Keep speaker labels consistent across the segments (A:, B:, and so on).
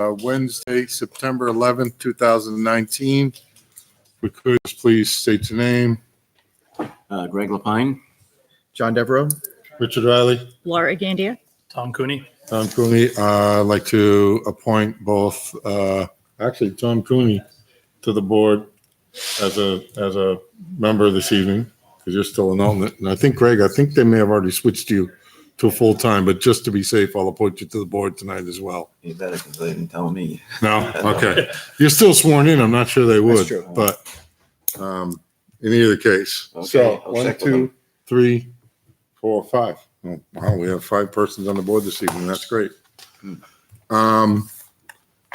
A: Wednesday, September 11th, 2019. If we could, please state your name.
B: Greg Lapine.
C: John Devereaux.
A: Richard Riley.
D: Laura Gandia.
E: Tom Cooney.
A: Tom Cooney. I'd like to appoint both, Tom Cooney to the board as a member this evening, because you're still an alternate. And I think, Greg, they may have already switched you to a full-time, but just to be safe, I'll appoint you to the board tonight as well.
B: You better, because they didn't tell me.
A: No? Okay. You're still sworn in. I'm not sure they would.
B: That's true.
A: But in either case.
B: Okay,
A: So
B: I'll
A: 1,
B: check with
A: 2, 3, 4, 5. Oh, wow, we have 5 persons on the board this evening. That's great.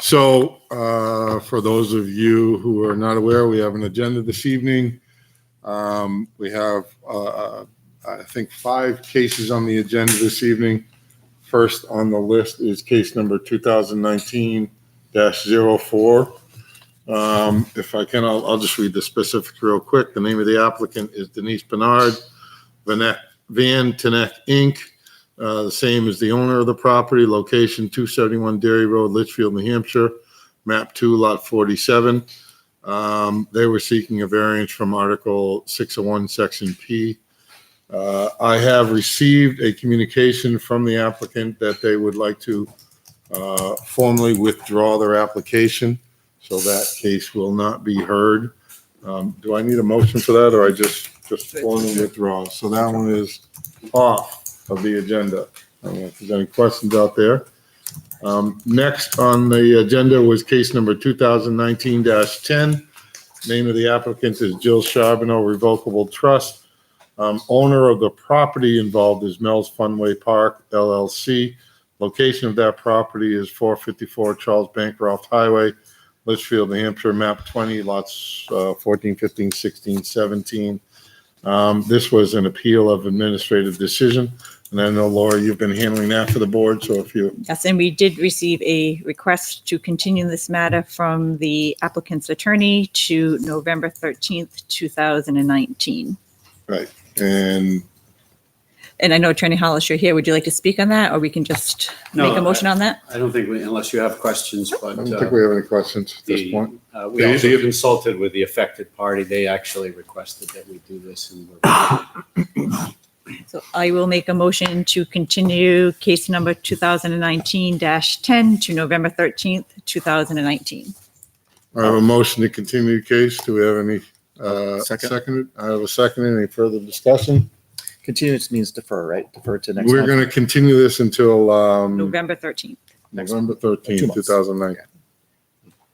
A: So for those of you who are not aware, we have an agenda this evening. We have, I think, 5 cases on the agenda this evening. First on the list is case number 2019-04. If I can, I'll just read the specifics real quick. The name of the applicant is Denise Bernard, Van Tenek, Inc. The same as the owner of the property, location 271 Dairy Road, Litchfield, New Hampshire, map 2, lot 47. They were seeking a variance from Article 601, Section P. I have received a communication from the applicant that they would like to formally withdraw their application, so that case will not be heard. Do I need a motion for that, or I just formally withdraw? So that one is off of the agenda. I don't know if there's any questions out there. Next on the agenda was case number 2019-10. Name of the applicant is Jill Charbonneau Revocable Trust. Owner of the property involved is Mel's Funway Park, LLC. Location of that property is 454 Charles Bancroft Highway, Litchfield, New Hampshire, map 20, lots 14, 15, 16, 17. This was an appeal of administrative decision. And I know, Laura, you've been handling that for the board, so if you...
D: Yes, and we did receive a request to continue this matter from the applicant's attorney to November 13th, 2019.
A: Right, and
D: I know Attorney Hollis, you're here. Would you like to speak on that, or we can just
E: No,
D: make a motion on that?
E: I don't think, unless you have questions,
A: I
E: but
A: don't think we have any questions at this point.
E: we also consulted with the affected party. They actually requested that we do this.
D: So I will make a motion to continue case number 2019-10 to November 13th, 2019.
A: I have a motion to continue the case. Do we have any
C: Second.
A: seconded? I have a second. Any further discussion?
C: Continuance means defer, right? Defer to next
A: We're
C: month.
A: going to continue this until
D: November 13th.
A: November
C: 2
A: 13th,
C: months.
A: 2009.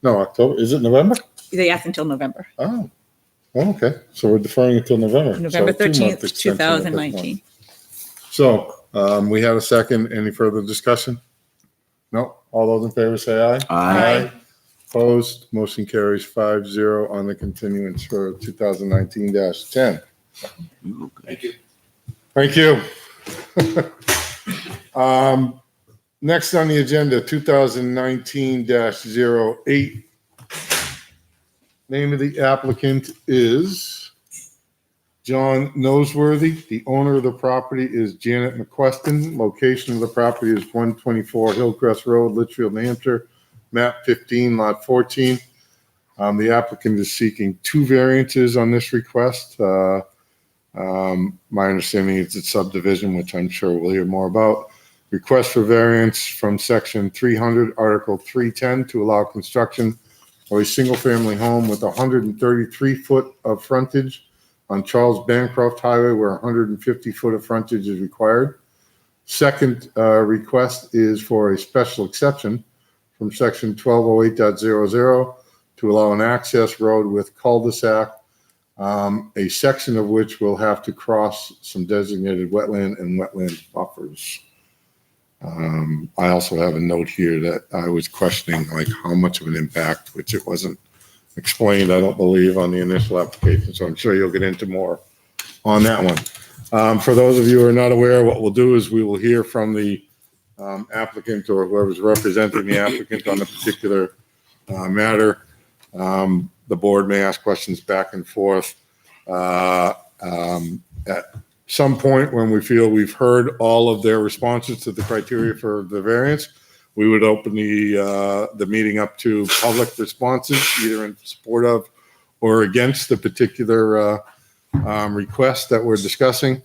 A: No, October. Is it November?
D: They asked until November.
A: Oh, okay. So we're deferring until November.
D: November
A: So 2-month
D: 13th,
A: extension at this point.
D: 2019.
A: So we had a second. Any further discussion? No. All those in favor say aye.
D: Aye.
A: Opposed? Motion carries 5-0 on the continuance for 2019-10.
E: Thank you.
A: Thank you. Next on the agenda, 2019-08. Name of the applicant is John Noseworthy. The owner of the property is Janet McQuestion. Location of the property is 124 Hillcrest Road, Litchfield, New Hampshire, map 15, lot 14. The applicant is seeking 2 variances on this request. My understanding is it's subdivision, which I'm sure we'll hear more about. Request for variance from section 300, article 310 to allow construction of a single-family home with 133 foot of frontage on Charles Bancroft Highway where 150 foot of frontage is required. Second request is for a special exception from section 1208.00 to allow an access road with cul-de-sac, a section of which will have to cross some designated wetland and wetland buffers. I also have a note here that I was questioning, like, how much of an impact, which it wasn't explained, I don't believe, on the initial application. So I'm sure you'll get into more on that one. For those of you who are not aware, what we'll do is we will hear from the applicant or whoever's representing the applicant on the particular matter. The board may ask questions back and forth. At some point when we feel we've heard all of their responses to the criteria for the variance, we would open the meeting up to public responses, either in support of or against the particular request that we're discussing.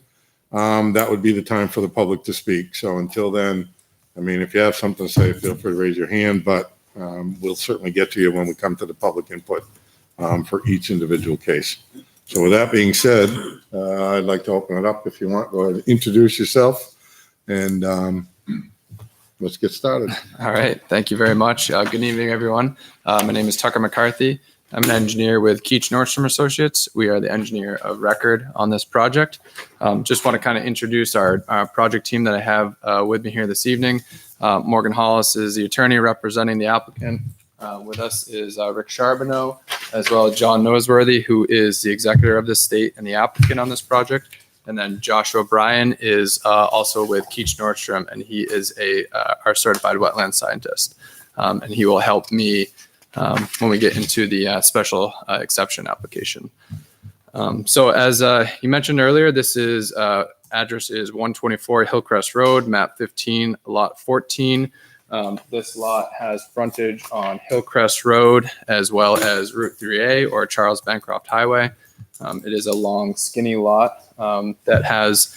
A: That would be the time for the public to speak. So until then, I mean, if you have something to say, feel free to raise your hand, but we'll certainly get to you when we come to the public input for each individual case. So with that being said, I'd like to open it up if you want. Go ahead, introduce yourself, and let's get started.
F: All right. Thank you very much. Good evening, everyone. My name is Tucker McCarthy. I'm an engineer with Keach Nordstrom Associates. We are the engineer of record on this project. Just want to kind of introduce our project team that I have with me here this evening. Morgan Hollis is the attorney representing the applicant. With us is Rick Charbonneau, as well as John Noseworthy, who is the executor of the state and the applicant on this project. And then Joshua Bryan is also with Keach Nordstrom, and he is our certified wetland scientist. And he will help me when we get into the special exception application. So as you mentioned earlier, this is address is 124 Hillcrest Road, map 15, lot 14. This lot has frontage on Hillcrest Road as well as Route 3A or Charles Bancroft Highway. It is a long, skinny lot that has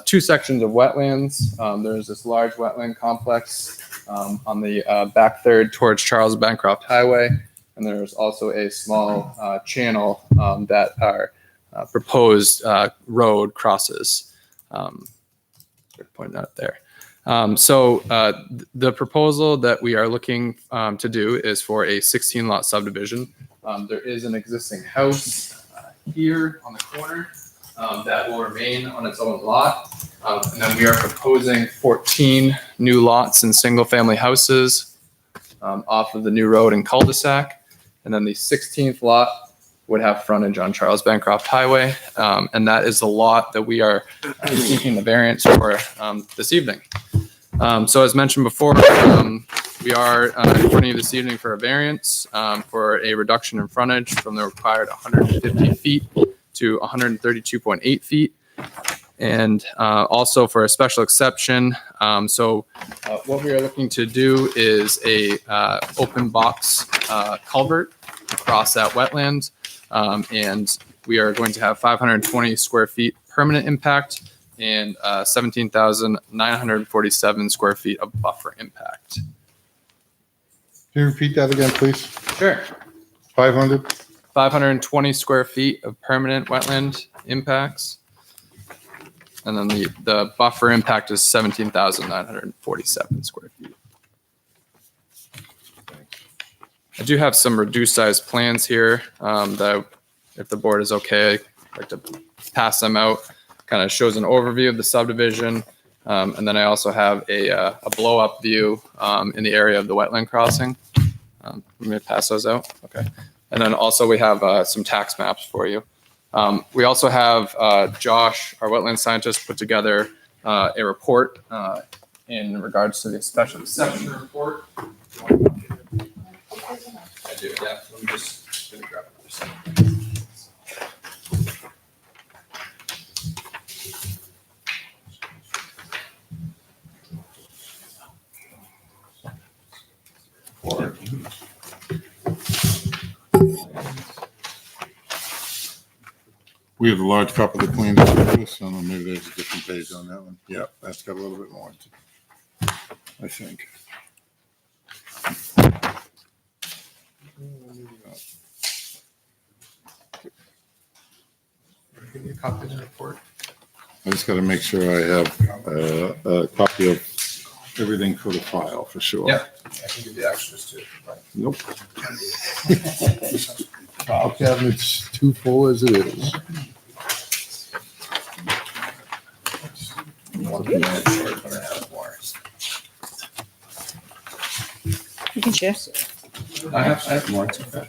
F: two sections of wetlands. There's this large wetland complex on the back third towards Charles Bancroft Highway. And there's also a small channel that our proposed road crosses. Pointing out there. So the proposal that we are looking to do is for a 16 lot subdivision. There is an existing house here on the corner that will remain on its own lot. And then we are proposing 14 new lots and single family houses off of the new road and cul-de-sac. And then the 16th lot would have frontage on Charles Bancroft Highway. And that is the lot that we are seeking the variance for this evening. So as mentioned before, we are in front of you this evening for a variance for a reduction in frontage from the required 150 feet to 132.8 feet. And also for a special exception. So what we are looking to do is a open box culvert across that wetland. And we are going to have 520 square feet permanent impact and 17,947 square feet of buffer impact.
A: Can you repeat that again, please?
F: Sure.
A: 500?
F: 520 square feet of permanent wetland impacts. And then the buffer impact is 17,947 square feet. I do have some reduced size plans here that, if the board is okay, I'd like to pass them out. Kind of shows an overview of the subdivision. And then I also have a blow up view in the area of the wetland crossing. Let me pass those out. Okay. And then also we have some tax maps for you. We also have Josh, our wetland scientist, put together a report in regards to the special exception report. I do, yeah. Let me just grab it for a second.
A: We have a large copy of the plan to show this, so maybe there's a different page on that one. Yeah, that's got a little bit more, I think.
F: Give me a copy of the report.
A: I just got to make sure I have a copy of everything for the file, for sure.
F: Yeah. I can give you extras too.
A: Nope. File cabinet's too full as it is.
D: You can share.
F: I have more. It's okay.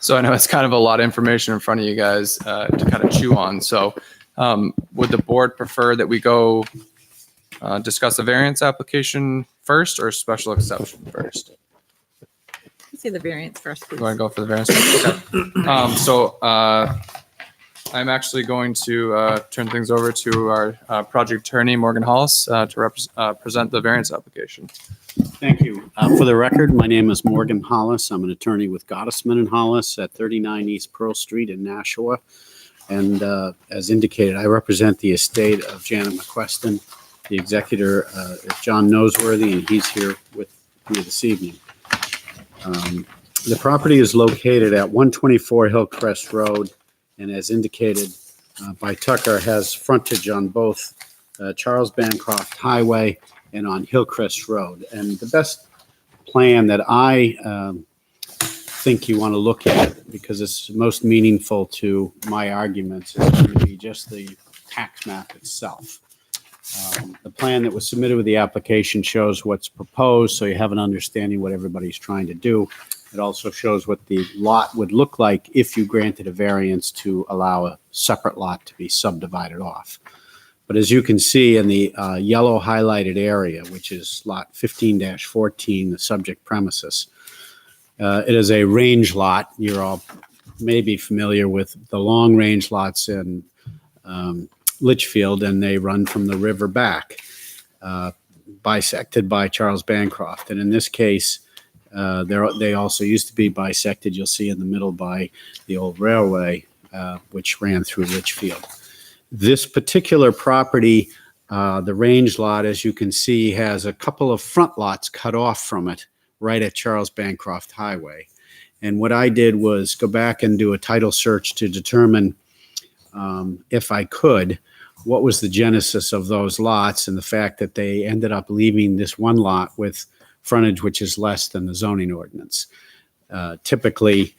F: So I know it's kind of a lot of information in front of you guys to kind of chew on. So would the board prefer that we go discuss the variance application first or special exception first?
D: See the variance first, please.
F: You want to go for the variance? Okay. So I'm actually going to turn things over to our project attorney, Morgan Hollis, to present the variance application.
G: Thank you. For the record, my name is Morgan Hollis. I'm an attorney with Gottesman and Hollis at 39 East Pearl Street in Nashua. And as indicated, I represent the estate of Janet McQuestion. The executor is John Noseworthy, and he's here with me this evening. The property is located at 124 Hillcrest Road, and as indicated by Tucker, has frontage on both Charles Bancroft Highway and on Hillcrest Road. And the best plan that I think you want to look at, because it's most meaningful to my arguments, is going to be just the tax map itself. The plan that was submitted with the application shows what's proposed, so you have an understanding what everybody's trying to do. It also shows what the lot would look like if you granted a variance to allow a separate lot to be subdivided off. But as you can see in the yellow highlighted area, which is lot 15-14, the subject premises, it is a range lot. You're all maybe familiar with the long range lots in Litchfield, and they run from the river back, bisected by Charles Bancroft. And in this case, they also used to be bisected. You'll see in the middle by the old railway, which ran through Litchfield. This particular property, the range lot, as you can see, has a couple of front lots cut off from it right at Charles Bancroft Highway. And what I did was go back and do a title search to determine, if I could, what was the genesis of those lots and the fact that they ended up leaving this one lot with frontage which is less than the zoning ordinance. Typically,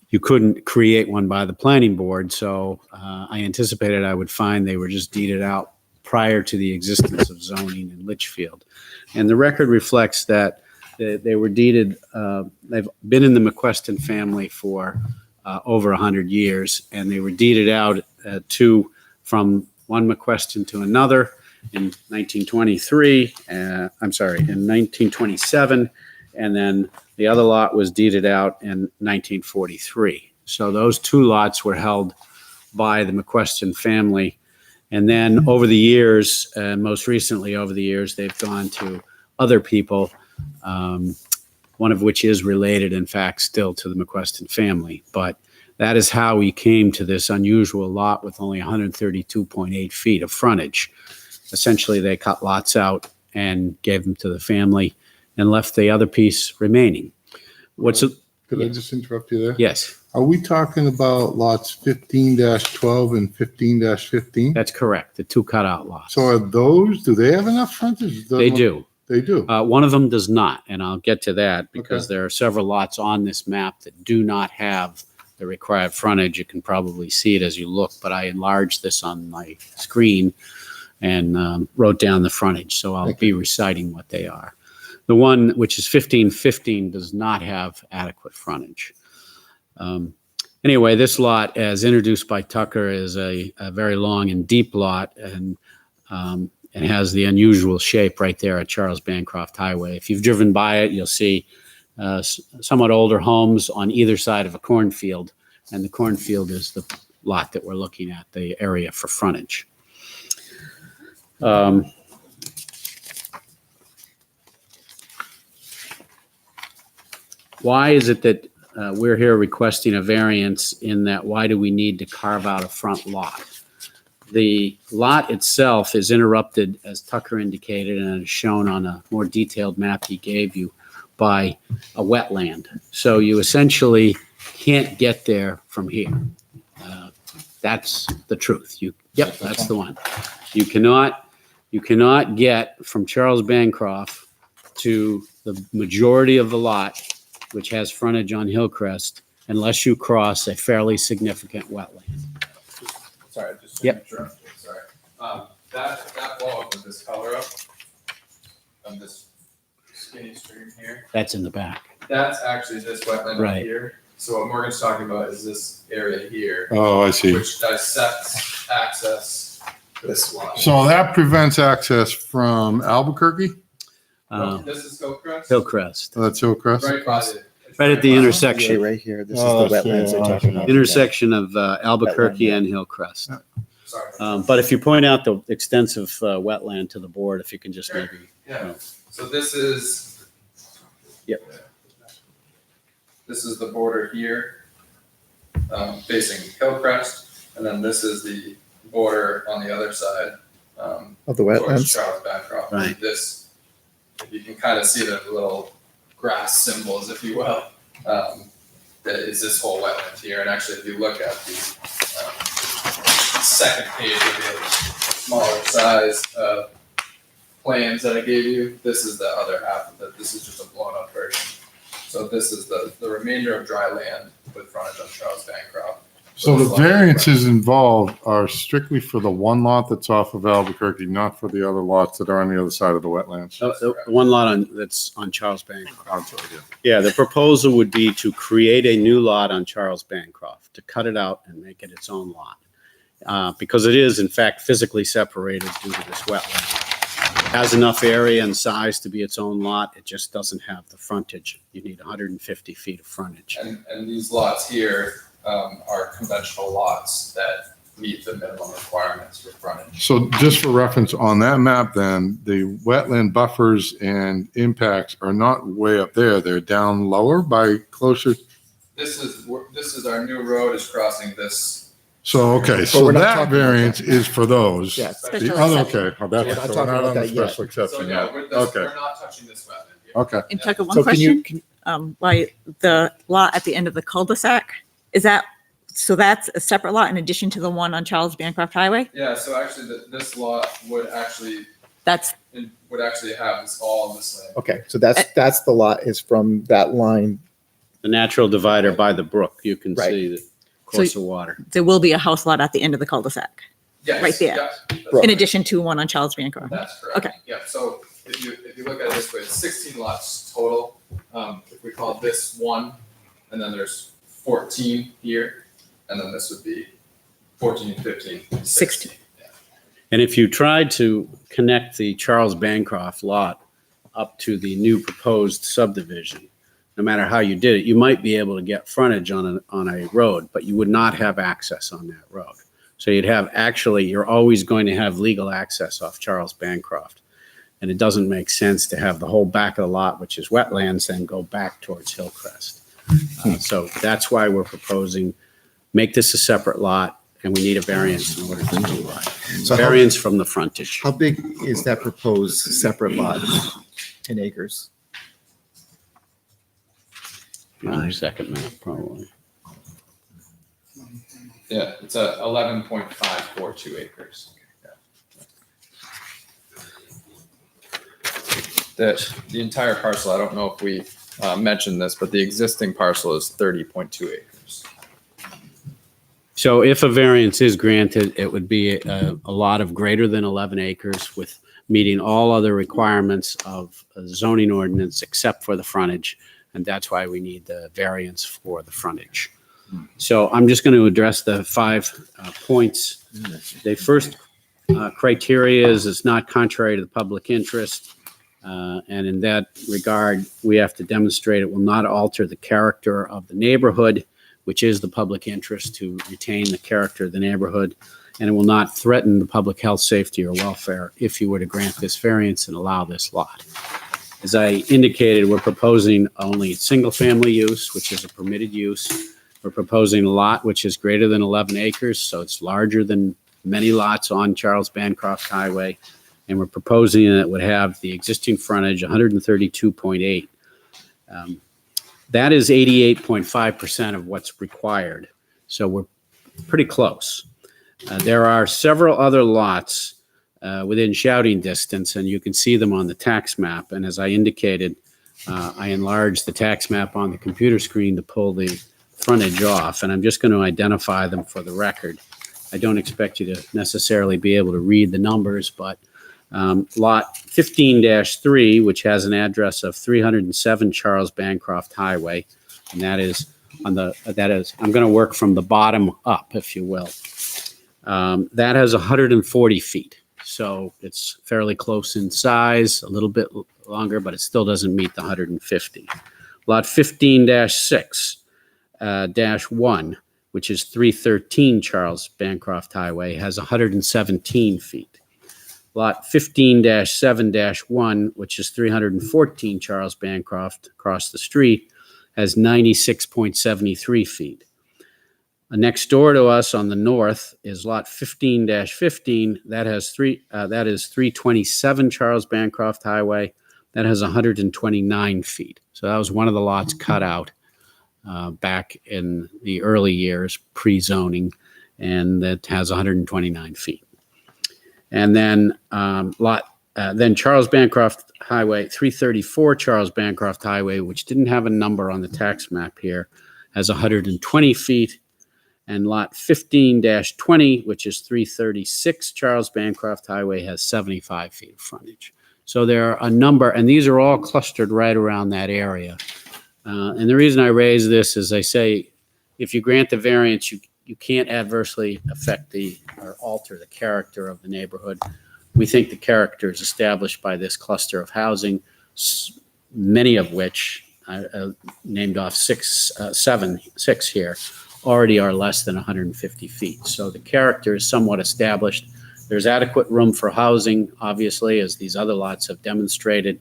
G: you couldn't create one by the planning board, so I anticipated I would find they were just deeded out prior to the existence of zoning in Litchfield. And the record reflects that they were deeded, they've been in the McQuestion family for over 100 years, and they were deeded out from one McQuestion to another in 1923, in 1927, and then the other lot was deeded out in 1943. So those two lots were held by the McQuestion family. And then over the years, most recently over the years, they've gone to other people, one of which is related, in fact, still to the McQuestion family. But that is how we came to this unusual lot with only 132.8 feet of frontage. Essentially, they cut lots out and gave them to the family and left the other piece remaining.
A: Could I just interrupt you there?
G: Yes,
A: Are we talking about lots 15-12 and 15-15?
G: that's correct. The two cutout lots.
A: So do they have enough frontage?
G: They do.
A: They do.
G: One of them does not, and I'll get to that because there are several lots on this map that do not have the required frontage. You can probably see it as you look, but I enlarged this on my screen and wrote down the frontage, so I'll be reciting what they are. The one which is 15-15 does not have adequate frontage. Anyway, this lot, as introduced by Tucker, is a very long and deep lot, and it has the unusual shape right there at Charles Bancroft Highway. If you've driven by it, you'll see somewhat older homes on either side of a cornfield, and the cornfield is the lot that we're looking at, the area for frontage. Why is it that we're here requesting a variance in that? Why do we need to carve out a front lot? The lot itself is interrupted, as Tucker indicated, and is shown on a more detailed map he gave you, by a wetland. So you essentially can't get there from here. That's the truth. Yep, that's the one. You cannot get from Charles Bancroft to the majority of the lot, which has frontage on Hillcrest, unless you cross a fairly significant wetland.
F: Sorry, just
G: Yep.
F: interrupt you, sorry. That blow up with this color up of this skinny stream here,
G: That's in the back.
F: that's actually this wetland right
G: Right.
F: here. So what Morgan's talking about is this area here,
A: Oh, I see.
F: which dissects access to this lot.
A: So that prevents access from Albuquerque?
F: This is Hillcrest.
G: Hillcrest,
A: That's Hillcrest?
F: Right by the.
G: right at the
C: Yeah,
G: intersection,
C: right here. This
A: Oh,
C: is the
A: I see.
C: wetlands they're talking about.
G: intersection of Albuquerque
C: Wetland,
G: and Hillcrest.
F: Sorry.
G: But if you point out the extensive wetland to the board, if you can just maybe.
F: Yeah, so this is.
G: Yep.
F: This is the border here, facing Hillcrest, and then this is the border on the other side.
C: Of the
F: Towards
C: wetlands.
F: Charles Bancroft.
G: Right.
F: This, you can kind of see the little grass symbols, if you will. That is this whole wetland here, and actually, if you look at the second page of the smaller size plans that I gave you, this is the other half of it. This is just a blown up version. So this is the remainder of dry land with frontage on Charles Bancroft.
A: So the variances involved are strictly for the one lot that's off of Albuquerque, not for the other lots that are on the other side of the wetlands.
G: The one lot that's on Charles Bancroft. Yeah, the proposal would be to create a new lot on Charles Bancroft, to cut it out and make it its own lot. Because it is in fact physically separated due to this wetland. It has enough area and size to be its own lot. It just doesn't have the frontage. You need 150 feet of frontage.
F: And these lots here are conventional lots that meet the minimum requirements for frontage.
A: So just for reference on that map, then, the wetland buffers and impacts are not way up there. They're down lower by closer.
F: This is our new road is crossing this.
A: So, okay,
C: we're
A: so
C: not
A: that
C: talking about
A: variance is for those.
C: Yes.
A: The
D: Special
A: other,
D: exception.
A: okay, oh, that's,
C: We're not
A: so we're
C: talking
A: not
C: about
A: on the
C: that yet.
A: special
F: So
A: exception
F: yeah,
A: yet.
F: we're
A: Okay,
F: not touching this wetland here.
A: okay.
D: And Tucker, one
C: So can you,
D: question, why the lot at the end of the cul-de-sac, is that, so that's a separate lot in addition to the one on Charles Bancroft Highway?
F: Yeah, so actually this lot would actually
D: That's,
F: have this all this land.
C: okay, so that's the lot is from that line.
G: The natural divider by the brook, you can
C: Right.
G: see the course of water.
D: there will be a house lot at the end of the cul-de-sac,
F: Yes,
D: Right there.
F: yeah, that's
C: Right.
D: in
F: right.
D: addition to one on Charles Bancroft.
F: That's correct.
D: Okay.
F: Yeah, so if you look at it this way, it's 16 lots total. If we call this one, and then there's 14 here, and then this would be 14, 15, 16. Yeah.
G: And if you tried to connect the Charles Bancroft lot up to the new proposed subdivision, no matter how you did it, you might be able to get frontage on a road, but you would not have access on that road. So you're always going to have legal access off Charles Bancroft. And it doesn't make sense to have the whole back of the lot, which is wetlands, then go back towards Hillcrest. So that's why we're proposing, make this a separate lot, and we need a variance in order to do that.
C: So how,
G: Variance from the frontage.
C: how big is that proposed separate lot in acres?
G: Second map, probably.
F: Yeah, it's a 11.542 acres. The entire parcel, I don't know if we mentioned this, but the existing parcel is 30.2 acres.
G: So if a variance is granted, it would be a lot of greater than 11 acres with meeting all other requirements of a zoning ordinance except for the frontage. And that's why we need the variance for the frontage. So I'm just going to address the 5 points. The first criteria is it's not contrary to the public interest. And in that regard, we have to demonstrate it will not alter the character of the neighborhood, which is the public interest, to retain the character of the neighborhood. And it will not threaten the public health, safety, or welfare if you were to grant this variance and allow this lot. As I indicated, we're proposing only single-family use, which is a permitted use. We're proposing a lot which is greater than 11 acres, so it's larger than many lots on Charles Bancroft Highway. And we're proposing that it would have the existing frontage, 132.8. That is 88.5% of what's required. So we're pretty close. There are several other lots within shouting distance, and you can see them on the tax map. And as I indicated, I enlarged the tax map on the computer screen to pull the frontage off, and I'm just going to identify them for the record. I don't expect you to necessarily be able to read the numbers, but lot 15-3, which has an address of 307 Charles Bancroft Highway, and that is that is, I'm going to work from the bottom up, if you will. That has 140 feet. So it's fairly close in size, a little bit longer, but it still doesn't meet the 150. Lot 15-6-1, which is 313 Charles Bancroft Highway, has 117 feet. Lot 15-7-1, which is 314 Charles Bancroft across the street, has 96.73 feet. Next door to us on the north is lot 15-15. That is 327 Charles Bancroft Highway. That has 129 feet. So that was one of the lots cut out back in the early years, pre-zoning, and that has 129 feet. And then then Charles Bancroft Highway, 334 Charles Bancroft Highway, which didn't have a number on the tax map here, has 120 feet. And lot 15-20, which is 336 Charles Bancroft Highway, has 75 feet of frontage. So there are a number, and these are all clustered right around that area. And the reason I raise this is I say, if you grant the variance, you can't adversely affect or alter the character of the neighborhood. We think the character is established by this cluster of housing, many of which, named off six here, already are less than 150 feet. So the character is somewhat established. There's adequate room for housing, obviously, as these other lots have demonstrated.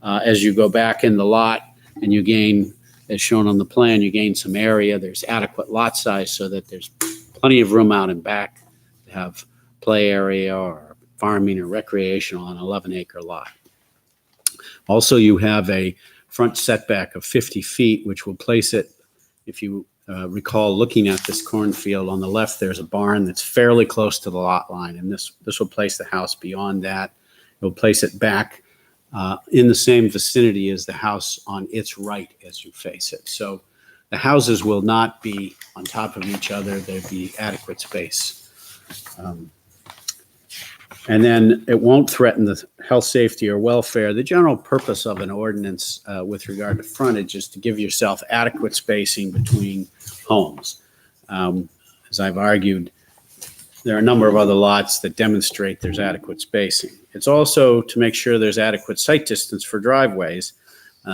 G: As you go back in the lot and you gain, as shown on the plan, you gain some area. There's adequate lot size so that there's plenty of room out and back to have play area or farming or recreational on an 11-acre lot. Also, you have a front setback of 50 feet, which will place it, if you recall looking at this cornfield on the left, there's a barn that's fairly close to the lot line, and this will place the house beyond that. It will place it back in the same vicinity as the house on its right as you face it. So the houses will not be on top of each other. There'll be adequate space. And then it won't threaten the health, safety, or welfare. The general purpose of an ordinance with regard to frontage is to give yourself adequate spacing between homes. As I've argued, there are a number of other lots that demonstrate there's adequate spacing. It's also to make sure there's adequate sight distance for driveways.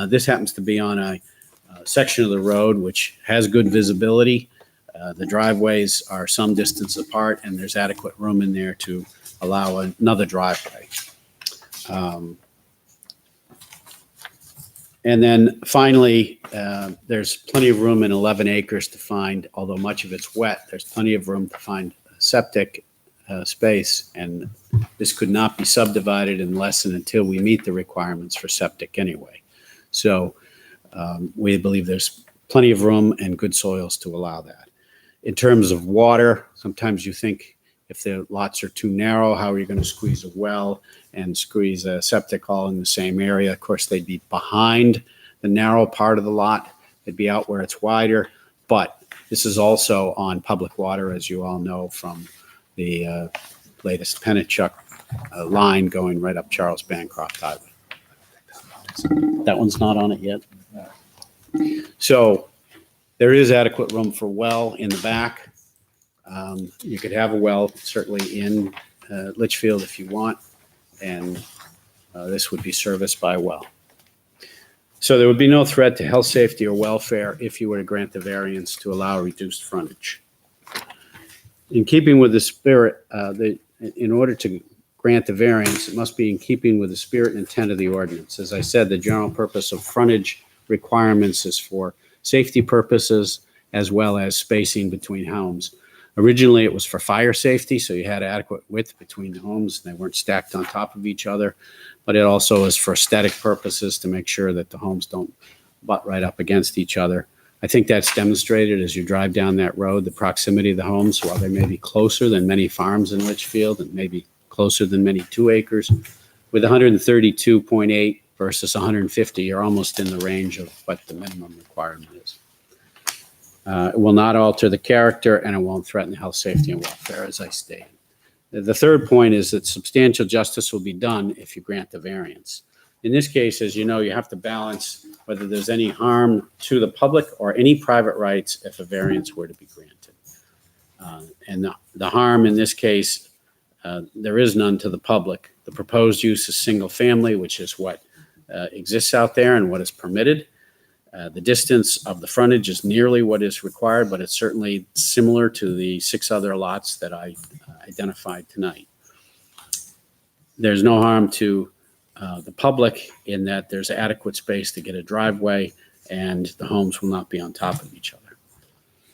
G: This happens to be on a section of the road which has good visibility. The driveways are some distance apart, and there's adequate room in there to allow another driveway. And then finally, there's plenty of room in 11 acres to find, although much of it's wet, there's plenty of room to find septic space. And this could not be subdivided unless and until we meet the requirements for septic anyway. So we believe there's plenty of room and good soils to allow that. In terms of water, sometimes you think, if the lots are too narrow, how are you going to squeeze a well and squeeze a septic all in the same area? Of course, they'd be behind the narrow part of the lot. They'd be out where it's wider. But this is also on public water, as you all know, from the latest Pennachuck line going right up Charles Bancroft Highway. That one's not on it yet. So there is adequate room for well in the back. You could have a well certainly in Litchfield if you want, and this would be serviced by a well. So there would be no threat to health, safety, or welfare if you were to grant the variance to allow reduced frontage. In keeping with the spirit, in order to grant the variance, it must be in keeping with the spirit and intent of the ordinance. As I said, the general purpose of frontage requirements is for safety purposes as well as spacing between homes. Originally, it was for fire safety, so you had adequate width between the homes, and they weren't stacked on top of each other. But it also is for aesthetic purposes to make sure that the homes don't butt right up against each other. I think that's demonstrated as you drive down that road, the proximity of the homes, while they may be closer than many farms in Litchfield and maybe closer than many 2 acres. With 132.8 versus 150, you're almost in the range of what the minimum requirement is. It will not alter the character, and it won't threaten health, safety, and welfare, as I stated. The third point is that substantial justice will be done if you grant the variance. In this case, as you know, you have to balance whether there's any harm to the public or any private rights if a variance were to be granted. And the harm in this case, there is none to the public. The proposed use is single family, which is what exists out there and what is permitted. The distance of the frontage is nearly what is required, but it's certainly similar to the 6 other lots that I identified tonight. There's no harm to the public in that there's adequate space to get a driveway and the homes will not be on top of each other.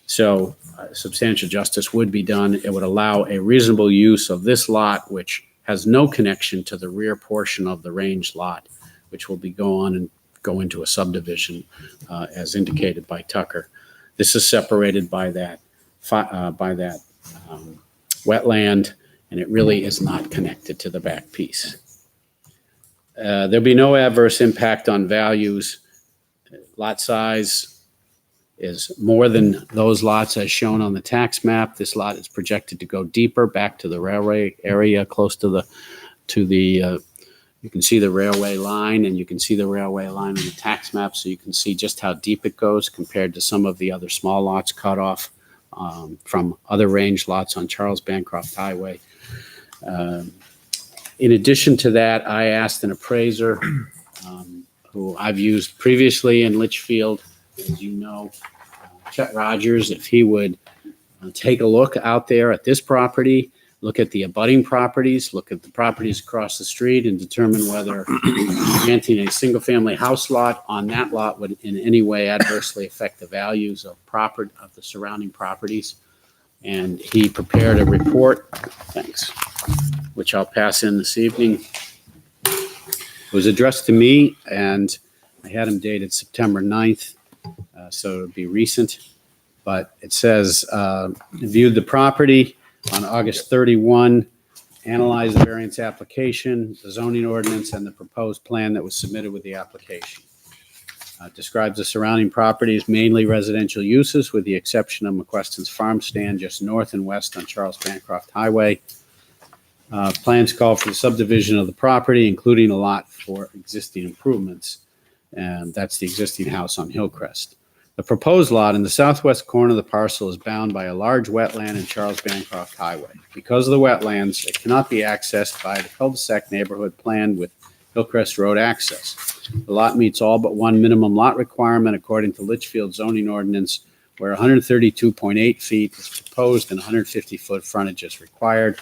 G: So substantial justice would be done. It would allow a reasonable use of this lot, which has no connection to the rear portion of the range lot, which will be go into a subdivision as indicated by Tucker. This is separated by that wetland, and it really is not connected to the back piece. There'll be no adverse impact on values. Lot size is more than those lots as shown on the tax map. This lot is projected to go deeper back to the railway area, close to the you can see the railway line, and you can see the railway line on the tax map, so you can see just how deep it goes compared to some of the other small lots cut off from other range lots on Charles Bancroft Highway. In addition to that, I asked an appraiser who I've used previously in Litchfield, as you know, Chet Rogers, if he would take a look out there at this property, look at the abutting properties, look at the properties across the street, and determine whether granting a single-family house lot on that lot would in any way adversely affect the values of the surrounding properties. And he prepared a report, which I'll pass in this evening. It was addressed to me, and I had him dated September 9th, so it would be recent. But it says, viewed the property on August 31, analyzed the variance application, the zoning ordinance, and the proposed plan that was submitted with the application. Describes the surrounding properties, mainly residential uses, with the exception of McQuestion's farm stand just north and west on Charles Bancroft Highway. Plans call for the subdivision of the property, including a lot for existing improvements. And that's the existing house on Hillcrest. The proposed lot in the southwest corner of the parcel is bound by a large wetland in Charles Bancroft Highway. Because of the wetlands, it cannot be accessed by the cul-de-sac neighborhood plan with Hillcrest Road access. The lot meets all but one minimum lot requirement according to Litchfield zoning ordinance, where 132.8 feet is proposed and 150-foot frontage is required.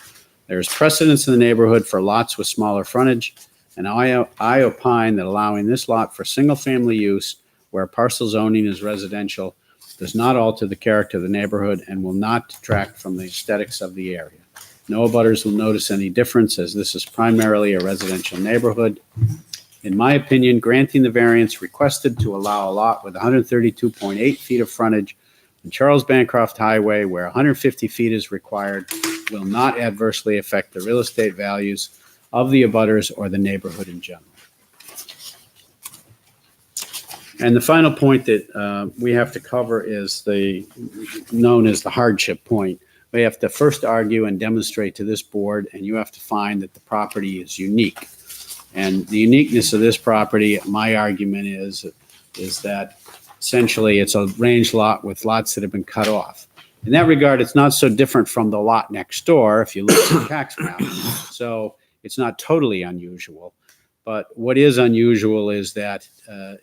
G: There is precedence in the neighborhood for lots with smaller frontage, and I opine that allowing this lot for single-family use where parcel zoning is residential does not alter the character of the neighborhood and will not detract from the aesthetics of the area. No abutters will notice any difference, as this is primarily a residential neighborhood. In my opinion, granting the variance requested to allow a lot with 132.8 feet of frontage on Charles Bancroft Highway where 150 feet is required will not adversely affect the real estate values of the abutters or the neighborhood in general. And the final point that we have to cover is known as the hardship point. We have to first argue and demonstrate to this board, and you have to find that the property is unique. And the uniqueness of this property, my argument is that essentially it's a range lot with lots that have been cut off. In that regard, it's not so different from the lot next door if you look at the tax map. So it's not totally unusual. But what is unusual is that,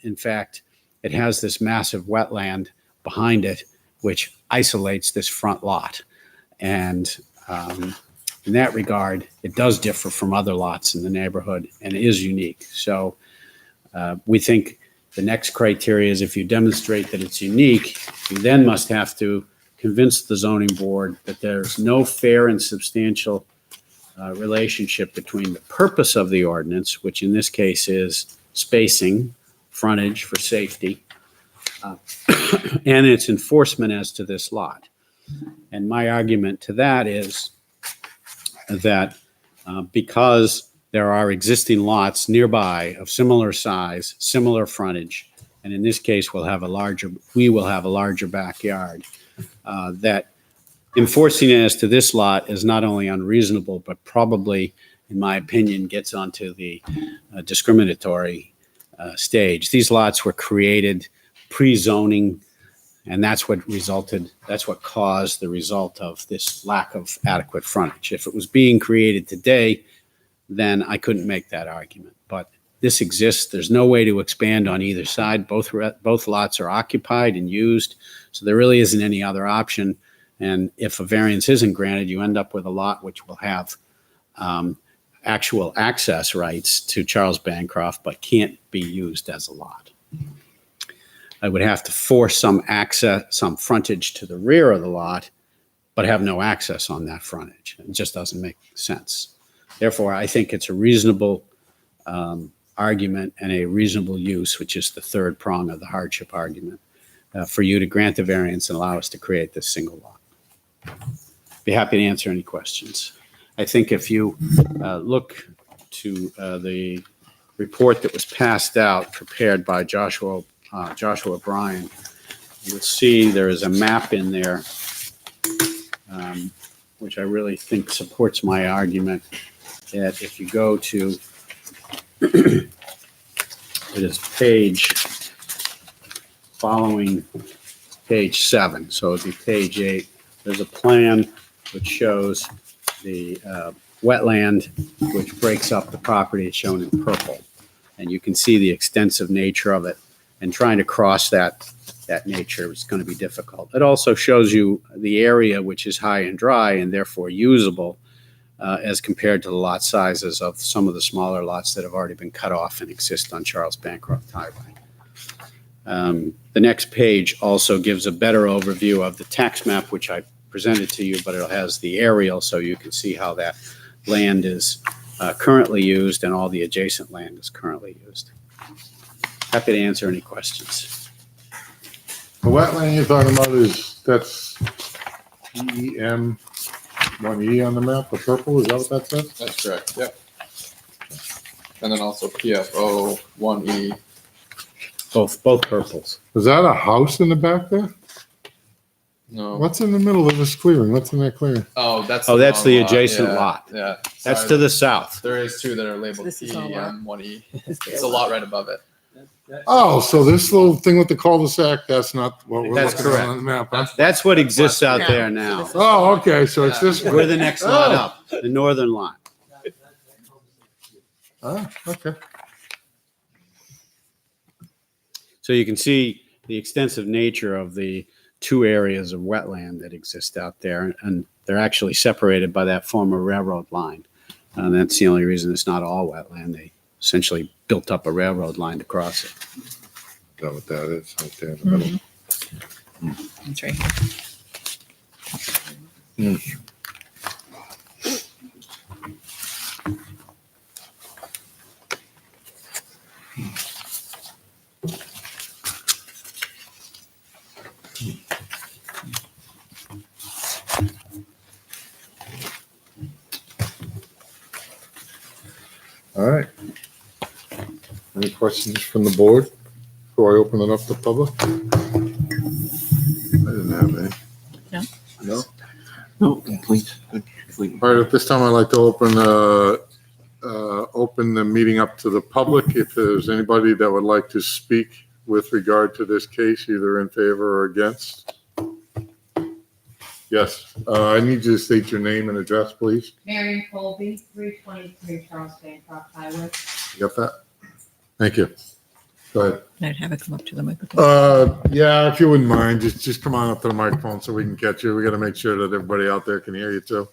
G: in fact, it has this massive wetland behind it, which isolates this front lot. And in that regard, it does differ from other lots in the neighborhood and is unique. So we think the next criteria is if you demonstrate that it's unique, you then must have to convince the zoning board that there's no fair and substantial relationship between the purpose of the ordinance, which in this case is spacing, frontage for safety, and its enforcement as to this lot. And my argument to that is that because there are existing lots nearby of similar size, similar frontage, and in this case we will have a larger backyard, that enforcing it as to this lot is not only unreasonable, but probably, in my opinion, gets onto the discriminatory stage. These lots were created pre-zoning, and that's what caused the result of this lack of adequate frontage. If it was being created today, then I couldn't make that argument. But this exists. There's no way to expand on either side. Both lots are occupied and used, so there really isn't any other option. And if a variance isn't granted, you end up with a lot which will have actual access rights to Charles Bancroft, but can't be used as a lot. I would have to force some frontage to the rear of the lot, but have no access on that frontage. It just doesn't make sense. Therefore, I think it's a reasonable argument and a reasonable use, which is the third prong of the hardship argument, for you to grant the variance and allow us to create this single lot. Be happy to answer any questions. I think if you look to the report that was passed out, prepared by Joshua Bryan, you'll see there is a map in there, which I really think supports my argument that if you go to, it is following page 7, so it'd be page 8. There's a plan which shows the wetland, which breaks up the property. It's shown in purple. And you can see the extensive nature of it. And trying to cross that nature is going to be difficult. It also shows you the area which is high and dry and therefore usable as compared to the lot sizes of some of the smaller lots that have already been cut off and exist on Charles Bancroft Highway. The next page also gives a better overview of the tax map, which I presented to you, but it has the aerial so you can see how that land is currently used and all the adjacent land is currently used. Happy to answer any questions.
A: The wetland you're talking about that's EM 1E on the map, the purple, is that what that says?
F: That's correct. Yep. And then also PFO 1E.
G: Both purples.
A: Is that a house in the back there?
F: No.
A: What's in the middle of this clearing? What's in that clearing?
F: Oh, that's
G: Oh, that's
F: wrong
G: the
F: lot.
G: adjacent
F: Yeah,
G: lot.
F: Yeah.
G: That's
F: Sorry.
G: to the south.
F: There is two that are labeled
D: This is all lot.
F: PEM 1E. It's a lot right above it.
A: Oh, so this little thing with the cul-de-sac, that's not what we're
G: That's
A: looking at
G: correct.
A: on the map, huh?
G: That's what exists out
D: Yeah.
G: there now.
A: Oh, okay, so it's this
G: We're
A: way.
G: the next lot
A: Oh.
G: up, the northern lot.
A: Ah, okay.
G: So you can see the extensive nature of the two areas of wetland that exist out there, and they're actually separated by that former railroad line. And that's the only reason it's not all wetland. They essentially built up a railroad line to cross it.
A: Is that what that is, right there in the middle?
D: That's right.
A: All right. Any questions from the board before I open it up to public? I didn't have any.
D: No?
A: No?
B: No, complete. Good, complete.
A: All right, at this time, I'd like to open the meeting up to the public. If there's anybody that would like to speak with regard to this case, either in favor or against. Yes, I need you to state your name and address, please.
H: Marion Colby, 323 Charles Bancroft Highway.
A: You got that? Thank you. Go ahead.
D: I'd have it come up to the microphone.
A: Yeah, if you wouldn't mind, just come on up to the microphone so we can catch you. We got to make sure that everybody out there can hear you too.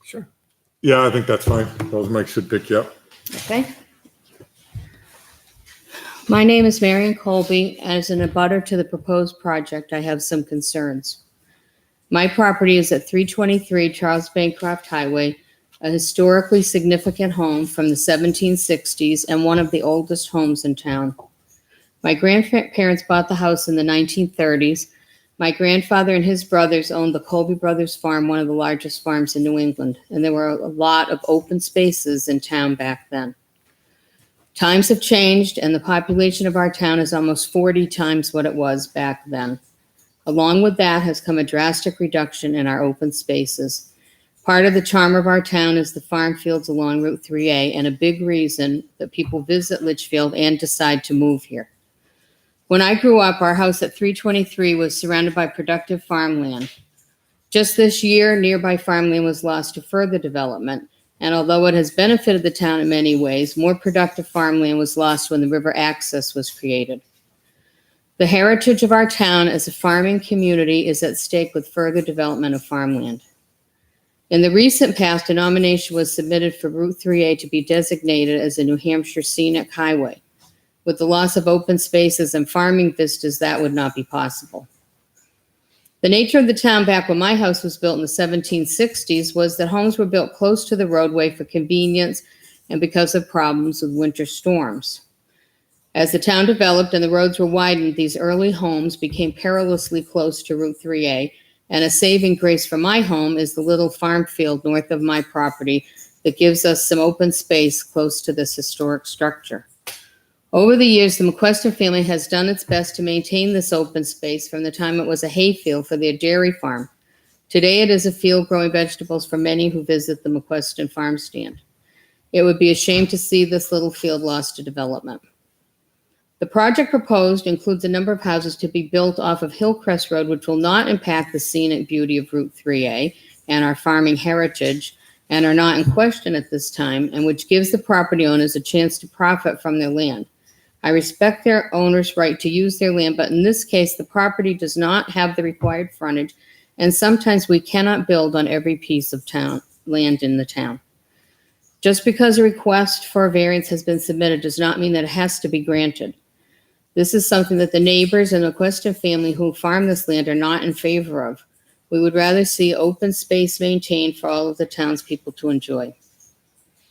F: Sure.
A: Yeah, I think that's fine. Those mics should pick you up.
H: Okay. My name is Marion Colby. As an abutter to the proposed project, I have some concerns. My property is at 323 Charles Bancroft Highway, a historically significant home from the 1760s and one of the oldest homes in town. My grandparents bought the house in the 1930s. My grandfather and his brothers owned the Colby Brothers Farm, one of the largest farms in New England, and there were a lot of open spaces in town back then. Times have changed, and the population of our town is almost 40 times what it was back then. Along with that has come a drastic reduction in our open spaces. Part of the charm of our town is the farm fields along Route 3A, and a big reason that people visit Litchfield and decide to move here. When I grew up, our house at 323 was surrounded by productive farmland. Just this year, nearby farmland was lost to further development, and although it has benefited the town in many ways, more productive farmland was lost when the river access was created. The heritage of our town as a farming community is at stake with further development of farmland. In the recent past, a nomination was submitted for Route 3A to be designated as a New Hampshire scenic highway. With the loss of open spaces and farming vistas, that would not be possible. The nature of the town back when my house was built in the 1760s was that homes were built close to the roadway for convenience and because of problems with winter storms. As the town developed and the roads were widened, these early homes became perilously close to Route 3A, and a saving grace for my home is the little farm field north of my property that gives us some open space close to this historic structure. Over the years, the McQuestion family has done its best to maintain this open space from the time it was a hayfield for their dairy farm. Today, it is a field growing vegetables for many who visit the McQuestion farm stand. It would be a shame to see this little field lost to development. The project proposed includes a number of houses to be built off of Hillcrest Road, which will not impact the scenic beauty of Route 3A and our farming heritage, and are not in question at this time, and which gives the property owners a chance to profit from their land. I respect their owners' right to use their land, but in this case, the property does not have the required frontage, and sometimes we cannot build on every piece of town land in the town. Just because a request for a variance has been submitted does not mean that it has to be granted. This is something that the neighbors and the McQuestion family who farm this land are not in favor of. We would rather see open space maintained for all of the townspeople to enjoy.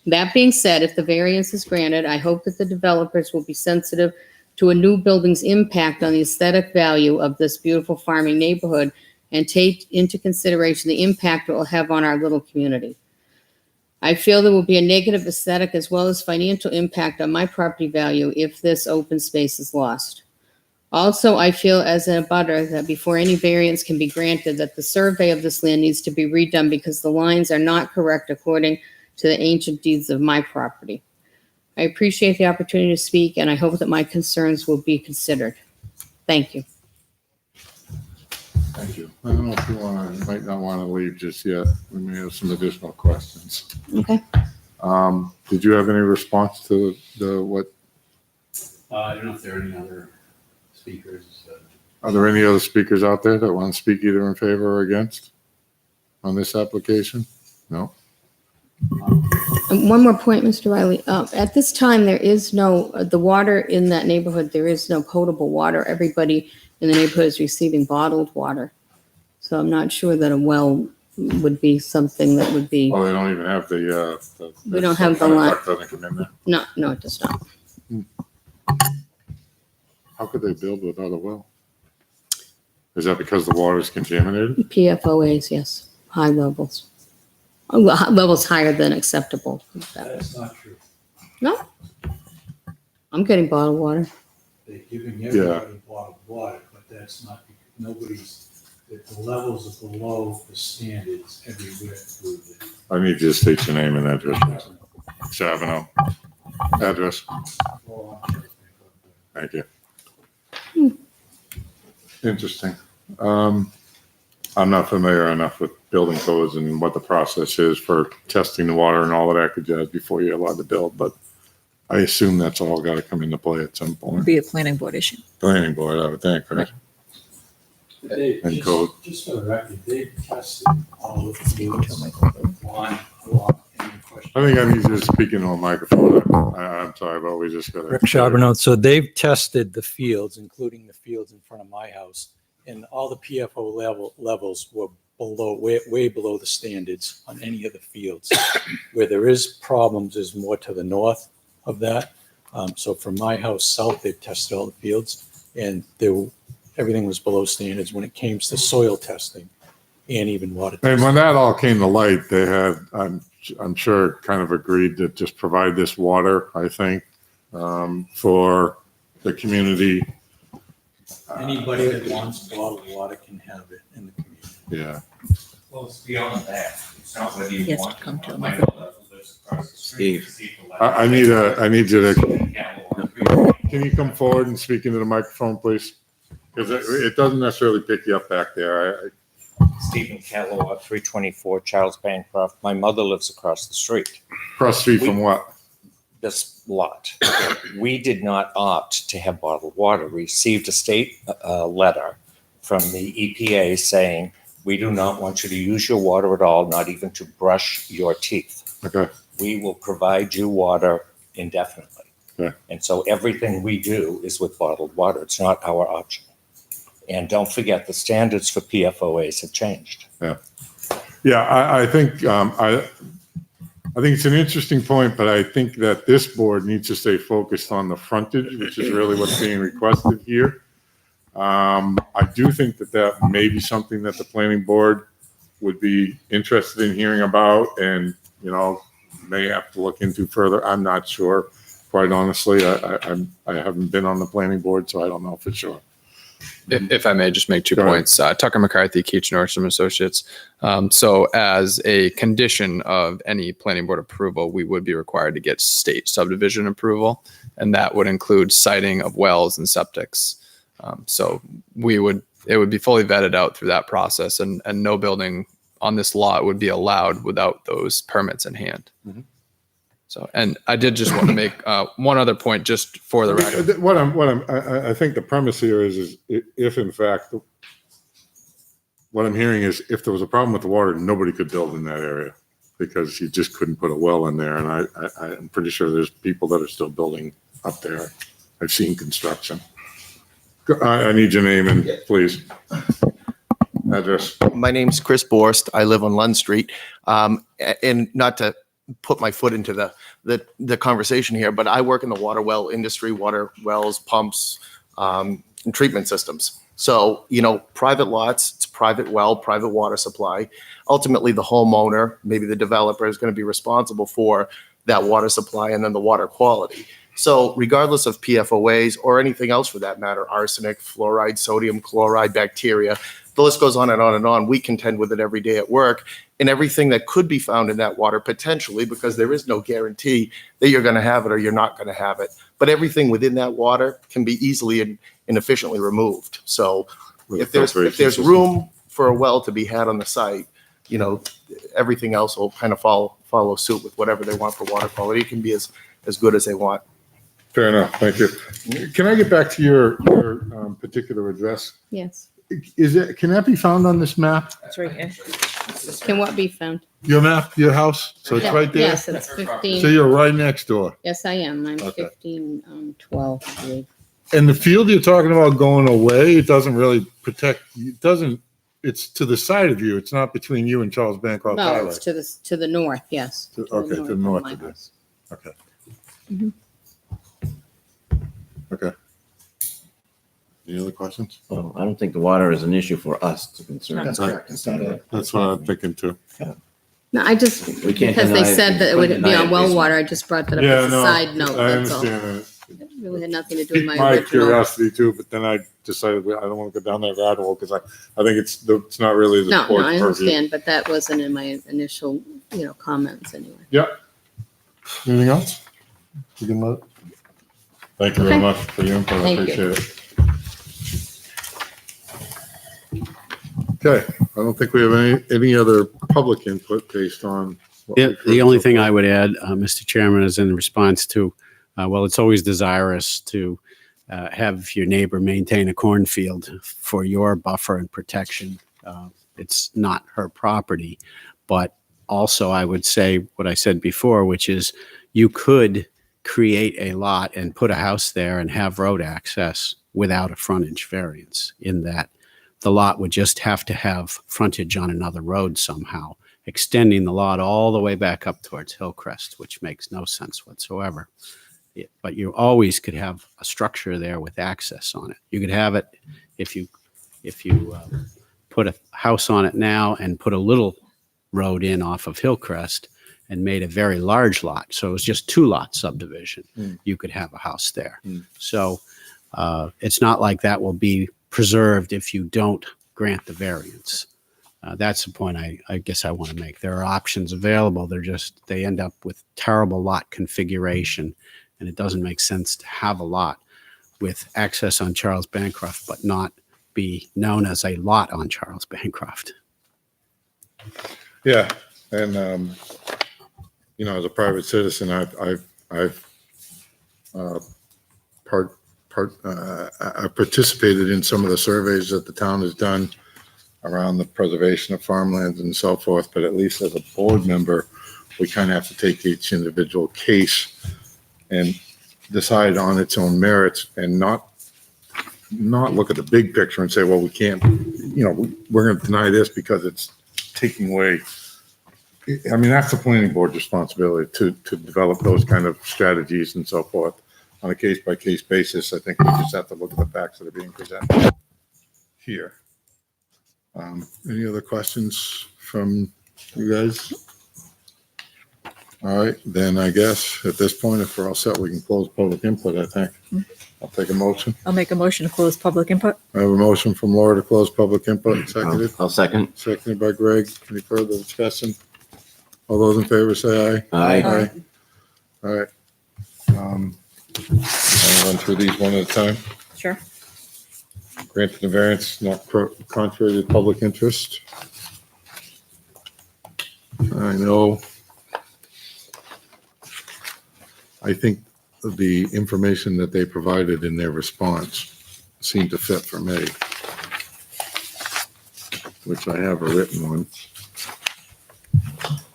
H: That being said, if the variance is granted, I hope that the developers will be sensitive to a new building's impact on the aesthetic value of this beautiful farming neighborhood and take into consideration the impact it will have on our little community. I feel there will be a negative aesthetic as well as financial impact on my property value if this open space is lost. Also, I feel as an abutter that before any variance can be granted, that the survey of this land needs to be redone because the lines are not correct according to the ancient deeds of my property. I appreciate the opportunity to speak, and I hope that my concerns will be considered. Thank you.
A: Thank you. I don't know if you might not want to leave just yet. We may have some additional questions.
H: Okay.
A: Did you have any response to what?
E: I don't know if there are any other speakers.
A: Are there any other speakers out there that want to speak either in favor or against on this application? No?
H: And one more point, Mr. Riley. At this time, there is no, the water in that neighborhood, there is no potable water. Everybody in the neighborhood is receiving bottled water. So I'm not sure that a well would be something that would be,
A: Well, they don't even have the.
H: We don't have the
A: line.
H: line.
A: Doesn't come in there.
H: no, it does not.
A: How could they build without a well? Is that because the water is contaminated?
H: PFOAs, yes, high levels. Levels higher than acceptable.
I: That's not true.
H: No? I'm getting bottled water.
I: They're giving everybody bottled water, but that's not, the levels are below the standards everywhere through the.
A: I need you to state your name and address. Savino. Address. Thank you. Interesting. I'm not familiar enough with building codes and what the process is for testing the water and all of that good jazz before you're allowed to build, but I assume that's all got to come into play at some point.
D: Be a planning board issue.
A: Planning board, I would think, right?
I: They,
A: And code.
I: just for the record, they tested all of the fields on any question.
A: I think I need you to speak into a microphone. I'm sorry, but we just got to.
J: Rick Charbonneau. So they've tested the fields, including the fields in front of my house, and all the PFO levels were below, way below the standards on any of the fields. Where there is problems is more to the north of that. So from my house south, they've tested all the fields, and everything was below standards when it came to soil testing and even water testing.
A: And when that all came to light, they had, I'm sure, kind of agreed to just provide this water, I think, for the community.
J: Anybody that wants bottled water can have it in the community.
A: Yeah.
K: Well, it's beyond that. It's
D: He has to come to him.
B: Steve.
A: I need you to, can you come forward and speak into the microphone, please? Because it doesn't necessarily pick you up back there.
K: Stephen Callow, 324 Charles Bancroft. My mother lives across the street.
A: Cross street from what?
K: This lot. We did not opt to have bottled water. We received a state letter from the EPA saying, we do not want you to use your water at all, not even to brush your teeth.
A: Okay.
K: We will provide you water indefinitely.
A: Okay.
K: And so everything we do is with bottled water. It's not our option. And don't forget, the standards for PFOAs have changed.
A: Yeah, I think it's an interesting point, but I think that this board needs to stay focused on the frontage, which is really what's being requested here. I do think that may be something that the planning board would be interested in hearing about and, may have to look into further. I'm not sure, quite honestly. I haven't been on the planning board, so I don't know for sure.
F: If I may just make 2
A: Go ahead.
F: points. Tucker McCarthy, Keach Nordstrom Associates. So as a condition of any planning board approval, we would be required to get state subdivision approval, and that would include siting of wells and septics. So it would be fully vetted out through that process, and no building on this lot would be allowed without those permits in hand.
A: Mhm.
F: So, and I did just want to make one other point just for the record.
A: I think the premise here is if in fact, what I'm hearing is if there was a problem with the water, nobody could build in that area because you just couldn't put a well in there. And I'm pretty sure there's people that are still building up there. I've seen construction. I need your name and please. Address.
L: My name's Chris Borst. I live on Lund Street. And not to put my foot into the conversation here, but I work in the water well industry, water wells, pumps, and treatment systems. So, private lots, it's private well, private water supply. Ultimately, the homeowner, maybe the developer, is going to be responsible for that water supply and then the water quality. So regardless of PFOAs or anything else for that matter, arsenic, fluoride, sodium chloride, bacteria, the list goes on and on and on. We contend with it every day at work, and everything that could be found in that water potentially, because there is no guarantee that you're going to have it or you're not going to have it. But everything within that water can be easily and efficiently removed. So if there's room for a well to be had on the site, everything else will kind of follow suit with whatever they want for water quality. It can be as good as they want.
A: Fair enough. Thank you. Can I get back to your particular address?
H: Yes.
A: Can that be found on this map?
D: It's right here.
H: Can what be found?
A: Your map, your house? So it's right there?
H: Yes, it's 15.
A: So you're right next door.
H: Yes, I am. I'm
A: Okay.
H: 12, I believe.
A: And the field you're talking about going away, it doesn't really protect, it's to the side of you. It's not between you and Charles Bancroft
H: No,
A: Highway.
H: it's to the north, yes.
A: Okay, to the north
H: my
A: of it.
H: house.
A: Okay.
H: Mhm.
A: Okay. Any other questions?
B: Well, I don't think the water is an issue for us to concern.
A: That's what I'm thinking too.
H: No, I just,
B: We can't
H: because they
B: deny it.
H: said that it
B: We
H: would
B: couldn't
H: be
B: deny
H: on
B: it
H: well
B: based on-
H: water. I just brought that up
A: Yeah,
H: as a
A: no,
H: side note,
A: I
H: that's all.
A: understand that.
H: It really had nothing to do with
A: Piqued
H: my
A: my
H: original.
A: curiosity too, but then I decided I don't want to go down that rabbit hole because I think it's not really the
H: No,
A: board's
H: I
A: purview.
H: understand, but that wasn't in my initial, comments anyway.
A: Anything else? You can let. Thank you very
H: Okay.
A: much for your input. I
H: Thank you.
A: appreciate it. Okay, I don't think we have any other public input based on. what
G: Yeah,
A: we've heard
G: the only
A: so
G: thing
A: far.
G: I would add, Mr. Chairman, is in response to, it's always desirous to have your neighbor maintain a cornfield for your buffer and protection. It's not her property, but also I would say what I said before, which is you could create a lot and put a house there and have road access without a frontage variance, in that the lot would just have to have frontage on another road somehow, extending the lot all the way back up towards Hillcrest, which makes no sense whatsoever. But you always could have a structure there with access on it. You could have it if you put a house on it now and put a little road in off of Hillcrest and made a very large lot. So it was just 2-lot subdivision. You could have a house there. So it's not like that will be preserved if you don't grant the variance. That's the point I guess I want to make. There are options available. They end up with terrible lot configuration, and it doesn't make sense to have a lot with access on Charles Bancroft, but not be known as a lot on Charles Bancroft.
A: Yeah, and as a private citizen, I've participated in some of the surveys that the town has done around the preservation of farmlands and so forth. But at least as a board member, we kind of have to take each individual case and decide on its own merits, and not look at the big picture and say, well, we can't, we're going to deny this because it's taking away. I mean, that's the planning board's responsibility to develop those kind of strategies and so forth on a case-by-case basis. I think we just have to look at the facts that are being presented here. Any other questions from you guys? All right, then I guess at this point, if we're all set, we can close public input, I think. I'll take a motion.
D: I'll make a motion to close public input.
A: I have a motion from Laura to close public input, seconded.
B: I'll second.
A: Seconded by Greg. Any further discussion? All those in favor say aye.
B: Aye.
A: All right. I'll run through these one at a time.
D: Sure.
A: Granted the variance not contrary to public interest. I think the information that they provided in their response seemed to fit for me, which I have a written one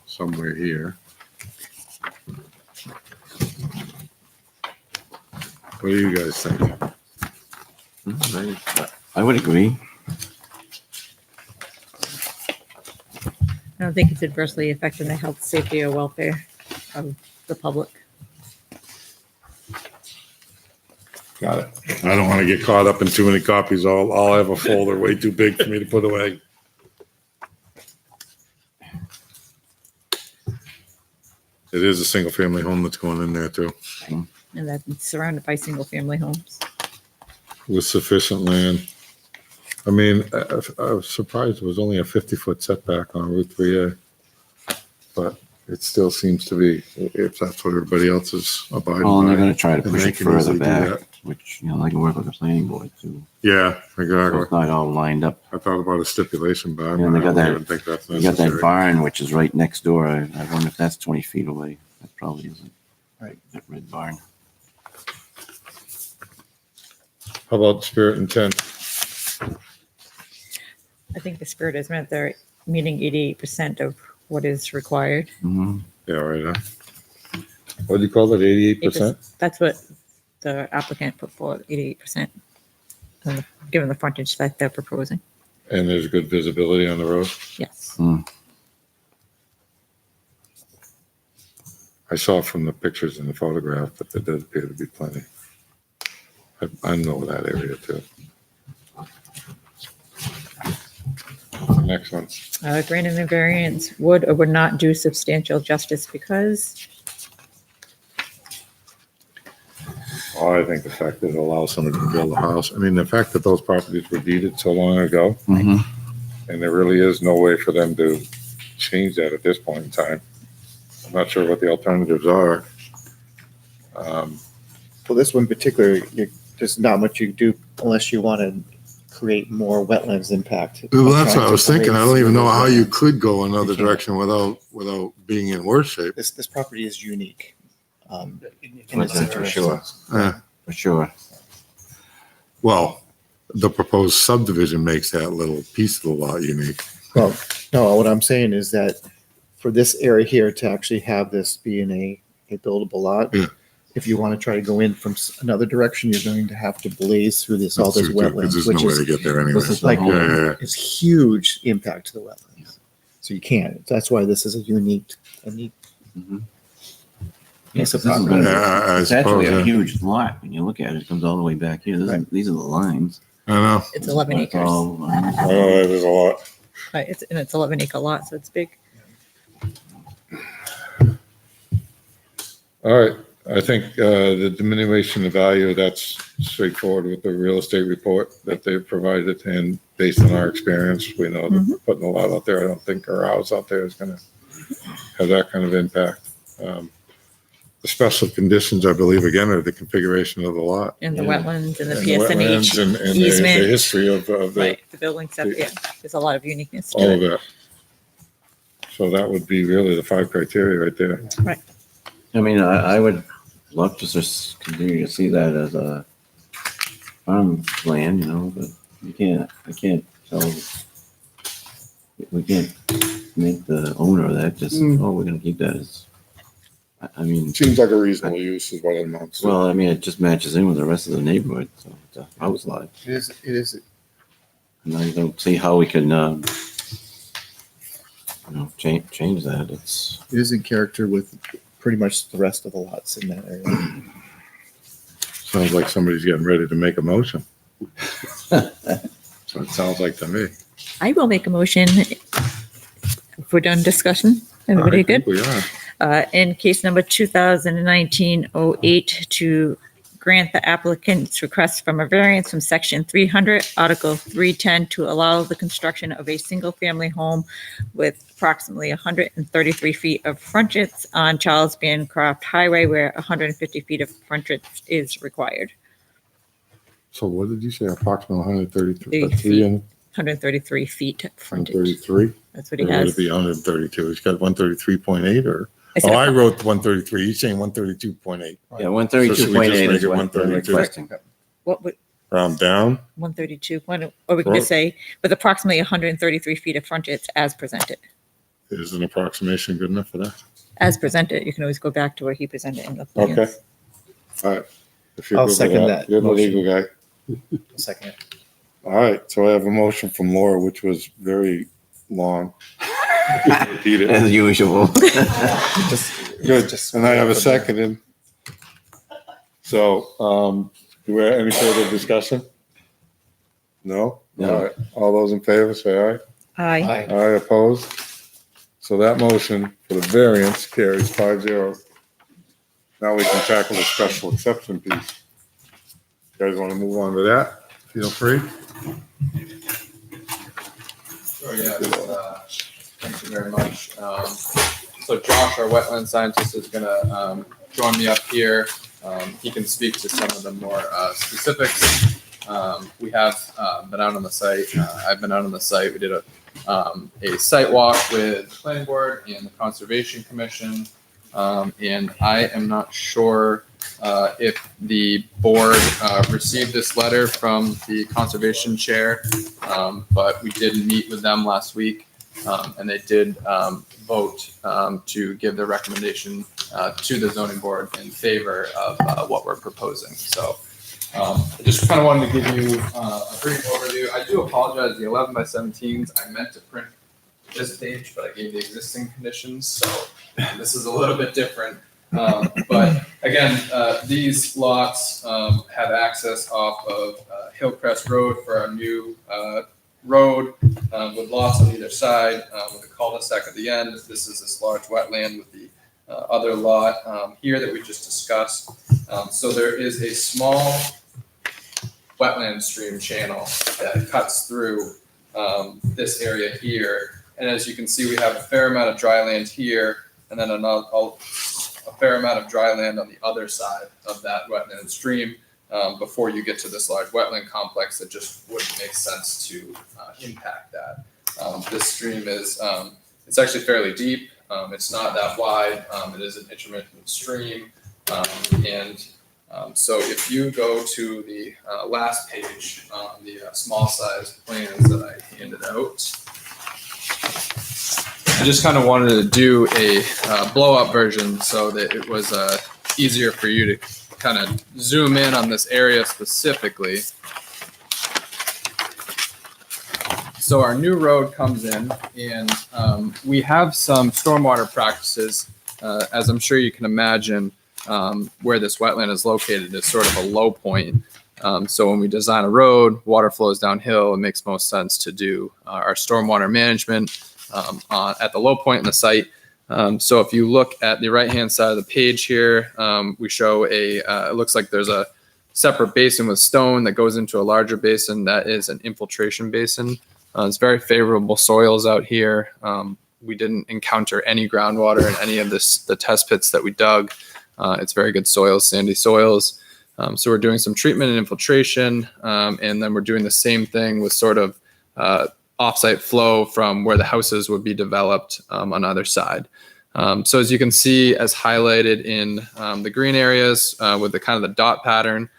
A: somewhere here. What do you guys think?
B: I would agree.
D: I don't think it's adversely affecting the health, safety, or welfare of the public.
A: Got it. I don't want to get caught up in too many copies. I'll have a folder way too big for me to put away. It is a single family home that's going in there too,
D: And that's surrounded by single-family homes.
A: with sufficient land. I mean, I was surprised it was only a 50-foot setback on Route 3A. But it still seems to be, if that's what everybody else is abiding by.
B: Well, and they're gonna try to
A: and
B: push
A: they
B: it
A: can
B: further
A: easily do
B: back,
A: that.
B: which, they can work with the planning board too.
A: Yeah,
B: So
A: exactly.
B: it's not all lined up.
A: I thought about a stipulation, but I
B: Yeah, they got
A: don't
B: that-
A: even think that's
B: You got that
A: necessary.
B: barn, which is right next door. I wonder if that's 20 feet away. That probably isn't.
C: Right.
B: That red barn.
A: How about spirit intent?
D: I think the spirit is meant they're meeting 88% of what is required.
B: Mhm.
A: Yeah, right. What do you call it, 88%?
D: That's what the applicant put forward, 88%, given the frontage that they're proposing.
A: And there's good visibility on the road?
D: Yes.
A: I saw from the pictures and the photograph, but there does appear to be plenty. I know that area too. Next one.
D: Granting the variance would or would not do substantial justice because
A: Oh, I think the fact that it allows somebody to build a house, I mean, the fact that those properties were deeded so long ago,
B: Mhm.
A: and there really is no way for them to change that at this point in time. I'm not sure what the alternatives are.
C: Well, this one in particular, there's not much you do unless you want to create more wetlands impact.
A: Well, that's what I was thinking. I don't even know how you
C: This
A: could go another direction without being in worse shape.
C: this property is unique. In
B: That's
C: its
B: for
C: situation.
B: sure. For sure.
A: Well, the proposed subdivision makes that little piece of the lot unique.
C: Well, no, what I'm saying is that for this area here to actually have this being a buildable lot,
A: Yeah.
C: if you want to try to go in from another direction, you're going to have to blaze through this, all this
A: That's true, too, 'cause
C: wetlands,
A: there's
C: which
A: no way to
C: is,
A: get there anyway.
C: this is like,
A: Yeah, yeah, yeah.
C: it's huge impact to the wetlands. So you can't. That's why this is a unique
B: Mhm.
C: piece of
B: This is
C: property.
B: gonna-
A: Yeah, I
B: It's actually
A: suppose,
B: a
A: yeah.
B: huge lot. When you look at it, it comes all the way back here. These are the lines.
A: I know.
D: it's 11
B: That's
D: acres.
B: all lines.
A: Oh, there's a lot.
D: Right, it's 11 acre lot, so it's big.
A: All right. I think the diminution of value, that's straightforward with the real estate report that they've provided. And based on our experience, we know that putting a lot out there, I don't think our house out there is going to have that kind of impact. The special conditions, I believe, again, are the configuration of the lot.
D: And the wetlands and the
A: And the wetlands
D: PSNH
A: and the
D: easement.
A: history of the,
D: Right, the building stuff, yeah, there's a lot of uniqueness
A: all
D: to
A: of
D: it.
A: that. So that would be really the 5 criteria right there.
B: I mean, I would love to just continue to see that as a farmland, you know, but I can't tell, we can't make the owner of that just, oh, we're gonna keep that as, I mean,
A: Seems like a reasonable use is what it amounts to.
B: well, I mean, it just matches in with the rest of the neighborhood, so it's a house lot.
C: It is,
B: And I don't see how we can, change that. It's,
C: it is in character with pretty much the rest of the lots in that area.
A: Sounds like somebody's getting ready to make a motion. So it sounds like to me.
D: I will make a motion. If we're done discussion, everybody
A: I
D: good?
A: think we are.
D: In case number 2019-08, to grant the applicant's request from a variance from section 300, article 310, to allow the construction of a single-family home with approximately 133 feet of frontage on Charles Bancroft Highway, where 150 feet of frontage is required.
A: So what did you say? Approximately 133?
D: 30 feet. 133 feet frontage.
A: 133?
D: That's what
A: Or
D: he
A: would it
D: has.
A: be 132? He's got 133.8 or?
D: I said-
A: Oh, I wrote 133. You're saying 132.8.
B: yeah, 132.8 is what they're
A: 132?
B: requesting.
D: What would,
A: Round down?
D: 132, or we can just say with approximately 133 feet of frontage as presented.
A: Is an approximation good enough for that?
D: As presented, you can always go back to where he presented in the
A: Okay.
D: plans.
A: All right. If you're
C: I'll
A: good with
C: second that
A: You're the
C: motion.
A: legal guy.
C: Second.
A: All right. So I have a motion from Laura, which was very long. Repeat it.
B: As usual.
A: Good. And I have a second. And so, do we have any further discussion? No?
B: No.
A: All right. All those in favor, say aye.
D: Aye.
A: Aye, opposed? So that motion for the variance carries 5-0. Now we can tackle the special exception piece. You guys want to move on to that? Feel free.
F: Sure, yeah. Thank you very much. So Josh, our wetland scientist, is gonna join me up here. He can speak to some of the more specifics. We have been out on the site. I've been out on the site. We did a site walk with the planning board and the conservation commission. And I am not sure if the board received this letter from the conservation chair, but we did meet with them last week, and they did vote to give their recommendation to the zoning board in favor of what we're proposing. So I just kind of wanted to give you a brief overview. I do apologize. The 11 by 17s, I meant to print this page, but I gave the existing conditions, so this is a little bit different. But again, these lots have access off of Hillcrest Road for our new road with lots on either side with a cul-de-sac at the end. This is this large wetland with the other lot here that we just discussed. So there is a small wetland stream channel that cuts through this area here. And as you can see, we have a fair amount of dry land here, and then a fair amount of dry land on the other side of that wetland stream before you get to this large wetland complex that just wouldn't make sense to impact that. This stream is, it's actually fairly deep. It's not that wide. It is an intermittent stream. So if you go to the last page on the small size plans that I handed out, I just kind of wanted to do a blow up version so that it was easier for you to kind of zoom in on this area specifically. So our new road comes in, and we have some stormwater practices, as I'm sure you can imagine. Where this wetland is located is sort of a low point. So when we design a road, water flows downhill. It makes most sense to do our stormwater management at the low point in the site. So if you look at the right-hand side of the page here, we show it looks like there's a separate basin with stone that goes into a larger basin that is an infiltration basin. It's very favorable soils out here. We didn't encounter any groundwater in any of the test pits that we dug. It's very good soils, sandy soils. So we're doing some treatment and infiltration, and then we're doing the same thing with sort of offsite flow from where the houses would be developed on either side. So as you can see, as highlighted in the green areas with the kind of the dot pattern,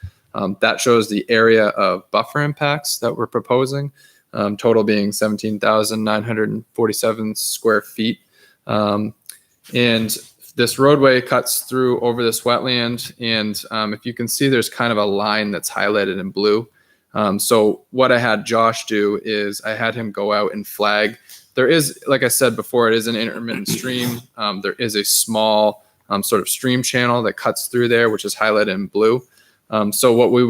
F: that shows the area of buffer impacts that we're proposing, total being 17,947 square feet. And this roadway cuts through over this wetland. And if you can see, there's kind of a line that's highlighted in blue. So what I had Josh do is I had him go out and flag. There is, like I said before, it is an intermittent stream. There is a small sort of stream channel that cuts through there, which is highlighted in blue. So what we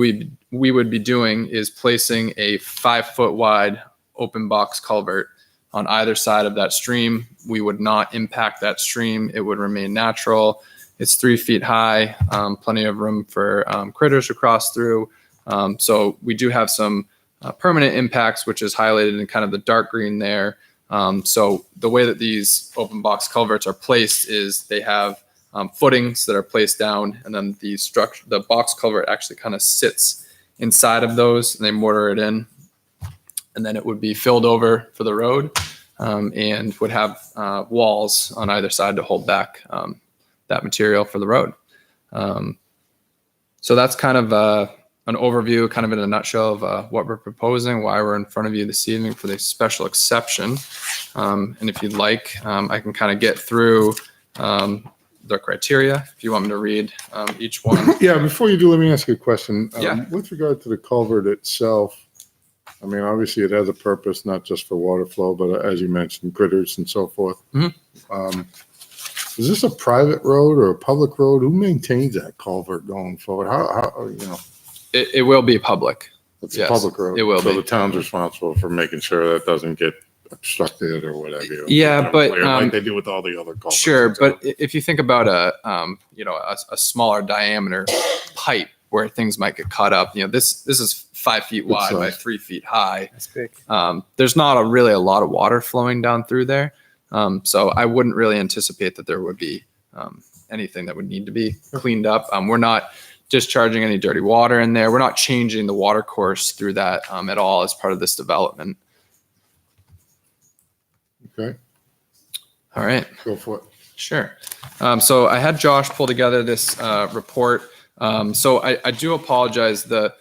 F: would be doing is placing a 5-foot wide open box culvert on either side of that stream. We would not impact that stream. It would remain natural. It's 3 feet high, plenty of room for critters to cross through. So we do have some permanent impacts, which is highlighted in kind of the dark green there. So the way that these open box culverts are placed is they have footings that are placed down, and then the box culvert actually kind of sits inside of those, and they mortar it in, and then it would be filled over for the road, and would have walls on either side to hold back that material for the road. So that's kind of an overview, kind of in a nutshell, of what we're proposing, why we're in front of you this evening for the special exception. And if you'd like, I can kind of get through the criteria if you want me to read each one.
A: Yeah, before you do, let me ask you a question.
F: Yeah.
A: With regard to the culvert itself, I mean, obviously it has a purpose, not just for water flow, but as you mentioned, critters and so forth. Is this a private road or a public road? Who maintains that culvert going forward? How you know?
F: It will be public.
A: It's
F: Yes,
A: a public road.
F: it will
A: so
F: be.
A: the town's responsible for making sure that doesn't get obstructed or whatever.
F: Yeah, but,
A: like they do with all the other culverts.
F: Sure, but if you think about a smaller diameter pipe where things might get caught up, this is 5 feet wide by 3 feet high.
C: That's big.
F: There's not really a lot of water flowing down through there, so I wouldn't really anticipate that there would be anything that would need to be cleaned up. We're not discharging any dirty water in there. We're not changing the water course through that at all as part of this development.
A: Okay,
F: All right.
A: go for it.
F: Sure. So I had Josh pull together this report. So I do apologize. The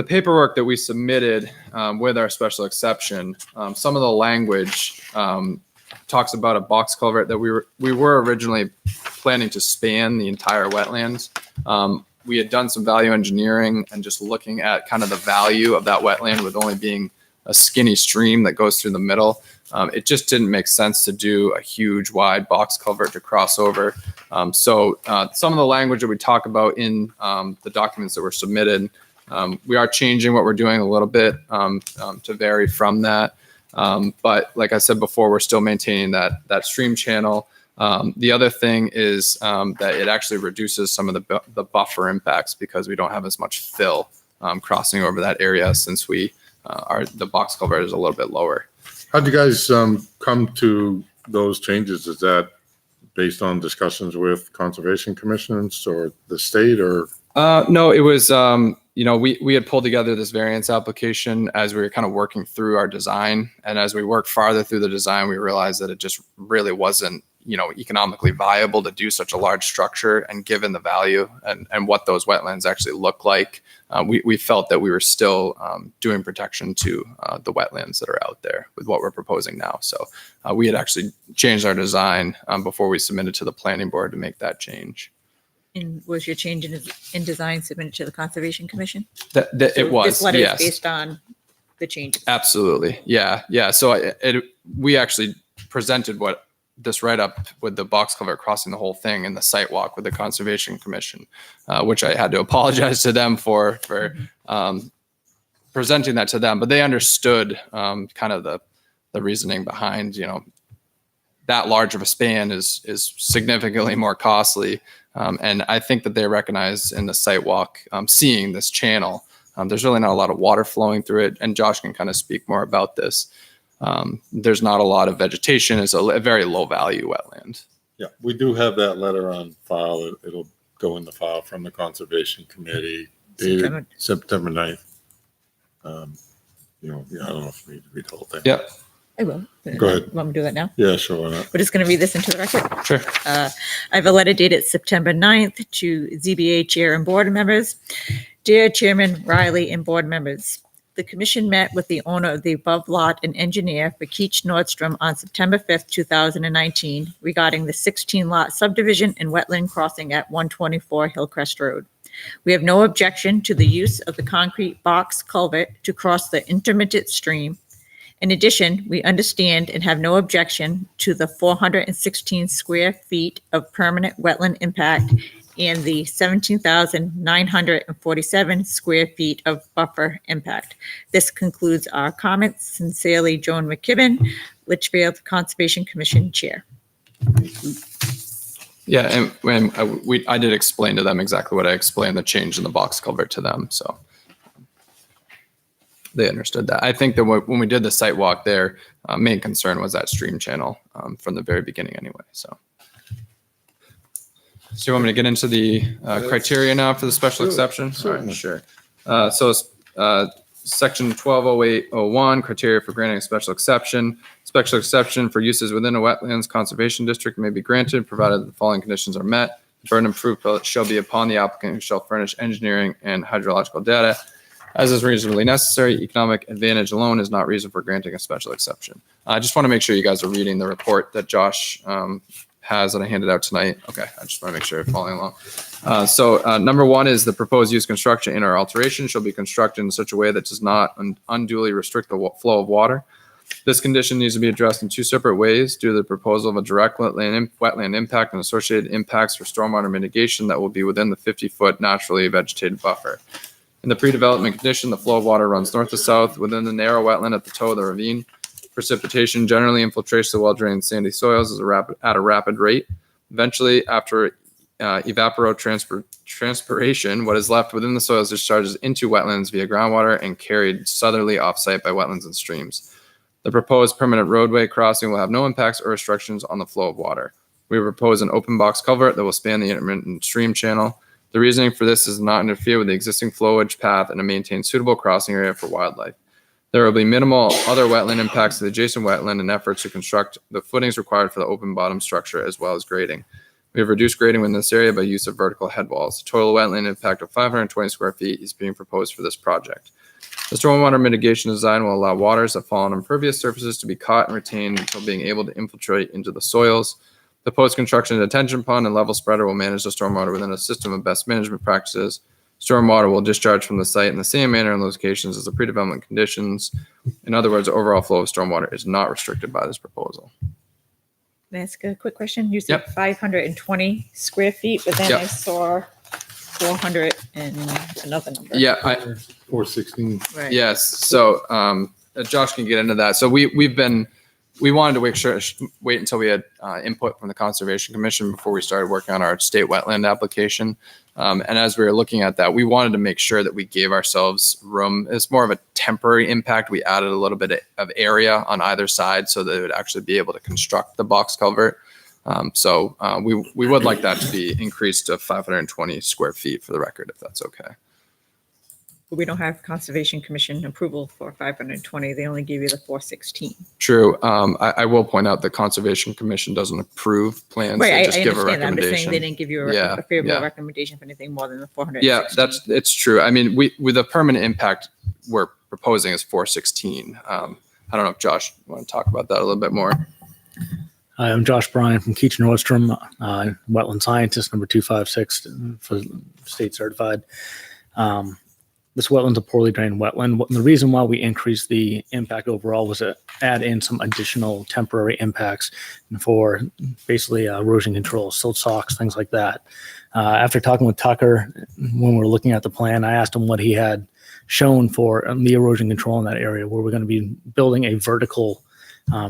F: paperwork that we submitted with our special exception, some of the language talks about a box culvert that we were originally planning to span the entire wetlands. We had done some value engineering and just looking at kind of the value of that wetland with only being a skinny stream that goes through the middle. It just didn't make sense to do a huge wide box culvert to cross over. So some of the language that we talk about in the documents that were submitted, we are changing what we're doing a little bit to vary from that. But like I said before, we're still maintaining that stream channel. The other thing is that it actually reduces some of the buffer impacts because we don't have as much fill crossing over that area since the box culvert is a little bit lower.
A: How'd you guys come to those changes? Is that based on discussions with conservation commissions or the state or?
F: No, it was, we had pulled together this variance application as we were kind of working through our design. And as we worked farther through the design, we realized that it just really wasn't, economically viable to do such a large structure. And given the value and what those wetlands actually look like, we felt that we were still doing protection to the wetlands that are out there with what we're proposing now. So we had actually changed our design before we submitted to the planning board to make that change.
D: And was your change in design submitted to the Conservation Commission?
F: That
D: So
F: it was,
D: This letter
F: yes.
D: is based on the changes.
F: Absolutely. Yeah. So we actually presented this write-up with the box culvert crossing the whole thing in the site walk with the Conservation Commission, which I had to apologize to them for presenting that to them. But they understood kind of the reasoning behind, that large of a span is significantly more costly. And I think that they recognize in the site walk, seeing this channel, there's really not a lot of water flowing through it. And Josh can kind of speak more about this. There's not a lot of vegetation. It's a very low value wetland.
A: Yeah, we do have that letter on file. It'll go in the file from the Conservation Committee dated September 9th. Yeah, I don't know if we need to read the whole thing.
F: Yep.
D: I will.
A: Go ahead.
D: Want me to do that now?
A: Yeah, sure, why not?
D: We're just going to read this into the record.
F: Sure.
D: I have a letter dated September 9th to ZBA Chair and Board members. Dear Chairman Riley and Board members, the commission met with the owner of the above lot and engineer for Keach Nordstrom on September 5th, 2019, regarding the 16-lot subdivision and wetland crossing at 124 Hillcrest Road. We have no objection to the use of the concrete box culvert to cross the intermittent stream. In addition, we understand and have no objection to the 416 square feet of permanent wetland impact and the 17,947 square feet of buffer impact. This concludes our comments. Sincerely, Joan McKibben, Litchfield Conservation Commission Chair.
F: Yeah, and when I did explain to them exactly what I explained, the change in the box culvert to them, so they understood that. I think that when we did the site walk, their main concern was that stream channel from the very beginning anyway, so. So you want me to get into the criteria now for the special exception? All right, sure. So section 120801, criteria for granting a special exception. Special exception for uses within a wetlands conservation district may be granted, provided the following conditions are met. The burden of proof shall be upon the applicant, who shall furnish engineering and hydrological data as is reasonably necessary. Economic advantage alone is not reason for granting a special exception. I just want to make sure you guys are reading the report that Josh has that I handed out tonight. Okay, I just want to make sure you're following along. So number one is the proposed use, construction, and or alteration shall be constructed in such a way that does not unduly restrict the flow of water. This condition needs to be addressed in two separate ways due to the proposal of a direct wetland impact and associated impacts for stormwater mitigation that will be within the 50-foot naturally vegetated buffer. In the pre-development condition, the flow of water runs north to south within the narrow wetland at the toe of the ravine. Precipitation generally infiltrates the well-drained sandy soils at a rapid rate. Eventually, after evapotranspiration, what is left within the soils discharges into wetlands via groundwater and carried southerly off-site by wetlands and streams. The proposed permanent roadway crossing will have no impacts or restrictions on the flow of water. We propose an open box culvert that will span the intermittent stream channel. The reasoning for this is to not interfere with the existing flowage path and to maintain suitable crossing area for wildlife. There will be minimal other wetland impacts to the adjacent wetland and efforts to construct the footings required for the open bottom structure as well as grading. We have reduced grading within this area by use of vertical head walls. Total wetland impact of 520 square feet is being proposed for this project. The stormwater mitigation design will allow waters that fall on impervious surfaces to be caught and retained until being able to infiltrate into the soils. The post-construction detention pond and level spreader will manage the stormwater within a system of best management practices. Stormwater will discharge from the site in the same manner and locations as the pre-development conditions. In other words, the overall flow of stormwater is not restricted by this proposal.
D: Can I ask a quick question? You said
F: Yep.
D: 520 square feet, but then
F: Yep.
D: I saw 400 and another number.
F: Yeah,
A: 416.
D: Right.
F: yes. So Josh can get into that. So we wanted to wait until we had input from the Conservation Commission before we started working on our state wetland application. And as we were looking at that, we wanted to make sure that we gave ourselves room. It's more of a temporary impact. We added a little bit of area on either side so that it would actually be able to construct the box culvert. So we would like that to be increased to 520 square feet for the record, if that's okay.
D: But we don't have Conservation Commission approval for 520. They only give you the 416.
F: True. I will point out the Conservation Commission doesn't approve plans.
D: Right,
F: They just
D: I
F: give a
D: understand that. I'm just saying
F: recommendation.
D: they didn't give you
F: Yeah,
D: a favorable
F: yeah.
D: recommendation for anything more than the 416.
F: Yeah, it's true. I mean, with the permanent impact we're proposing is 416. I don't know if Josh, you want to talk about that a little bit more?
M: Hi, I'm Josh Bryan from Keach Nordstrom, wetland scientist number 256 for state certified. This wetland's a poorly drained wetland. The reason why we increased the impact overall was to add in some additional temporary impacts for basically erosion control, silt socks, things like that. After talking with Tucker, when we were looking at the plan, I asked him what he had shown for the erosion control in that area where we're going to be building a vertical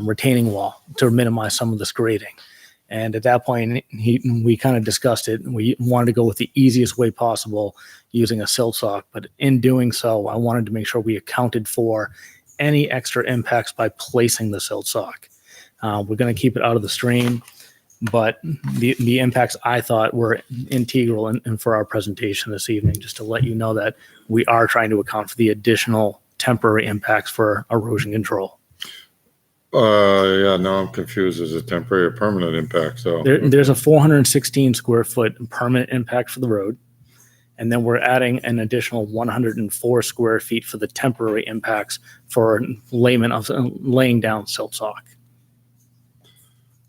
M: retaining wall to minimize some of this grading. And at that point, we kind of discussed it. We wanted to go with the easiest way possible using a silt sock. But in doing so, I wanted to make sure we accounted for any extra impacts by placing the silt sock. We're going to keep it out of the stream, but the impacts I thought were integral and for our presentation this evening, just to let you know that we are trying to account for the additional temporary impacts for erosion control.
A: Yeah, now I'm confused. Is it temporary or permanent impact? So
M: There's a 416 square foot permanent impact for the road. And then we're adding an additional 104 square feet for the temporary impacts for layman of laying down silt sock.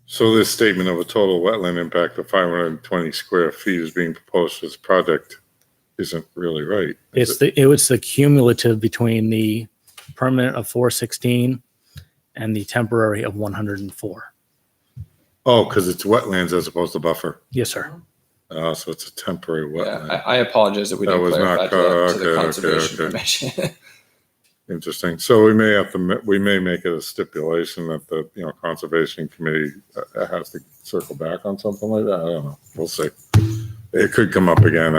A: So this statement of a total wetland impact of 520 square feet is being proposed for this project isn't really right.
M: It's the cumulative between the permanent of 416 and the temporary of 104.
A: Oh, because it's wetlands as opposed to buffer.
M: Yes, sir.
A: So it's a temporary wetland.
F: Yeah, I apologize if we
A: That
F: didn't
A: was
F: clarify
A: not
F: to the
A: okay,
F: Conservation
A: okay.
F: Commission.
A: Interesting. So we may make it a stipulation that the, Conservation Committee has to circle back on something like that. I don't know. We'll see. It could come up again.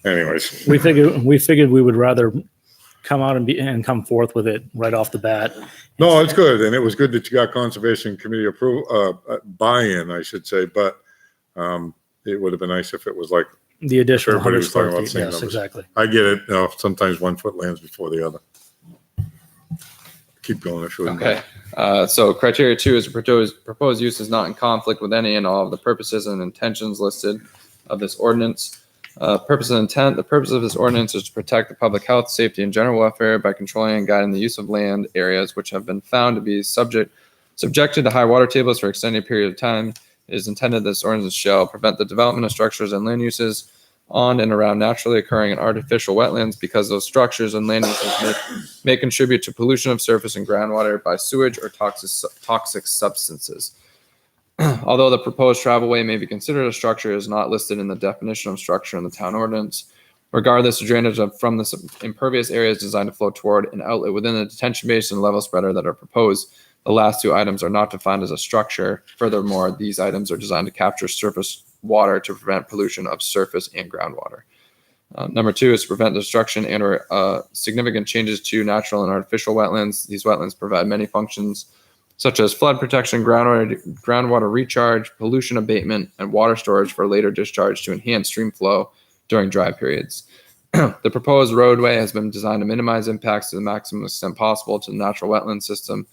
A: Anyways.
M: We figured we would rather come out and come forth with it right off the bat.
A: No, it's good. And it was good that you got Conservation Committee buy-in, I should say, but it would have been nice if it was like
M: The additional
A: everybody
M: 100
A: was talking
M: square
A: about the
M: feet.
A: same
M: Yes,
A: numbers.
M: exactly.
A: I get it. Sometimes one foot lands before the other. Keep going if you would.
F: Okay. So criteria 2 is proposed use is not in conflict with any and all of the purposes and intentions listed of this ordinance. Purpose and intent. The purpose of this ordinance is to protect the public health, safety, and general welfare by controlling and guiding the use of land areas which have been found to be subjected to high water tables for extended period of time. It is intended that this ordinance shall prevent the development of structures and land uses on and around naturally occurring and artificial wetlands because those structures and land uses may contribute to pollution of surface and groundwater by sewage or toxic substances. Although the proposed travelway may be considered a structure, it is not listed in the definition of structure in the town ordinance. Regardless, the drainage from this impervious area is designed to flow toward an outlet within the detention basin and level spreader that are proposed. The last two items are not defined as a structure. Furthermore, these items are designed to capture surface water to prevent pollution of surface and groundwater. Number 2 is to prevent destruction and or significant changes to natural and artificial wetlands. These wetlands provide many functions such as flood protection, groundwater recharge, pollution abatement, and water storage for later discharge to enhance stream flow during dry periods. The proposed roadway has been designed to minimize impacts to the maximum extent possible to the natural wetland system.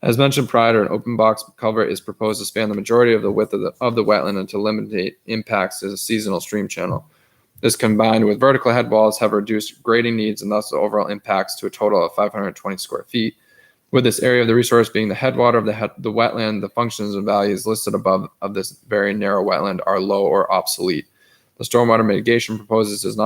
F: As mentioned prior, an open box culvert is proposed to span the majority of the width of the wetland and to limit impacts to the seasonal stream channel. This, combined with vertical head walls, have reduced grading needs and thus the overall impacts to a total of 520 square feet. With this area of the resource being the headwater of the wetland, the functions and values listed above of this very narrow wetland are low or obsolete. The stormwater mitigation proposed does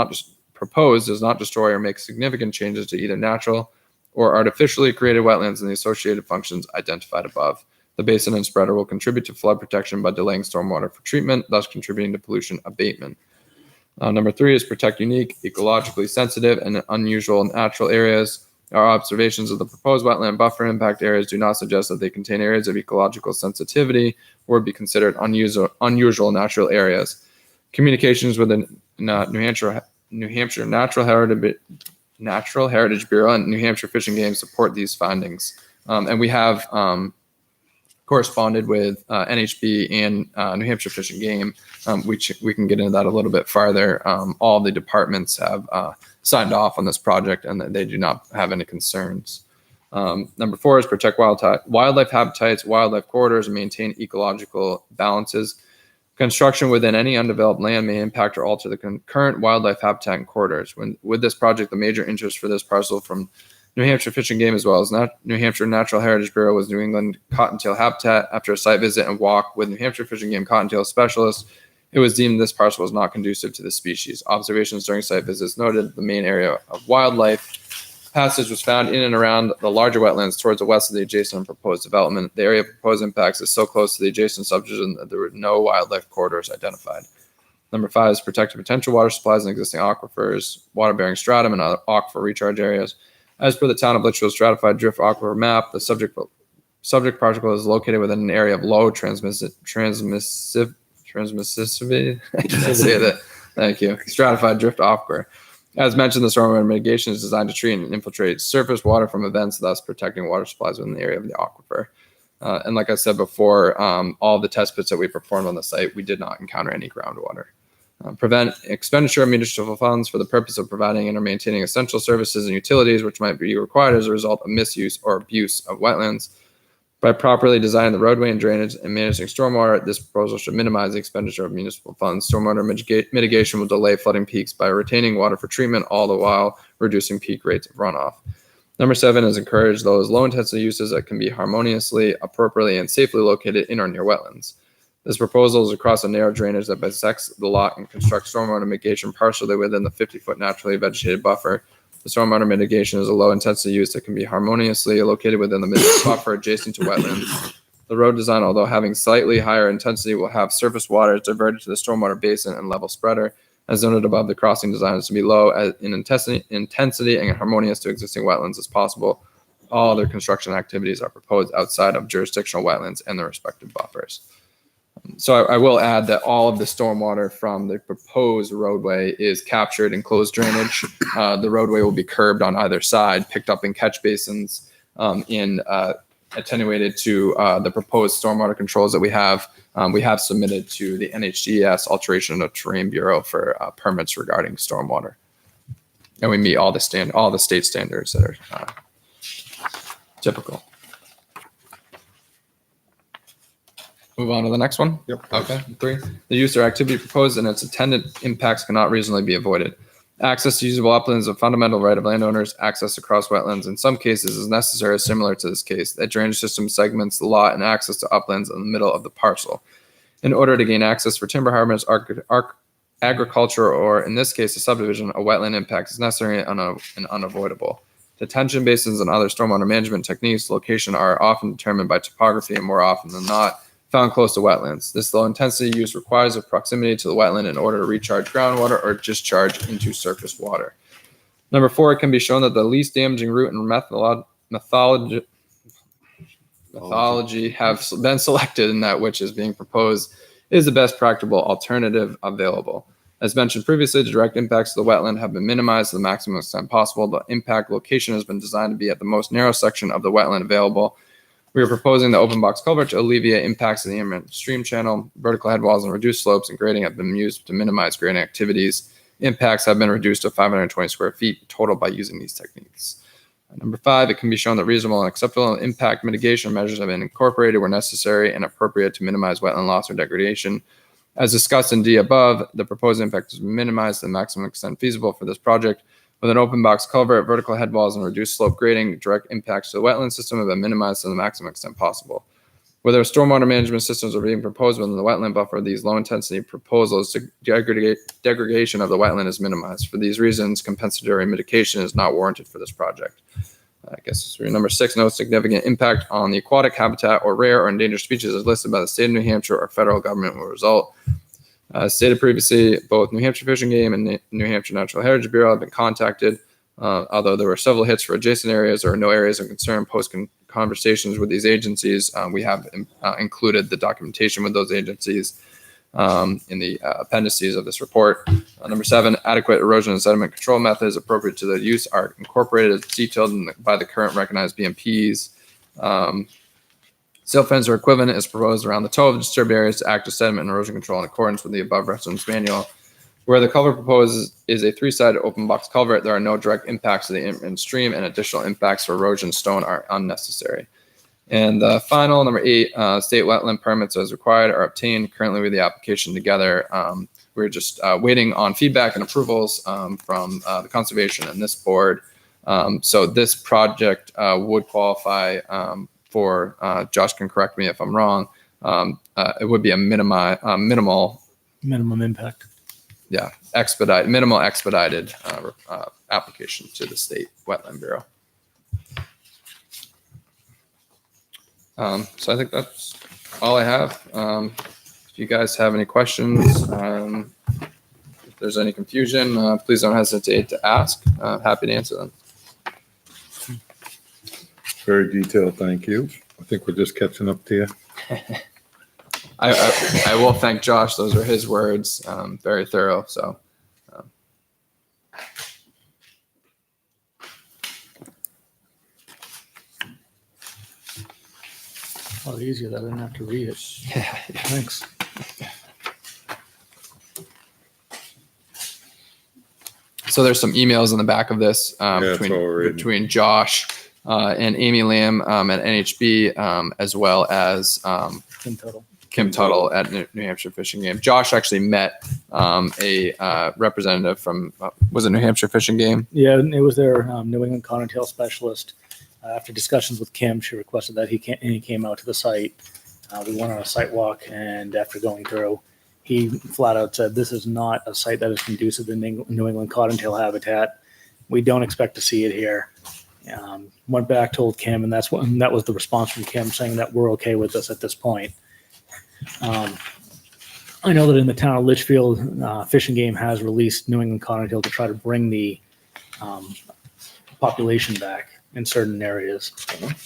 F: not destroy or make significant changes to either natural or artificially created wetlands and the associated functions identified above. The basin and spreader will contribute to flood protection by delaying stormwater for treatment, thus contributing to pollution abatement. Number 3 is protect unique, ecologically sensitive, and unusual natural areas. Our observations of the proposed wetland buffer impact areas do not suggest that they contain areas of ecological sensitivity or be considered unusual natural areas. Communications with the New Hampshire Natural Heritage Bureau and New Hampshire Fish and Game support these findings. And we have corresponded with NHB and New Hampshire Fish and Game, which we can get into that a little bit farther. All the departments have signed off on this project and they do not have any concerns. Number 4 is protect wildlife habitats, wildlife corridors, and maintain ecological balances. Construction within any undeveloped land may impact or alter the current wildlife habitat and corridors. With this project, the major interest for this parcel from New Hampshire Fish and Game as well as New Hampshire Natural Heritage Bureau was New England cottontail habitat. After a site visit and walk with New Hampshire Fish and Game cottontail specialists, it was deemed this parcel was not conducive to the species. Observations during site visits noted the main area of wildlife passage was found in and around the larger wetlands towards the west of the adjacent and proposed development. The area of proposed impacts is so close to the adjacent subdivision that there were no wildlife corridors identified. Number 5 is protect potential water supplies in existing aquifers, water-bearing stratum, and other aquifer recharge areas. As per the town of Litchfield stratified drift aquifer map, the subject particle is located within an area of low transmissivity. I can't say that. Thank you. Stratified drift aquifer. As mentioned, the stormwater mitigation is designed to treat and infiltrate surface water from events, thus protecting water supplies within the area of the aquifer. And like I said before, all the test pits that we performed on the site, we did not encounter any groundwater. Prevent expenditure of municipal funds for the purpose of providing and maintaining essential services and utilities which might be required as a result of misuse or abuse of wetlands. By properly designing the roadway and drainage and managing stormwater, this proposal should minimize the expenditure of municipal funds. Stormwater mitigation will delay flooding peaks by retaining water for treatment, all the while reducing peak rates of runoff. Number 7 is encourage those low-intensity uses that can be harmoniously, appropriately, and safely located in or near wetlands. This proposal is across a narrow drainage that bisects the lot and constructs stormwater mitigation partially within the 50-foot naturally vegetated buffer. The stormwater mitigation is a low-intensity use that can be harmoniously located within the buffer adjacent to wetlands. The road design, although having slightly higher intensity, will have surface water diverted to the stormwater basin and level spreader. As noted above, the crossing design is to be low in intensity and harmonious to existing wetlands as possible. All other construction activities are proposed outside of jurisdictional wetlands and their respective buffers. So I will add that all of the stormwater from the proposed roadway is captured in closed drainage. The roadway will be curbed on either side, picked up in catch basins, attenuated to the proposed stormwater controls that we have. We have submitted to the NHDES Alteration of Terrain Bureau for permits regarding stormwater, and we meet all the state standards that are typical. Move on to the next one.
A: Yep.
F: Okay. 3. The use or activity proposed and its attendant impacts cannot reasonably be avoided. Access to usable uplands is a fundamental right of landowners. Access across wetlands in some cases is necessary, similar to this case. That drainage system segments the lot and access to uplands in the middle of the parcel. In order to gain access for timber harvest, agriculture, or in this case, a subdivision, a wetland impact is necessary and unavoidable. Detention basins and other stormwater management techniques location are often determined by topography and more often than not found close to wetlands. This low intensity use requires a proximity to the wetland in order to recharge groundwater or discharge into surface water. Number 4, it can be shown that the least damaging route and methodology have been selected and that which is being proposed is the best practicable alternative available. As mentioned previously, the direct impacts of the wetland have been minimized to the maximum extent possible. The impact location has been designed to be at the most narrow section of the wetland available. We are proposing the open box culvert to alleviate impacts of the inlet stream channel. Vertical head walls and reduced slopes and grading have been used to minimize grading activities. Impacts have been reduced to 520 square feet total by using these techniques. Number 5, it can be shown that reasonable and acceptable impact mitigation measures have been incorporated where necessary and appropriate to minimize wetland loss or degradation. As discussed in D above, the proposed impact is minimized to the maximum extent feasible for this project. With an open box culvert, vertical head walls, and reduced slope grading, direct impacts to the wetland system have been minimized to the maximum extent possible. Whether stormwater management systems are being proposed within the wetland buffer, these low-intensity proposals, degradation of the wetland is minimized. For these reasons, compensatory mitigation is not warranted for this project. I guess number 6, no significant impact on the aquatic habitat or rare or endangered species as listed by the state of New Hampshire or federal government will result. As stated previously, both New Hampshire Fish and Game and New Hampshire Natural Heritage Bureau have been contacted. Although there were several hits for adjacent areas or no areas of concern post conversations with these agencies, we have included the documentation with those agencies in the appendices of this report. Number 7, adequate erosion and sediment control methods appropriate to the use are incorporated as detailed by the current recognized BMPs. Silt fence or equivalent is proposed around the toe of disturbed areas to act as sediment and erosion control in accordance with the above reference manual. Where the culvert proposed is a 3-sided open box culvert, there are no direct impacts to the inland stream, and additional impacts for erosion stone are unnecessary. And the final, number 8, state wetland permits as required are obtained currently with the application together. We're just waiting on feedback and approvals from the conservation and this board. So this project would qualify for, Josh can correct me if I'm wrong, it would be a minimal
M: impact.
F: Yeah, minimal expedited application to the State Wetland Bureau. So I think that's all I have. If you guys have any questions, if there's any confusion, please don't hesitate to ask. Happy to answer them.
A: Very detailed, thank you. I think we're just catching up to you.
F: I will thank Josh. Those are his words. Very thorough. So
M: Oh, easier that I didn't have to read it.
F: yeah.
M: Thanks.
F: So there's some emails in the back of this
A: that's what we're reading.
F: between Josh and Amy Lamb at NHB, as well as
M: In total.
F: Kim Tuttle at New Hampshire Fishing Game. Josh actually met a representative from was it New Hampshire Fishing Game?
M: Yeah, it was their New England Cottontail specialist. After discussions with Kim, she requested that he came out to the site. We went on a site walk, and after going through, he flat out said, "This is not a site that is conducive to New England Cottontail habitat. We don't expect to see it here." Went back, told Kim, and that was the response from Kim, saying that we're okay with this at this point. I know that in the town of Litchfield, Fishing Game has released New England Cottontail to try to bring the population back in certain areas.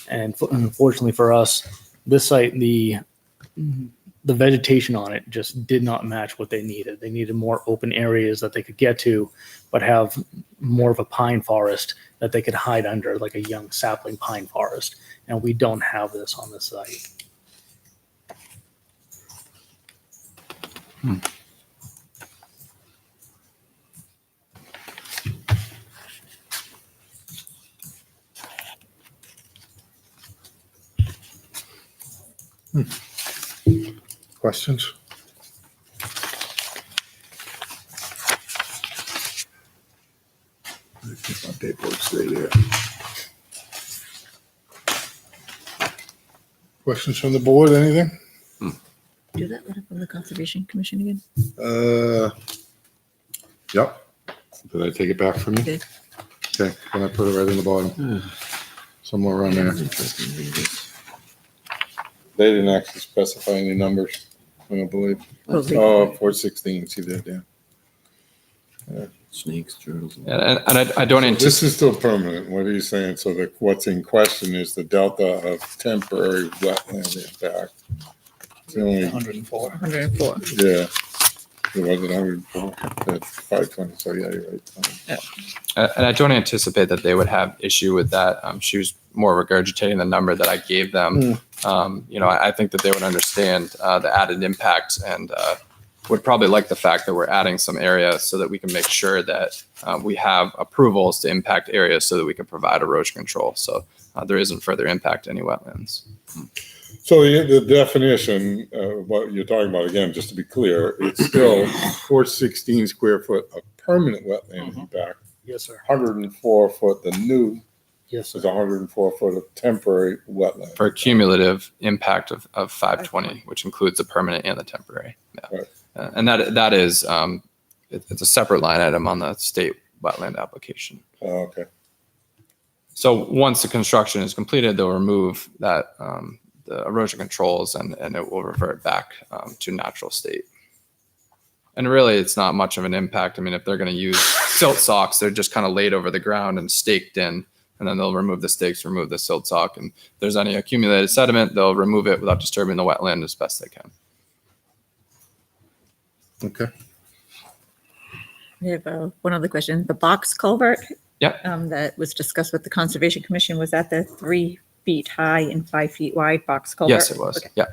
M: And unfortunately for us, this site, the vegetation on it just did not match what they needed. They needed more open areas that they could get to, but have more of a pine forest that they could hide under, like a young sapling pine forest. And we don't have this on this site.
A: Questions? Keep my paperwork straight here. Questions from the board, anything?
D: Do that letter from the Conservation Commission again?
A: Yep. Did I take it back from you?
D: Did.
A: Okay, then I put it right in the bottom. Somewhere around there. They didn't actually specify any numbers, I don't believe.
D: Oh, they-
A: Oh, 416, see that, yeah.
B: Snakes, turtles.
F: And I don't
A: This
F: anticipate.
A: is still permanent, what are you saying? So that what's in question is the delta of temporary wetland impact. It's the only,
M: 104.
D: 104.
A: yeah. It wasn't 104, that's 520, so yeah, you're right.
F: And I don't anticipate that they would have issue with that. She was more regurgitating the number that I gave them. I think that they would understand the added impact and would probably like the fact that we're adding some area so that we can make sure that we have approvals to impact areas so that we can provide erosion control. So there isn't further impact to any wetlands.
A: So the definition, what you're talking about, again, just to be clear, it's still 416 square foot of permanent wetland impact,
M: Yes, sir.
A: 104 foot, the new
M: Yes,
A: is
M: sir.
A: 104 foot of temporary wetland.
F: For a cumulative impact of 520, which includes the permanent and the temporary. Yeah.
A: Right.
F: And that is, it's a separate line item on the state wetland application.
A: Oh, okay.
F: So once the construction is completed, they'll remove that, the erosion controls and it will revert back to natural state. And really, it's not much of an impact. I mean, if they're going to use silt socks, they're just kind of laid over the ground and staked in, and then they'll remove the stakes, remove the silt sock. And if there's any accumulated sediment, they'll remove it without disturbing the wetland as best they can.
A: Okay.
D: We have one other question. The box culvert
F: Yep.
D: that was discussed with the Conservation Commission, was that the 3 feet high and 5 feet wide box culvert?
F: Yes, it was.
D: Okay.
F: Yeah.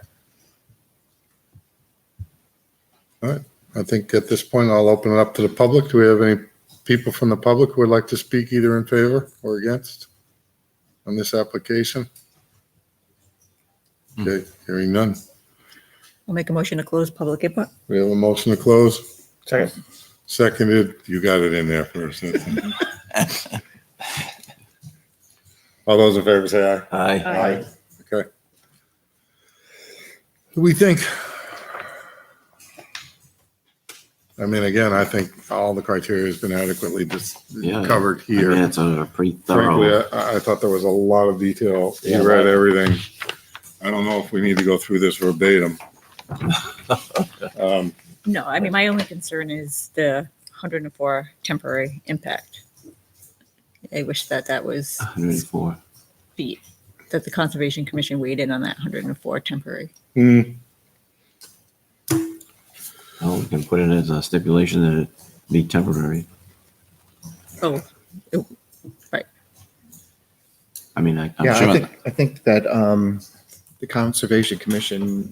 A: All right. I think at this point, I'll open it up to the public. Do we have any people from the public who would like to speak either in favor or against on this application? Okay, hearing none.
D: I'll make a motion to close public input.
A: We have a motion to close. Seconded. You got it in there first. All those in favor say aye.
B: Aye.
A: Okay. What do we think? I mean, again, I think all the criteria has been adequately
B: Yeah.
A: covered
B: I mean,
A: here.
B: it's a pretty
A: Frankly,
B: thorough.
A: I thought there was a lot of detail.
B: Yeah,
A: You read
B: right.
A: everything. I don't know if we need to go through this verbatim.
D: No, I mean, my only concern is the 104 temporary impact. I wish that was
B: 104.
D: feet. that the Conservation Commission weighed in on that 104 temporary.
B: Oh, we can put it as a stipulation that it be temporary.
D: Oh, right.
B: I mean, I'm
C: Yeah,
B: sure.
C: I think that the Conservation Commission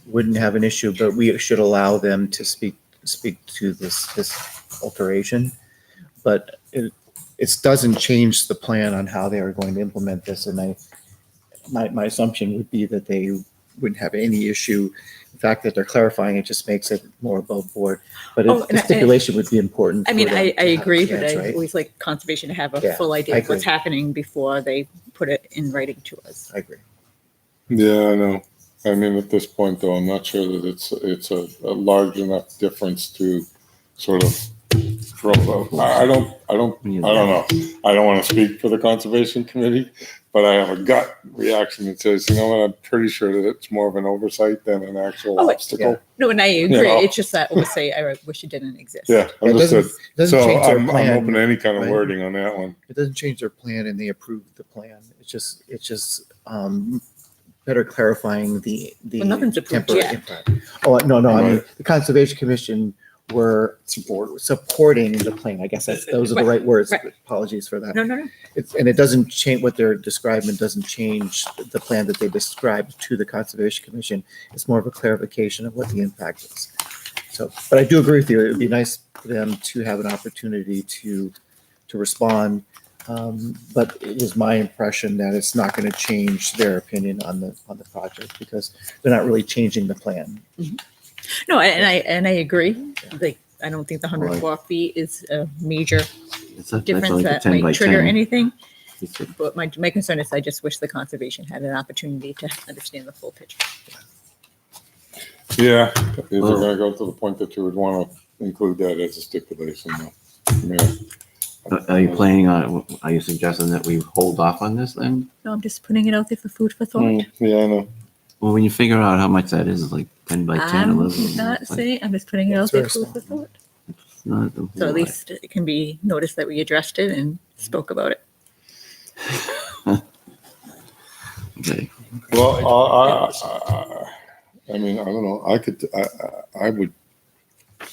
C: wouldn't have an issue, but we should allow them to speak to this alteration. But it doesn't change the plan on how they are going to implement this. And my assumption would be that they wouldn't have any issue. The fact that they're clarifying it just makes it more above board. But
D: Oh,
C: the stipulation would be important.
D: I mean,
C: for them
D: I
C: to have a
D: agree, but
C: chance,
D: I
C: right?
D: always like conservation to have a
C: Yeah,
D: full idea
C: I
D: of what's
C: agree.
D: happening before they put it in writing to us.
C: I agree.
A: Yeah, I know. I mean, at this point, though, I'm not sure that it's a large enough difference to sort of I don't know. I don't want to speak for the Conservation Committee, but I have a gut reaction that says, you know what, I'm pretty sure that it's more of an oversight than an actual
D: Oh,
A: obstacle.
D: No, and I agree.
A: know.
D: It's just that oversight, I wish it didn't exist.
A: Yeah,
C: It
A: understood.
C: doesn't
A: So
C: change their
A: I'm
C: plan,
A: open to any kind of
C: right?
A: wording on that one.
C: It doesn't change their plan, and they approved the plan. It's just better clarifying the
D: Well, nothing's approved
C: temporary
D: yet.
C: impact. Oh, no, I mean,
A: Right.
C: the Conservation Commission were supporting the plan. I guess those are the right words.
D: Right.
C: Apologies for that.
D: No.
C: And it doesn't change what they're describing. It doesn't change the plan that they described to the Conservation Commission. It's more of a clarification of what the impact is. So, but I do agree with you. It would be nice for them to have an opportunity to respond. But it was my impression that it's not going to change their opinion on the project because they're not really changing the plan.
D: No, and I agree. Like, I don't think the 104 feet is a major
B: That's
D: difference
B: like a
D: that
B: 10 by
D: might trigger
B: 10.
D: anything.
B: It's a-
D: But my concern is I just wish the conservation had an opportunity to understand the full picture.
A: Yeah, if you're
B: Well-
A: gonna go to the point that you would want to include that as a stipulation, though. Yeah.
B: Are you planning on, are you suggesting that we hold off on this then?
D: No, I'm just putting it out there for food for thought.
A: Yeah, I know.
B: Well, when you figure out how much that is, it's like 10 by 10,
D: I'm
B: 11.
D: not
B: it's like-
D: saying, I'm just putting it out
C: It's
D: there
C: very
D: for food for
C: small.
D: thought.
B: it's not the
D: So at
B: whole
D: least it can be noticed that we addressed it and spoke about it.
B: lot. Okay.
A: Well, I mean, I don't know. I would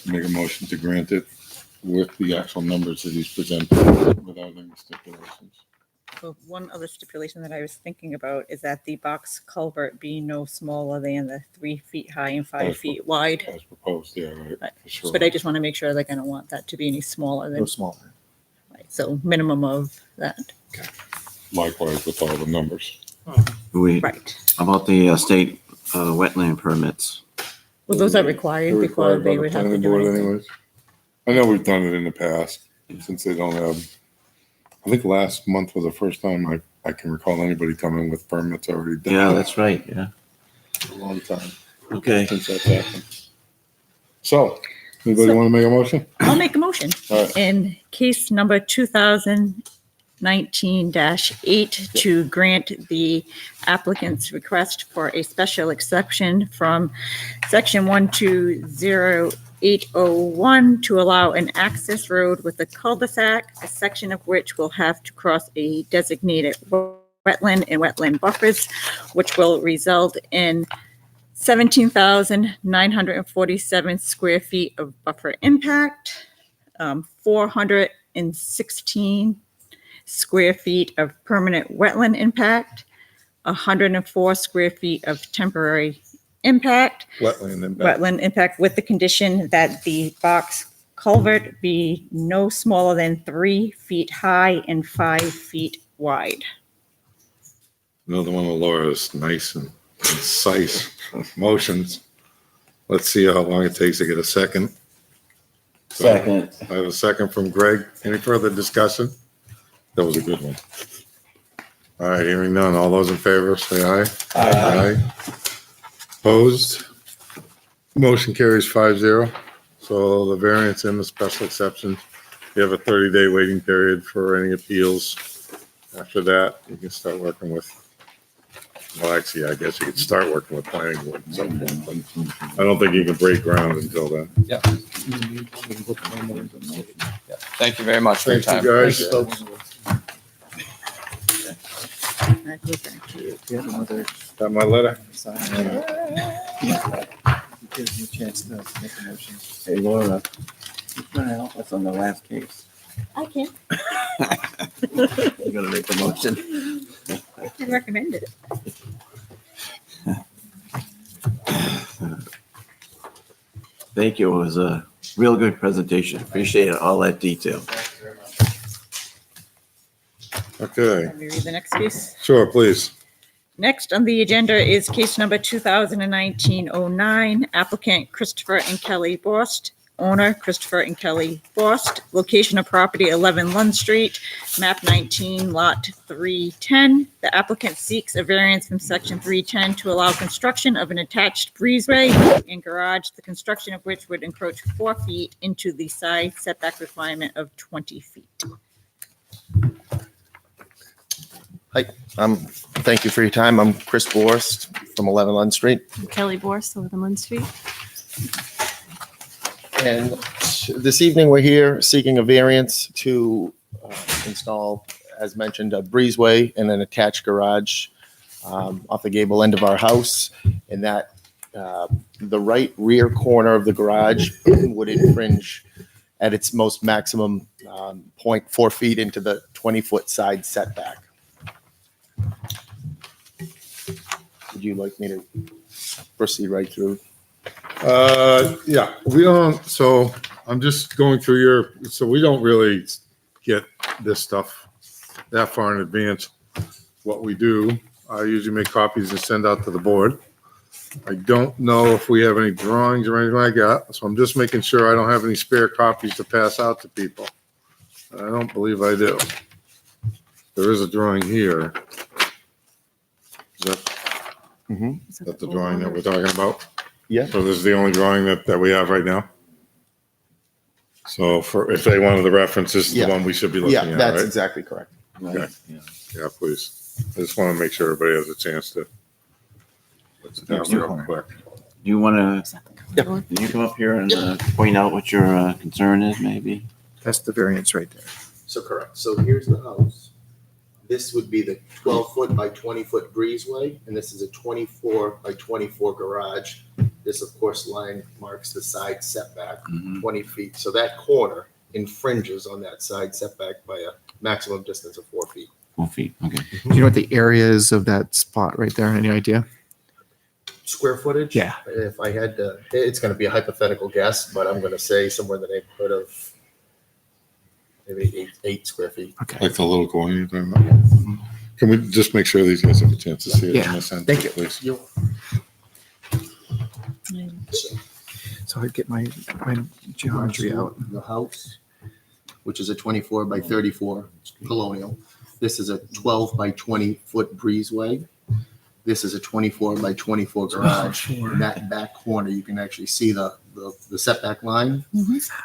A: make a motion to grant it with the actual numbers that he's presented without any stipulations.
D: Well, one other stipulation that I was thinking about is that the box culvert be no smaller than the 3 feet high and 5 feet wide.
A: As proposed, yeah, right,
D: Right.
A: for sure.
D: But I just want to make sure like I don't want that to be any smaller
C: No
D: than,
C: smaller.
D: right, so minimum of that.
A: Likewise with all the numbers.
B: We,
D: Right.
B: about the state wetland permits.
D: Well, those are required
A: They're
D: before
A: required by
D: they
A: the
D: would have to
A: planning
D: do
A: board
D: anything.
A: anyways. I know we've done it in the past, since they don't have, I think last month was the first time I can recall anybody coming with permits already done.
B: Yeah, that's right, yeah.
A: A long time
B: Okay.
A: since that's happened. So, anybody want to make a motion?
D: I'll make a motion.
A: All right.
D: In case number 2019-8 to grant the applicant's request for a special exception from section 120801 to allow an access road with a cul-de-sac, a section of which will have to cross a designated wetland and wetland buffers, which will result in 17,947 square feet of buffer impact, 416 square feet of permanent wetland impact, 104 square feet of temporary impact,
A: Wetland impact.
D: wetland impact with the condition that the box culvert be no smaller than 3 feet high and 5 feet wide.
A: Another one of Laura's nice and concise motions. Let's see how long it takes to get a second.
B: Second.
A: I have a second from Greg. Any further discussion? That was a good one. All right, hearing none. All those in favor, say aye. Aye. Opposed? Motion carries 5-0. So the variance and the special exception, you have a 30-day waiting period for any appeals. After that, you can start working with, well, actually, I guess you could start working with planning board at some point, but I don't think you can break ground until then.
F: Thank you very much for your
A: Thank
F: time.
A: you, guys.
D: I give that to you.
C: Do you have another
A: Got my letter?
C: sign? Gives you a chance to make a motion.
B: Hey, Laura, who's gonna help us on the last case?
D: I can.
B: You're gonna make the motion.
D: I recommended it.
B: Thank you. It was a real good presentation. Appreciate it, all that detail.
A: Okay,
D: Let me read the next piece.
A: sure, please.
D: Next on the agenda is case number 2019-09, applicant Christopher and Kelly Borst, owner Christopher and Kelly Borst, location of property 11 Lund Street, map 19, lot 310. The applicant seeks a variance from section 310 to allow construction of an attached breezeway and garage, the construction of which would encroach 4 feet into the side setback requirement of 20 feet.
L: Thank you for your time. I'm Chris Borst from 11 Lund Street.
N: Kelly Borst, 11 Lund Street.
L: And this evening, we're here seeking a variance to install, as mentioned, a breezeway and an attached garage off the gable end of our house. And that the right rear corner of the garage would infringe at its most maximum point 4 feet into the 20-foot side setback. Would you like me to proceed right through?
A: Yeah, we don't, so I'm just going through so we don't really get this stuff that far in advance. What we do, I usually make copies and send out to the board. I don't know if we have any drawings or anything like that, so I'm just making sure I don't have any spare copies to pass out to people. I don't believe I do. There is a drawing here. Is that the drawing that we're talking about?
L: Yeah.
A: So this is the only drawing that we have right now? So if they wanted the reference, this is the
L: Yeah.
A: one we should be looking
L: Yeah,
A: at,
L: that's
A: right?
L: exactly correct.
A: Okay. Yeah, please. I just want to make sure everybody has a chance to. Let's do it real quick.
B: Do you wanna, can you come up here and point out what your concern is, maybe?
C: That's the variance right there.
L: So correct. So here's the house. This would be the 12-foot by 20-foot breezeway, and this is a 24 by 24 garage. This, of course, line marks the side setback, 20 feet. So that corner infringes on that side setback by a maximum distance of 4 feet.
B: 4 feet, okay.
C: Do you know what the area is of that spot right there? Any idea?
L: Square footage?
C: Yeah.
L: If I had to, it's going to be a hypothetical guess, but I'm going to say somewhere in the neighborhood of maybe 8 square feet.
C: Okay.
A: Like the little coin you're talking about? Can we just make sure these guys have a chance to see it?
C: Yeah. Thank you.
A: Please.
C: So I'd get my geometry out.
L: The house, which is a 24 by 34 colonial. This is a 12 by 20 foot breezeway. This is a 24 by 24 garage. In that back corner, you can actually see the setback line.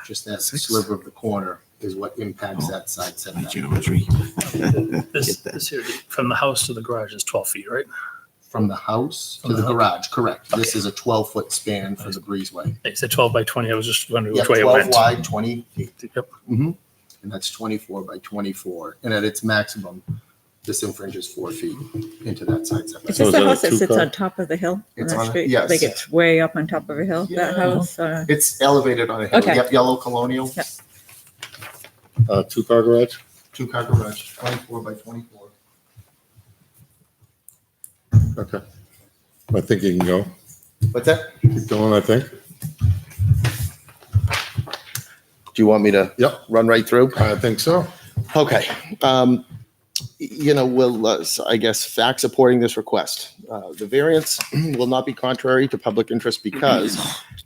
L: Just that sliver of the corner is what impacts that side
B: My
L: setback.
B: geometry.
O: This here, from the house to the garage is 12 feet, right?
L: From the house to the garage, correct. This is a 12-foot span for the breezeway.
O: You said 12 by 20. I was just wondering
L: Yeah,
O: which way it
L: 12
O: went.
L: wide, 20 feet.
O: Yep.
L: And that's 24 by 24. And at its maximum, this infringes 4 feet into that side setback.
D: Is
A: So
D: this
A: is
D: the
A: that a
D: house that sits
A: two-car?
D: on top of the hill?
L: It's
D: that
L: on a-
D: street?
L: yes.
D: Like it's way up on top of a hill, that
L: Yeah.
D: house?
L: It's elevated on a hill.
D: Okay.
L: Yep, yellow colonial,
A: Two-car garage?
L: 2-car garage, 24 by 24.
A: Okay. I think you can go.
L: What's that?
A: Keep going, I think.
L: Do you want me to run right through?
A: I think so.
L: Okay. So I guess facts supporting this request. The variance will not be contrary to public interest because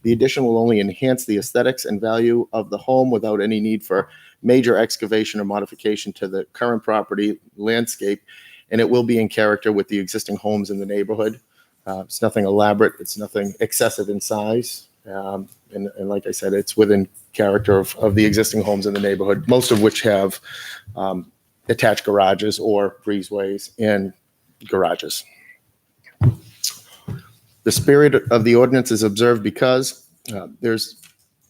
L: the addition will only enhance the aesthetics and value of the home without any need for major excavation or modification to the current property landscape, and it will be in character with the existing homes in the neighborhood. It's nothing elaborate. It's nothing excessive in size. And like I said, it's within character of the existing homes in the neighborhood, most of which have attached garages or breezeways and garages. The spirit of the ordinance is observed because there's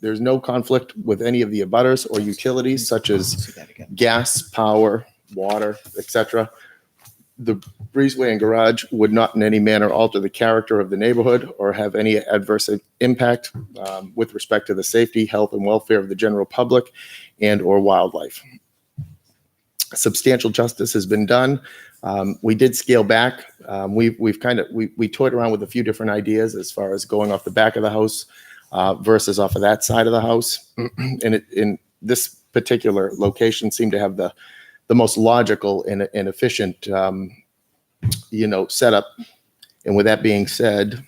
L: no conflict with any of the abutters or utilities such as gas, power, water, etc. The breezeway and garage would not in any manner alter the character of the neighborhood or have any adverse impact with respect to the safety, health, and welfare of the general public and or wildlife. Substantial justice has been done. We did scale back. We toyed around with a few different ideas as far as going off the back of the house versus off of that side of the house. And in this particular location seemed to have the most logical and efficient, setup. And with that being said,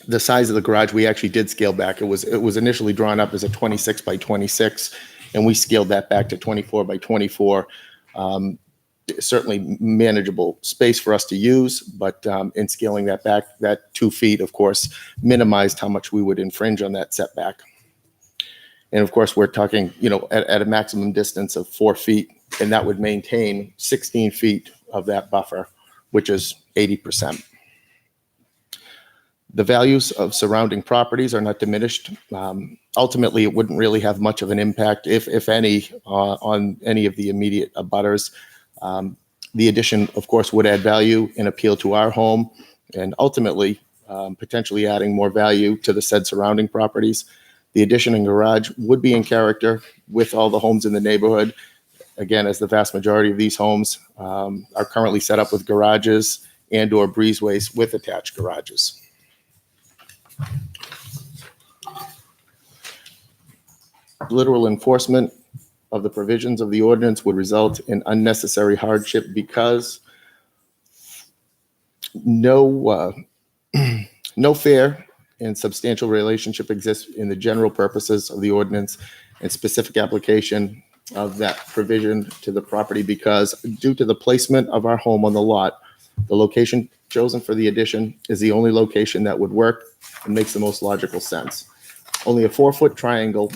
L: the size of the garage, we actually did scale back. It was initially drawn up as a 26 by 26, and we scaled that back to 24 by 24. Certainly manageable space for us to use, but in scaling that back, that 2 feet, of course, minimized how much we would infringe on that setback. And of course, we're talking, at a maximum distance of 4 feet, and that would maintain 16 feet of that buffer, which is 80%. The values of surrounding properties are not diminished. Ultimately, it wouldn't really have much of an impact, if any, on any of the immediate abutters. The addition, of course, would add value and appeal to our home, and ultimately, potentially adding more value to the said surrounding properties. The addition and garage would be in character with all the homes in the neighborhood. Again, as the vast majority of these homes are currently set up with garages and or breezeways with attached garages. Literal enforcement of the provisions of the ordinance would result in unnecessary hardship because no fair and substantial relationship exists in the general purposes of the ordinance and specific application of that provision to the property because due to the placement of our home on the lot, the location chosen for the addition is the only location that would work and makes the most logical sense. Only a 4-foot triangle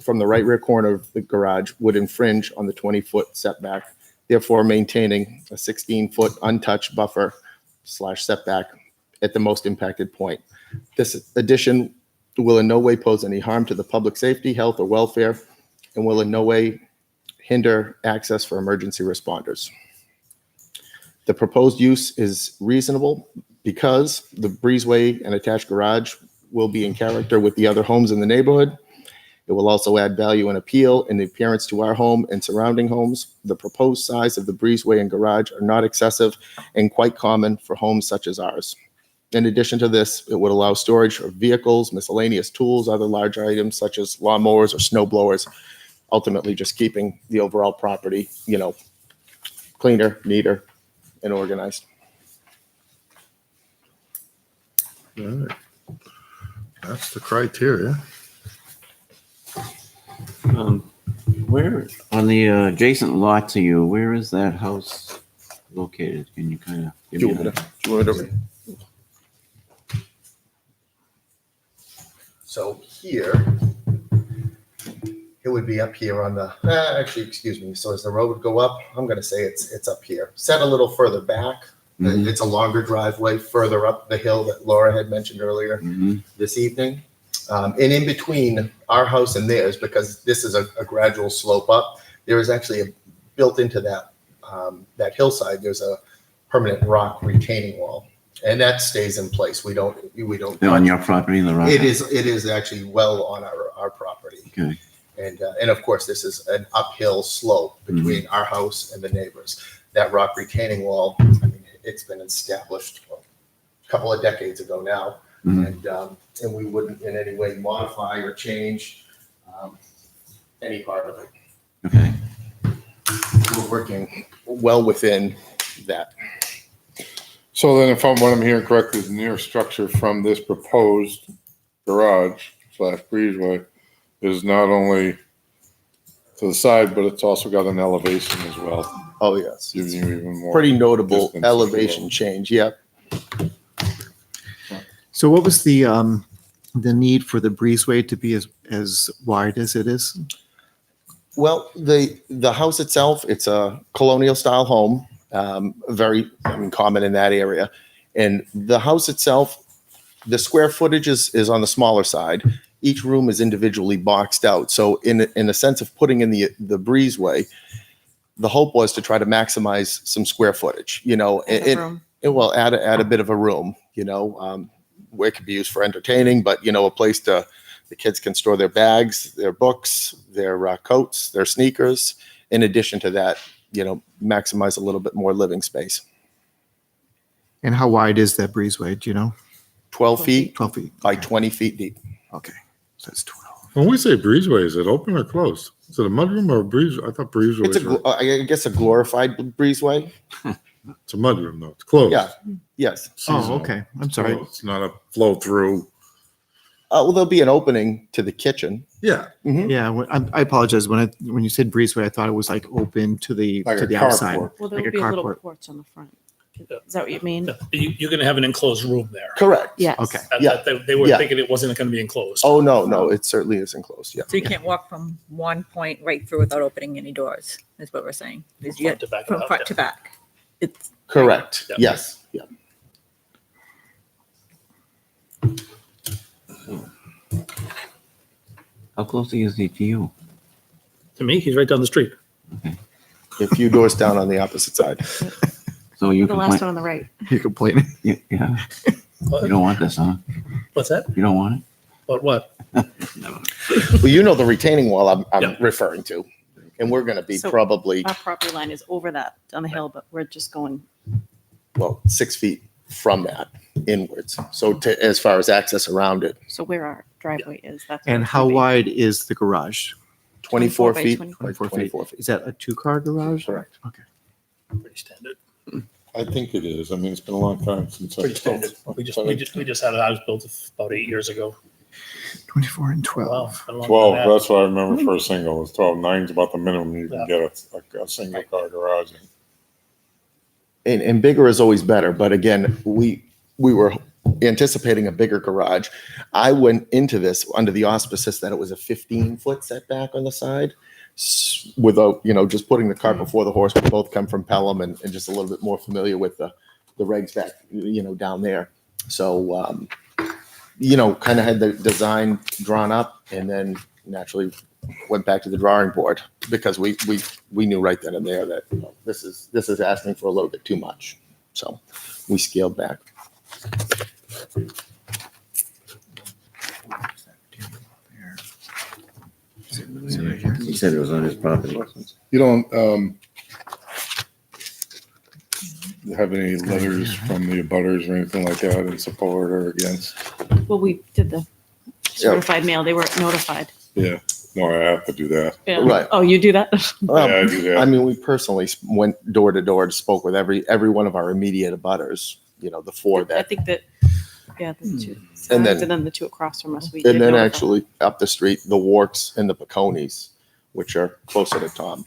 L: from the right rear corner of the garage would infringe on the 20-foot setback, therefore maintaining a 16-foot untouched buffer / setback at the most impacted point. This addition will in no way pose any harm to the public safety, health, or welfare, and will in no way hinder access for emergency responders. The proposed use is reasonable because the breezeway and attached garage will be in character with the other homes in the neighborhood. It will also add value and appeal in the appearance to our home and surrounding homes. The proposed size of the breezeway and garage are not excessive and quite common for homes such as ours. In addition to this, it would allow storage of vehicles, miscellaneous tools, other large items such as lawnmowers or snow blowers, ultimately just keeping the overall property, cleaner, neater, and organized.
A: All right. That's the criteria.
B: Where on the adjacent lot to you, where is that house located? Can you kind of give me that?
L: So here, it would be up here on the, so as the road would go up, I'm going to say it's up here. Set a little further back. It's a longer driveway further up the hill that Laura had mentioned earlier this evening. And in between our house and theirs, because this is a gradual slope up, there is actually built into that hillside, there's a permanent rock retaining wall. And that stays in place. We don't.
B: On your property, the rock?
L: It is actually well on our property.
B: Okay.
L: And of course, this is an uphill slope between our house and the neighbors. That rock retaining wall, it's been established a couple of decades ago now, and we wouldn't in any way modify or change any part of it.
B: Okay.
L: We're working well within that.
A: So then if what I'm hearing correctly, the nearest structure from this proposed garage / breezeway is not only to the side, but it's also got an elevation as well.
L: Oh, yes.
A: Gives you even more.
L: Pretty notable
A: distance
L: elevation change, yep.
C: So what was the need for the breezeway to be as wide as it is?
L: Well, the house itself, it's a colonial style home, very common in that area. And the house itself, the square footage is on the smaller side. Each room is individually boxed out. So in a sense of putting in the breezeway, the hope was to try to maximize some square footage, well, add a bit of a room, where it could be used for entertaining, but, a place the kids can store their bags, their books, their coats, their sneakers. In addition to that, maximize a little bit more living space.
C: And how wide is that breezeway? Do you know?
L: 12 feet
C: 12 feet.
L: by 20 feet deep.
C: Okay. So it's 12.
A: When we say breezeway, is it open or closed? Is it a mudroom or a breeze? I thought breezeway
L: It's I guess a glorified breezeway.
A: it's a mudroom though. It's closed.
L: Yeah. Yes.
A: Seasonal.
C: Oh, okay. I'm sorry.
A: It's not a flow through.
L: Well, there'll be an opening to the kitchen.
A: Yeah.
L: Mhm.
C: Yeah, I apologize. When you said breezeway, I thought it was like open to the
A: Like a
C: outside.
A: carport.
N: Well, there
C: Like
N: will
C: a
N: be a little
C: carport.
N: porch on the front. Is that what you mean?
O: You're going to have an enclosed room there.
L: Correct.
N: Yes.
C: Okay.
L: Yeah.
O: They were
L: Yeah.
O: thinking it wasn't going to be enclosed.
L: Oh, no, it certainly is enclosed. Yeah.
D: So you can't walk from one point right through without opening any doors, is what we're saying. Is you
O: Front to back
D: from
O: it up,
D: front
O: yeah.
D: to back. It's
L: Correct.
O: Yeah.
L: Yes. Yeah.
B: How close is he to you?
O: To me, he's right down the street.
L: A few doors down on the opposite side.
B: So you
N: The last
B: complain?
N: one on the right.
C: You're complaining.
B: Yeah. You don't want this, huh?
O: What's that?
B: You don't want it?
O: What? What?
L: Well, the retaining wall I'm
O: Yeah.
L: referring to. And we're going to be
N: So-
L: probably,
N: Our property line is over that on the hill, but we're just going,
L: 6 feet from that inwards. So as far as access around it,
N: so where our driveway is, that's. where
C: And
N: it's
C: how
N: gonna be.
C: wide is the garage?
L: 24
N: by
L: feet.
N: 24.
C: 24 feet. Is that a 2-car garage?
L: Correct.
C: Okay.
O: Pretty standard.
A: I think it is. I mean, it's been a long time since
O: Pretty standard. We just had a house built about 8 years ago.
C: 24 and 12.
O: Wow. been longer than
A: 12.
O: that.
A: That's what I remember for a single. It's 12. 9's about the minimum you can
O: Yeah.
A: get a single car garage.
L: And bigger is always better. But again, we were anticipating a bigger garage. I went into this under the auspices that it was a 15-foot setback on the side. Without, just putting the cart before the horse. We both come from Pelham and just a little bit more familiar with the regs back, down there. So, kind of had the design drawn up and then naturally went back to the drawing board because we knew right then and there that this is asking for a little bit too much. So we scaled back.
B: He said it was on his property.
A: You don't have any letters from the abutters or anything like that in support or against?
N: Well, we did the certified mail. They were notified.
A: Yeah. No, I have to do that.
N: Yeah.
L: Right.
N: Oh, you do that?
A: Yeah, I do that.
L: I mean, we personally went door to door and spoke with every one of our immediate abutters, the four
N: I
L: that,
N: think that, yeah, the two.
L: And then-
N: And then the two across from us. We
L: and
N: did
L: then
N: notify.
L: actually up the street, the Warks and the Piconis, which are closer to Tom.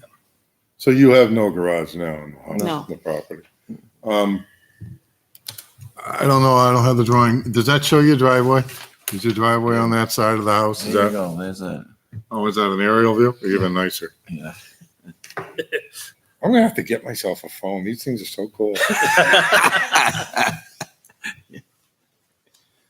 A: So you have no garage now in the house,
N: No.
A: the property. I don't know. I don't have the drawing. Does that show your driveway? Is your driveway on that side of the house? Is
B: There you
A: that,
B: go. There's a,
A: oh, is that an aerial view? Or even nicer.
B: yeah.
A: I'm gonna have to get myself a phone. These things are so cool.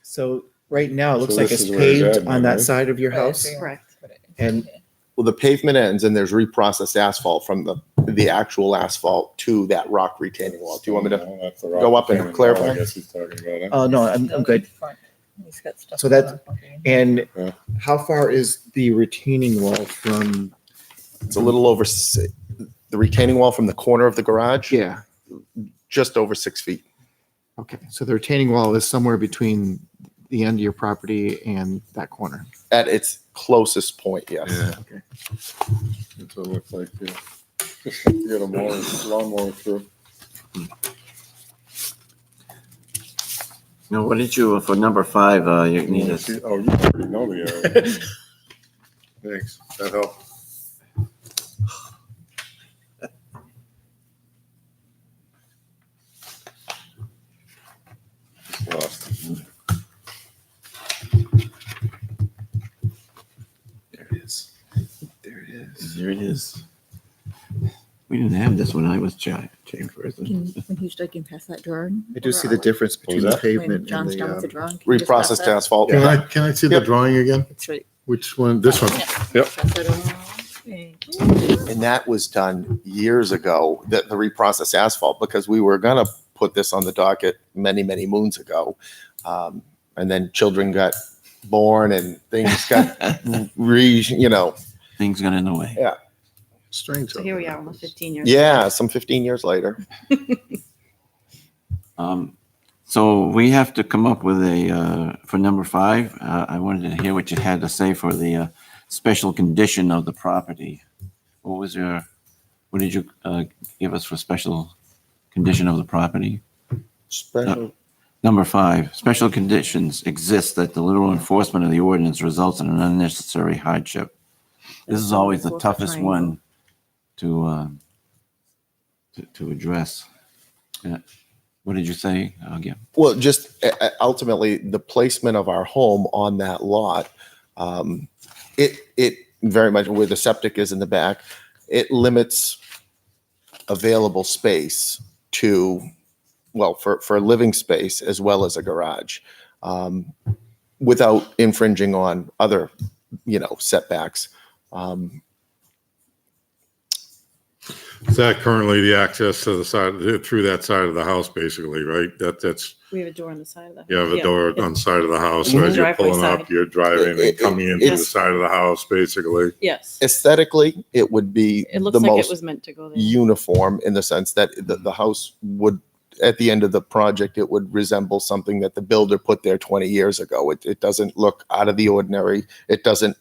C: So right now, it looks
A: So
C: like
A: this
C: it's
A: is where it's
C: paved
A: at,
C: on that
A: right?
C: side of your house.
N: Correct.
C: And
L: Well, the pavement ends and there's reprocessed asphalt from the actual asphalt to that rock retaining wall. Do you want me to?
A: No, that's the
L: go up and
A: rock
L: clarify?
A: I guess he's talking about it.
C: no, I'm good.
D: He's got stuff
C: So that-
D: going on.
C: And
A: Yeah.
C: how far is the retaining wall from?
L: It's a little over the retaining wall from the corner of the garage,
C: Yeah.
L: just over 6 feet.
C: Okay. So the retaining wall is somewhere between the end of your property and that corner.
L: At its closest point, yes.
A: Yeah.
C: Okay.
A: That's what it looks like. Yeah. Just have to get a lawnmower through.
B: Now, what did you, for number 5, you need
A: Oh,
B: us,
A: you already know the area. Thanks. That helped. Just lost it.
C: There it is. There it is.
B: there it is. We didn't have this when I was chairperson.
D: When he's looking past that drawing.
C: I do see the difference between the
A: that?
D: When
C: pavement and
D: John's done with the
C: the.
D: drawing. can you just pass
L: Reprocessed
D: that?
L: asphalt.
A: Can I see the
L: Yep.
A: drawing again?
D: It's right.
A: Which one? This one?
D: Yeah.
A: Yep.
D: Pass that around. Thank you.
L: And that was done years ago, the reprocessed asphalt, because we were gonna put this on the docket many, many moons ago. And then children got born and things got
B: Things got in the way.
L: Yeah.
A: Strange.
N: So here we are, almost 15 years.
L: Yeah, some 15 years later.
B: So we have to come up with a, for number 5, I wanted to hear what you had to say for the special condition of the property. What did you give us for special condition of the property?
L: Special.
B: Number 5, special conditions exist that the literal enforcement of the ordinance results in an unnecessary hardship. This is always the toughest one to address. What did you say again?
L: Well, just ultimately the placement of our home on that lot, it very much where the septic is in the back, it limits available space to, well, for living space as well as a garage, without infringing on other, setbacks.
A: Is that currently the access to the side, through that side of the house, basically, right? That's,
N: We have a door on the side of the house.
A: you have a door on the side of the house,
N: The
A: as you're
N: driveway
A: pulling up,
N: side.
A: you're driving and coming into the
L: It's-
A: side of the house, basically.
N: Yes.
L: Aesthetically, it would be
N: It looks
L: the
N: like it
L: most
N: was meant to go there.
L: uniform in the sense that the house would, at the end of the project, it would resemble something that the builder put there 20 years ago. It doesn't look out of the ordinary. It doesn't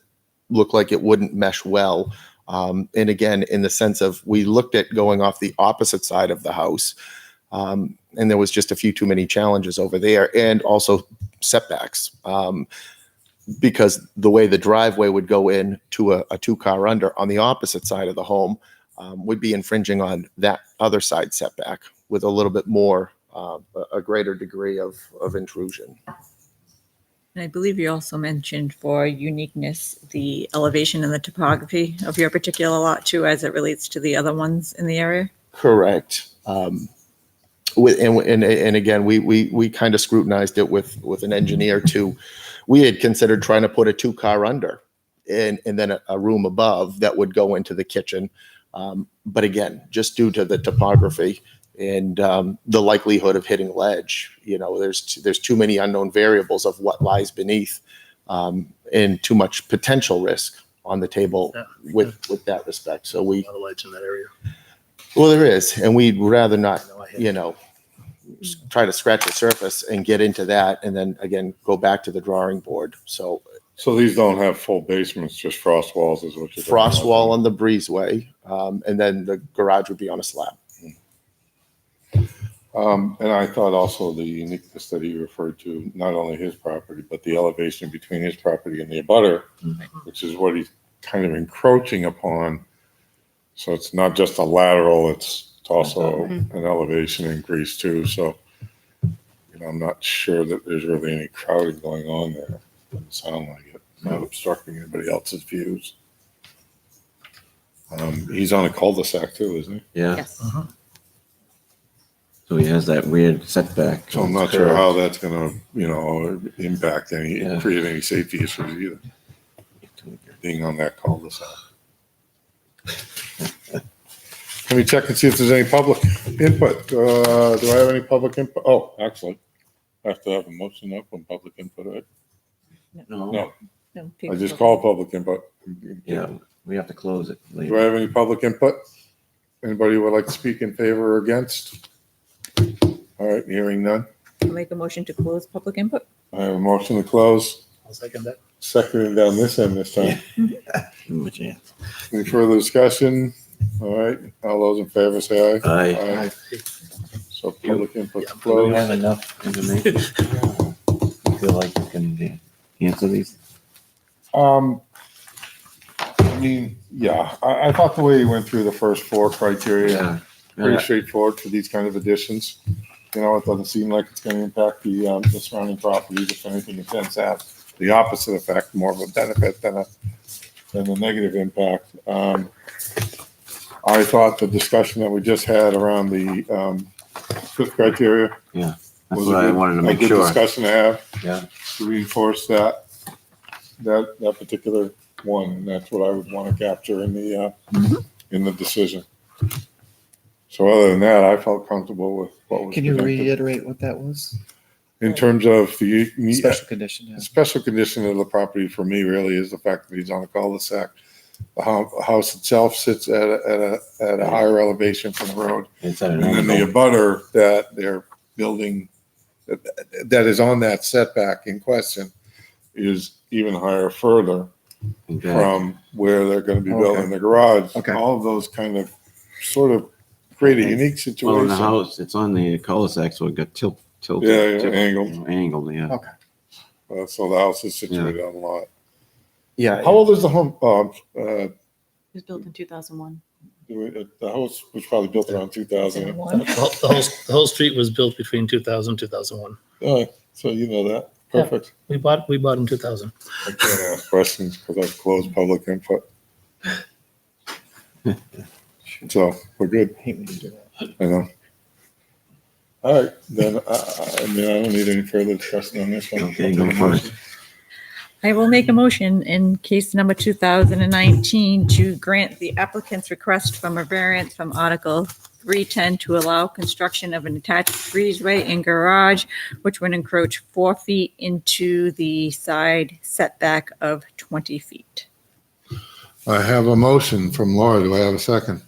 L: look like it wouldn't mesh well. And again, in the sense of, we looked at going off the opposite side of the house, and there was just a few too many challenges over there, and also setbacks. Because the way the driveway would go in to a 2-car under on the opposite side of the home would be infringing on that other side setback with a little bit more, a greater degree of intrusion.
D: And I believe you also mentioned for uniqueness, the elevation and the topography of your particular lot too, as it relates to the other ones in the area.
L: Correct. And again, we kind of scrutinized it with an engineer too. We had considered trying to put a 2-car under and then a room above that would go into the kitchen. But again, just due to the topography and the likelihood of hitting ledge, there's too many unknown variables of what lies beneath, and too much potential risk on the table with that respect. So
O: A lot of lights in that area.
L: well, there is, and we'd rather not, try to scratch the surface and get into that, and then again go back to the drawing board. So
A: So these don't have full basements, just frost walls is what you're.
L: frost wall on the breezeway, and then the garage would be on a slab.
A: And I thought also the uniqueness that he referred to, not only his property, but the elevation between his property and the abutter, which is what he's kind of encroaching upon. So it's not just a lateral, it's also an elevation increase too. So, I'm not sure that there's really any crowding going on there. Doesn't sound like it. Not obstructing anybody else's views. He's on a cul-de-sac too, isn't he?
B: Yeah.
D: Yes.
B: So he has that weird setback.
A: So I'm not sure how that's gonna, impact
B: Yeah.
A: create any safety issues either, being on that cul-de-sac. Let me check and see if there's any public input. Do I have any public input? Oh, actually, I have to have a motion up on public input, right?
B: No.
A: No,
D: No,
A: I just call public input.
B: Yeah, we have to close it
A: Do I
B: later.
A: have any public input? Anybody would like to speak in favor or against? All right, hearing none.
D: I'll make a motion to close public input.
A: I have a motion to close,
O: I'll second that.
A: seconded down this end this time.
B: Yeah.
A: Any further discussion? All right, all those in favor say aye.
B: Aye.
A: So public input
B: Do we
A: closed.
B: have enough information? You feel like you can answer these?
A: Yeah, I thought the way he went through the first 4 criteria, pretty
B: Yeah.
A: straightforward for these kind of additions. It doesn't seem like it's gonna impact the surrounding properties. If anything, it tends to have the opposite effect, more of a benefit than a negative impact. I thought the discussion that we just had around the 5th criteria.
B: Yeah, that's
A: was
B: what I
A: a good-
B: wanted to make
A: A good
B: sure.
A: discussion to have.
B: Yeah.
A: To reinforce that particular one, and that's what I would want to capture in the decision. So other than that, I felt comfortable with what was
C: Can you
A: presented.
C: reiterate what that was?
A: In terms of the
C: Special condition, yeah.
A: the special condition of the property for me really is the fact that he's on a cul-de-sac. The house itself sits at a higher elevation from the road.
B: It's at
A: And
B: an
A: then the
B: angle.
A: abutter that they're building, that is on that setback in question, is even higher further
B: Okay.
A: from where they're gonna be
C: Okay.
A: building the garage.
C: Okay.
A: All of those kind of sort of create a unique
B: Well, in the
A: situation.
B: house, it's on the cul-de-sac, so it got tilted.
A: Yeah, angled.
B: Angled, yeah.
C: Okay.
A: So the house is situated on the lot.
C: Yeah.
A: How old is the home?
N: It was built in 2001.
A: The house was probably built around 2000.
O: The whole street was built between 2000 and 2001.
A: So you know that. Perfect.
O: We bought in 2000.
A: I can't ask questions because I've closed public input. So we're good.
C: I hate when you do that.
A: I know. All right, then, I mean, I don't need any further discussion on this one.
B: Okay, go for it.
D: I will make a motion in case number 2019 to grant the applicant's request from a variance from Article 310 to allow construction of an attached breezeway and garage, which would encroach 4 feet into the side setback of 20 feet.
A: I have a motion from Laura. Do I have a second?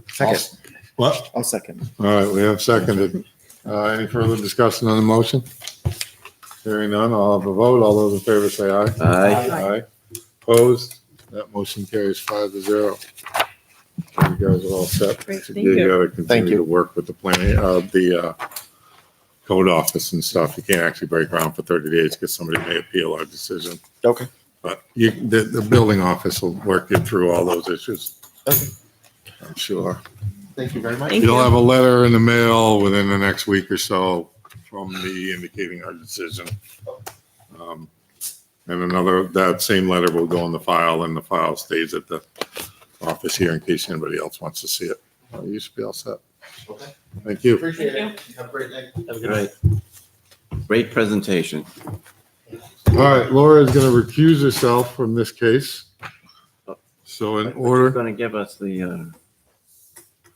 C: Second.
A: What?
C: I'll second.
A: All right, we have seconded. Any further discussion on the motion? Hearing none, I'll have a vote. All those in favor say aye.
B: Aye.
A: Aye. Opposed? That motion carries 5-0. You guys are all set.
D: Great, thank
A: You
D: you.
A: gotta
L: Thank
A: continue
L: you.
A: to work with the planning, the code office and stuff. You can't actually break ground for 30 days because somebody may appeal our decision.
L: Okay.
A: But the building office will work you through all those issues.
L: Okay.
A: I'm sure.
L: Thank you very much.
D: Thank
A: You'll
D: you.
A: have a letter in the mail within the next week or so from me indicating our decision. And that same letter will go in the file, and the file stays at the office here in case anybody else wants to see it. You should be all set.
L: Okay.
A: Thank you.
L: Appreciate it. Have a great day.
B: Great. Great presentation.
A: All right, Laura is going to recuse herself from this case. So in
B: You're
A: order,
B: going to give us the,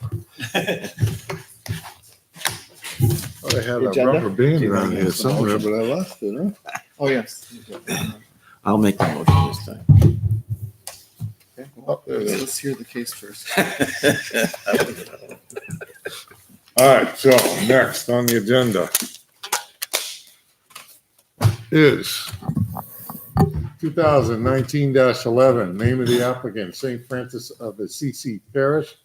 A: I had a
C: Agenda?
A: rubber band around here somewhere, but I left it, huh?
C: Oh, yes.
B: I'll make the motion this time.
C: Okay, well,
A: Oh, there it is.
C: let's hear the case first.
A: All right, so next on the agenda is 2019-11, name of the applicant, St. Francis of Assisi Parish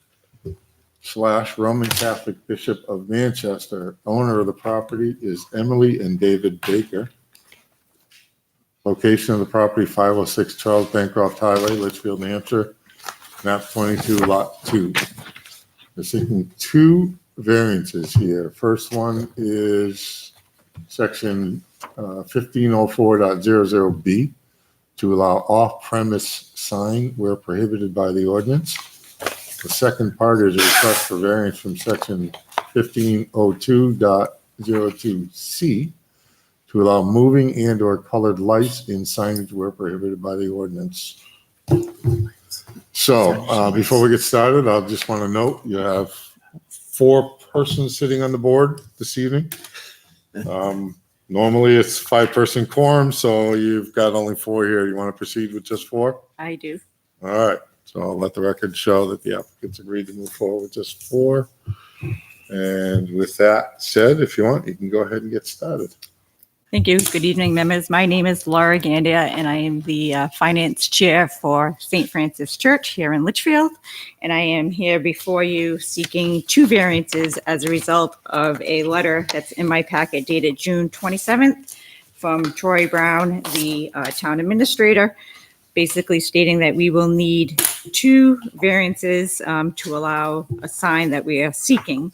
A: / Roman Catholic Bishop of Manchester. Owner of the property is Emily and David Baker. Location of the property, 506 Charles Bancroft Highway, Litchfield, New Hampshire, map 22, lot 2. They're seeking 2 variances here. First one is section 1504.00B to allow off-premise sign where prohibited by the ordinance. The second part is a request for variance from section 1502.02C to allow moving and/or colored lights in signage where prohibited by the ordinance. So before we get started, I just want to note you have 4 persons sitting on the board this evening. Normally it's 5-person quorum, so you've got only 4 here. You want to proceed with just 4?
D: I do.
A: All right, so I'll let the record show that the applicants agreed to move forward with just 4. And with that said, if you want, you can go ahead and get started.
D: Thank you. Good evening, members. My name is Laura Gandia, and I am the finance chair for St. Francis Church here in Litchfield. And I am here before you seeking 2 variances as a result of a letter that's in my packet dated June 27th from Troy Brown, the town administrator, basically stating that we will need 2 variances to allow a sign that we are seeking.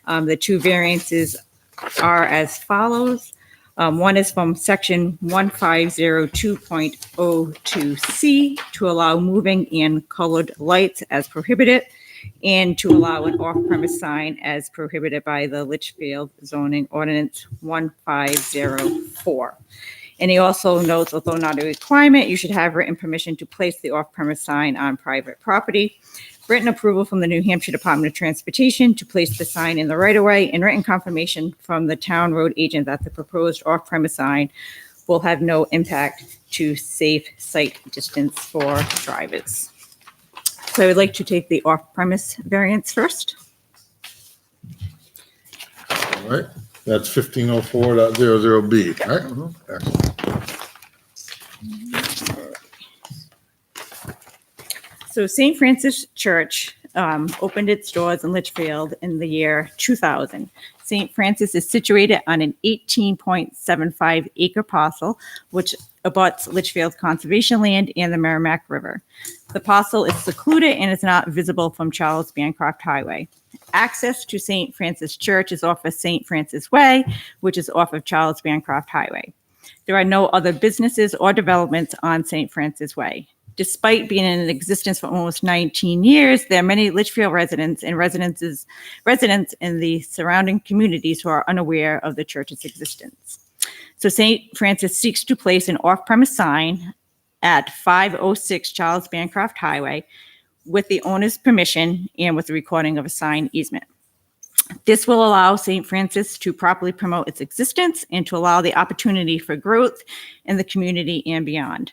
D: The 2 variances are as follows. One is from section 1502.02C to allow moving and colored lights as prohibited, and to allow an off-premise sign as prohibited by the Litchfield zoning ordinance 1504. And he also notes, although not a requirement, you should have written permission to place the off-premise sign on private property, written approval from the New Hampshire Department of Transportation to place the sign in the right-of-way, and written confirmation from the town road agent that the proposed off-premise sign will have no impact to safe site distance for drivers. So I would like to take the off-premise variance first.
A: All right, that's 1504.00B, right? Excellent.
D: So St. Francis Church opened its doors in Litchfield in the year 2000. St. Francis is situated on an 18.75 acre parcel, which abuts Litchfield Conservation Land and the Merrimack River. The parcel is secluded and is not visible from Charles Bancroft Highway. Access to St. Francis Church is off of St. Francis Way, which is off of Charles Bancroft Highway. There are no other businesses or developments on St. Francis Way. Despite being in existence for almost 19 years, there are many Litchfield residents and residents in the surrounding communities who are unaware of the church's existence. So St. Francis seeks to place an off-premise sign at 506 Charles Bancroft Highway with the owner's permission and with the recording of a sign easement. This will allow St. Francis to properly promote its existence and to allow the opportunity for growth in the community and beyond.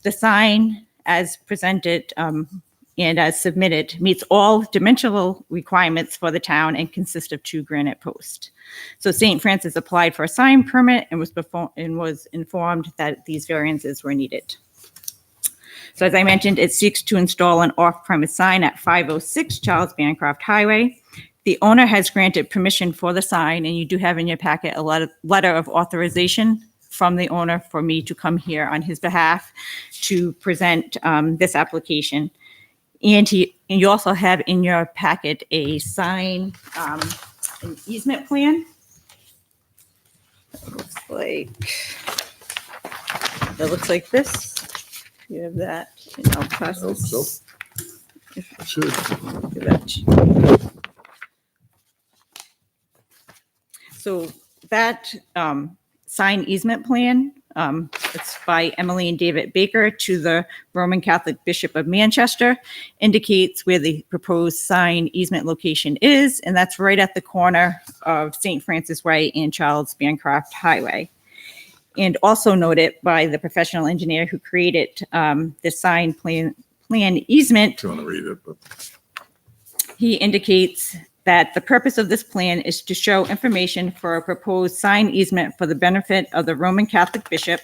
D: The sign, as presented and as submitted, meets all dimensional requirements for the town and consists of 2 granite posts. So St. Francis applied for a sign permit and was informed that these variances were needed. So as I mentioned, it seeks to install an off-premise sign at 506 Charles Bancroft Highway. The owner has granted permission for the sign, and you do have in your packet a letter of authorization from the owner for me to come here on his behalf to present this application. And you also have in your packet a sign, an easement plan. It looks like this. You have that. And I'll pass
A: I hope so.
D: this.
A: I should.
D: Give that to you. So that sign easement plan, it's by Emily and David Baker to the Roman Catholic Bishop of Manchester, indicates where the proposed sign easement location is, and that's right at the corner of St. Francis Way and Charles Bancroft Highway. And also noted by the professional engineer who created the sign plan easement.
A: If you want to read it, but
D: He indicates that the purpose of this plan is to show information for a proposed sign easement for the benefit of the Roman Catholic Bishop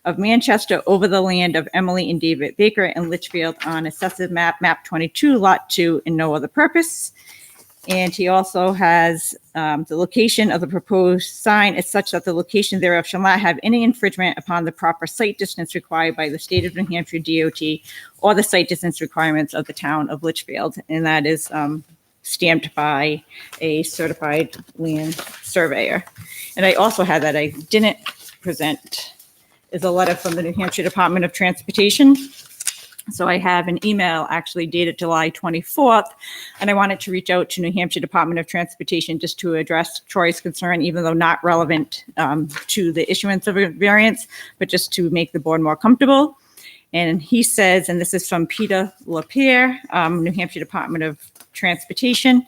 D: of Manchester over the land of Emily and David Baker in Litchfield on Assessors Map 22, Lot 2, and no other purpose. And he also has the location of the proposed sign is such that the location thereof shall not have any infringement upon the proper site distance required by the state of New Hampshire DOT or the site distance requirements of the town of Litchfield. And that is stamped by a certified land surveyor. And I also had that I didn't present is a letter from the New Hampshire Department of Transportation. So I have an email actually dated July 24th, and I wanted to reach out to New Hampshire Department of Transportation just to address Troy's concern, even though not relevant to the issuance of a variance, but just to make the board more comfortable. And he says, and this is from Peter Lapierre, New Hampshire Department of Transportation.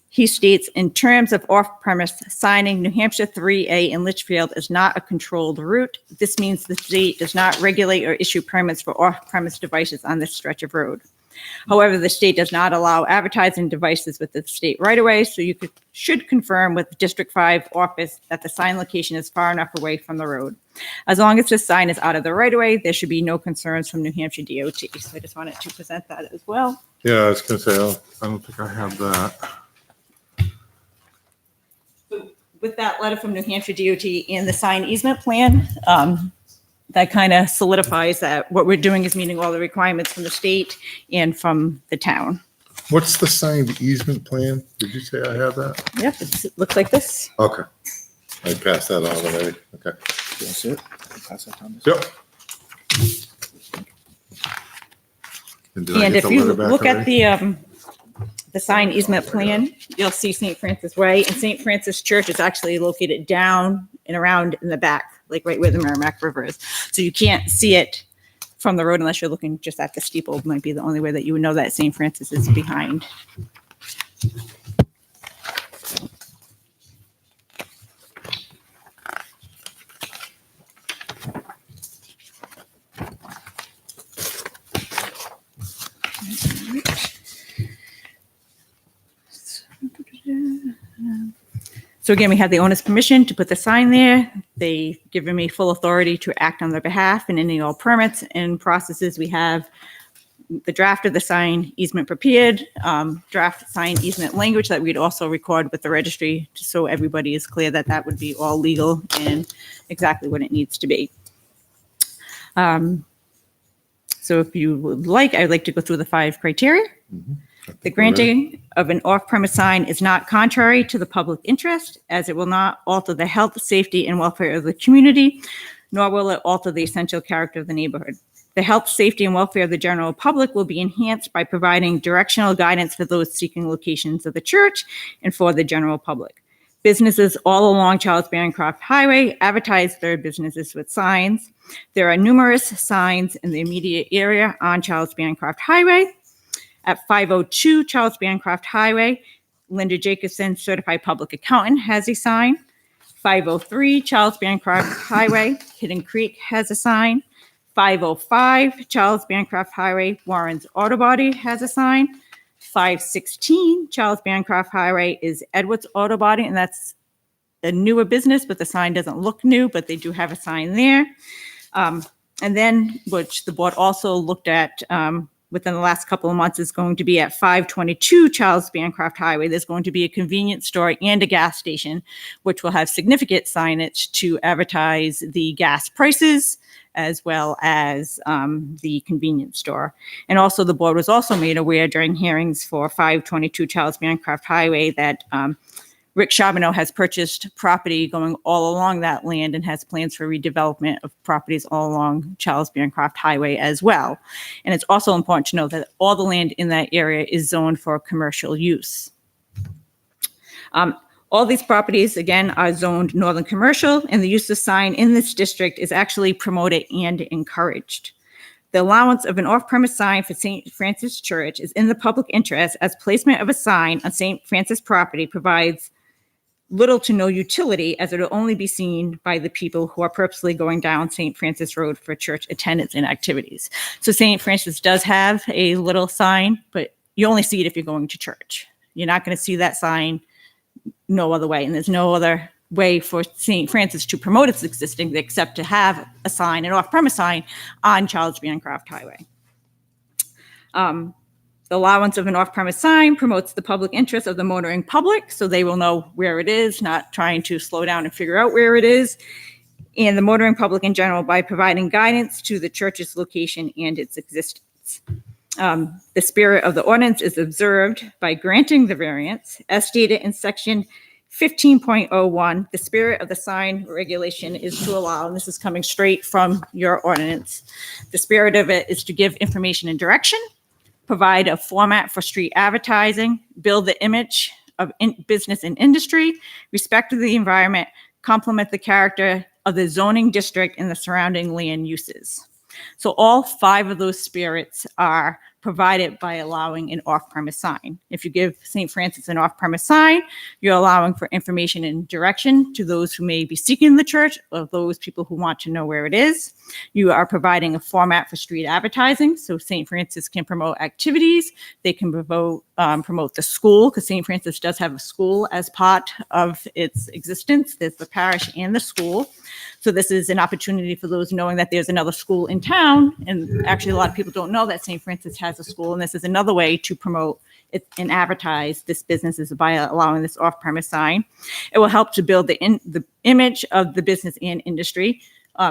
D: He states, in terms of off-premise signing, New Hampshire 3A in Litchfield is not a controlled route. This means the state does not regulate or issue permits for off-premise devices on this stretch of road. However, the state does not allow advertising devices with the state right-of-way, so you should confirm with the District 5 office that the sign location is far enough away from the road. As long as the sign is out of the right-of-way, there should be no concerns from New Hampshire DOT. So I just wanted to present that as well.
A: yeah, I was gonna say, I don't think I have that.
D: With that letter from New Hampshire DOT and the sign easement plan, that kind of solidifies that what we're doing is meeting all the requirements from the state and from the town.
A: What's the signed easement plan? Did you say I have that?
D: Yep, it looks like this.
A: Okay. I passed that on already. Okay.
C: That's it. Pass that on.
A: Yep. Did I
D: And
A: get
D: if
A: the
D: you
A: letter back
D: look at
A: already?
D: the sign easement plan, you'll see St. Francis Way, and St. Francis Church is actually located down and around in the back, like right where the Merrimack River is. So you can't see it from the road unless you're looking just at the steeple. Might be the only way that you would know that St. Francis is behind. So again, we have the owner's permission to put the sign there. They've given me full authority to act on their behalf in any all permits and processes. We have the draft of the sign easement prepared, draft sign easement language that we'd also record with the registry, just so everybody is clear that that would be all legal and exactly what it needs to be. So if you would like, I'd like to go through the 5 criteria. The granting of an off-premise sign is not contrary to the public interest, as it will not alter the health, safety, and welfare of the community, nor will it alter the essential character of the neighborhood. The health, safety, and welfare of the general public will be enhanced by providing directional guidance for those seeking locations of the church and for the general public. Businesses all along Charles Bancroft Highway advertise their businesses with signs. There are numerous signs in the immediate area on Charles Bancroft Highway. At 502 Charles Bancroft Highway, Linda Jacobson, certified public accountant, has a sign. 503 Charles Bancroft Highway, Hidden Creek has a sign. 505 Charles Bancroft Highway, Warren's Auto Body has a sign. 516 Charles Bancroft Highway is Edwards Auto Body, and that's a newer business, but the sign doesn't look new, but they do have a sign there. And then, which the board also looked at within the last couple of months, is going to be at 522 Charles Bancroft Highway. There's going to be a convenience store and a gas station, which will have significant signage to advertise the gas prices as well as the convenience store. And also the board was also made aware during hearings for 522 Charles Bancroft Highway that Rick Charbonneau has purchased property going all along that land and has plans for redevelopment of properties all along Charles Bancroft Highway as well. And it's also important to know that all the land in that area is zoned for commercial use. All these properties, again, are zoned northern commercial, and the use of sign in this district is actually promoted and encouraged. The allowance of an off-premise sign for St. Francis Church is in the public interest, as placement of a sign on St. Francis property provides little to no utility, as it will only be seen by the people who are purposely going down St. Francis Road for church attendance and activities. So St. Francis does have a little sign, but you only see it if you're going to church. You're not going to see that sign no other way, and there's no other way for St. Francis to promote its existing except to have a sign, an off-premise sign, on Charles Bancroft Highway. The allowance of an off-premise sign promotes the public interest of the motoring public, so they will know where it is, not trying to slow down and figure out where it is, and the motoring public in general by providing guidance to the church's location and its existence. The spirit of the ordinance is observed by granting the variance, as stated in section 15.01. The spirit of the sign regulation is to allow, and this is coming straight from your ordinance, the spirit of it is to give information and direction, provide a format for street advertising, build the image of business and industry, respect the environment, complement the character of the zoning district and the surrounding land uses. So all 5 of those spirits are provided by allowing an off-premise sign. If you give St. Francis an off-premise sign, you're allowing for information and direction to those who may be seeking the church or those people who want to know where it is. You are providing a format for street advertising, so St. Francis can promote activities. They can promote the school, because St. Francis does have a school as part of its existence. There's the parish and the school. So this is an opportunity for those knowing that there's another school in town. And actually, a lot of people don't know that St. Francis has a school. And this is another way to promote it and advertise this business is by allowing this off-premise sign. It will help to build the image of the business and industry.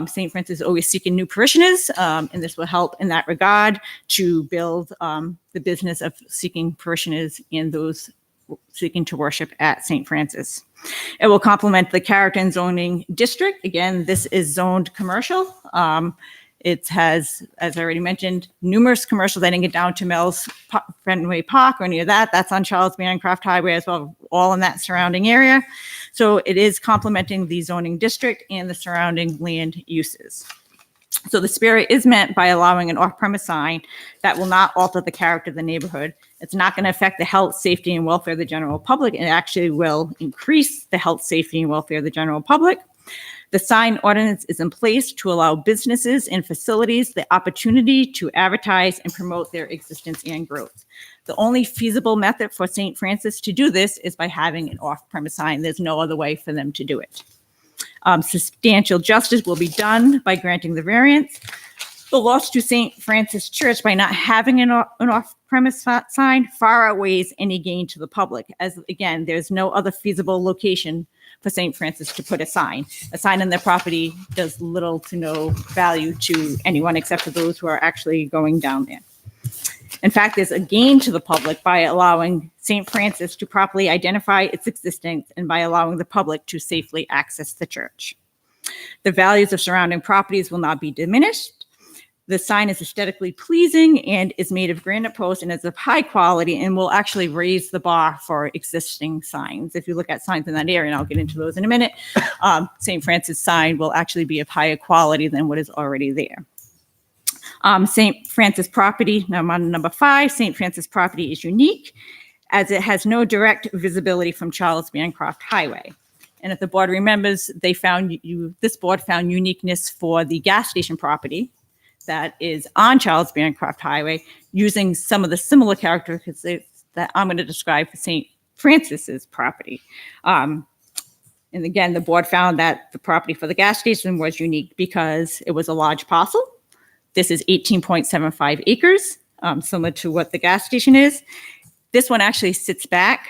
D: St. Francis is always seeking new parishioners, and this will help in that regard to build the business of seeking parishioners and those seeking to worship at St. Francis. It will complement the character and zoning district. Again, this is zoned commercial. It has, as I already mentioned, numerous commercials. I didn't get down to Mel's Fenway Park or any of that. That's on Charles Bancroft Highway as well, all in that surrounding area. So it is complementing the zoning district and the surrounding land uses. So the spirit is meant by allowing an off-premise sign that will not alter the character of the neighborhood. It's not going to affect the health, safety, and welfare of the general public. It actually will increase the health, safety, and welfare of the general public. The sign ordinance is in place to allow businesses and facilities the opportunity to advertise and promote their existence and growth. The only feasible method for St. Francis to do this is by having an off-premise sign. There's no other way for them to do it. Substantial justice will be done by granting the variance. The loss to St. Francis Church by not having an off-premise sign far outweighs any gain to the public, as again, there's no other feasible location for St. Francis to put a sign. A sign on their property does little to no value to anyone except for those who are actually going down there. In fact, there's a gain to the public by allowing St. Francis to properly identify its existence and by allowing the public to safely access the church. The values of surrounding properties will not be diminished. The sign is aesthetically pleasing and is made of granite posts and is of high quality and will actually raise the bar for existing signs. If you look at signs in that area, and I'll get into those in a minute, St. Francis sign will actually be of higher quality than what is already there. St. Francis property, now I'm on number 5, St. Francis property is unique as it has no direct visibility from Charles Bancroft Highway. And if the board remembers, this board found uniqueness for the gas station property that is on Charles Bancroft Highway using some of the similar characteristics that I'm going to describe for St. Francis's property. And again, the board found that the property for the gas station was unique because it was a large parcel. This is 18.75 acres, similar to what the gas station is. This one actually sits back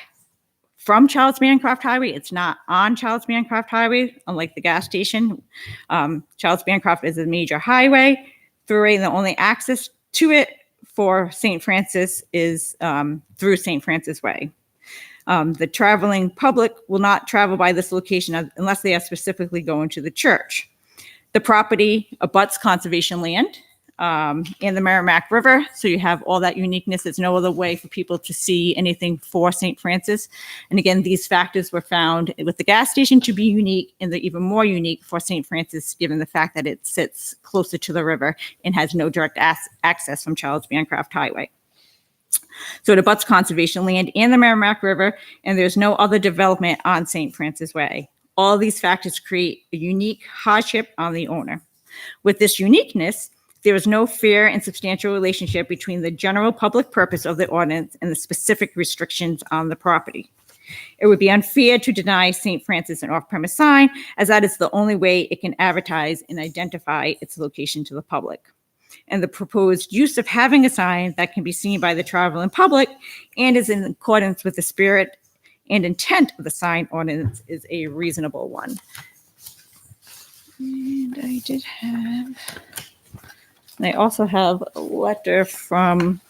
D: from Charles Bancroft Highway. It's not on Charles Bancroft Highway, unlike the gas station. Charles Bancroft is a major highway. Through the only access to it for St. Francis is through St. Francis Way. The traveling public will not travel by this location unless they are specifically going to the church. The property abuts conservation land and the Merrimack River, so you have all that uniqueness. There's no other way for people to see anything for St. Francis. And again, these factors were found with the gas station to be unique, and they're even more unique for St. Francis, given the fact that it sits closer to the river and has no direct access from Charles Bancroft Highway. So it abuts conservation land and the Merrimack River, and there's no other development on St. Francis Way. All these factors create a unique hardship on the owner. With this uniqueness, there is no fair and substantial relationship between the general public purpose of the ordinance and the specific restrictions on the property. It would be unfair to deny St. Francis an off-premise sign, as that is the only way it can advertise and identify its location to the public. And the proposed use of having a sign that can be seen by the traveling public and is in accordance with the spirit and intent of the sign ordinance is a reasonable one. And I also have a letter from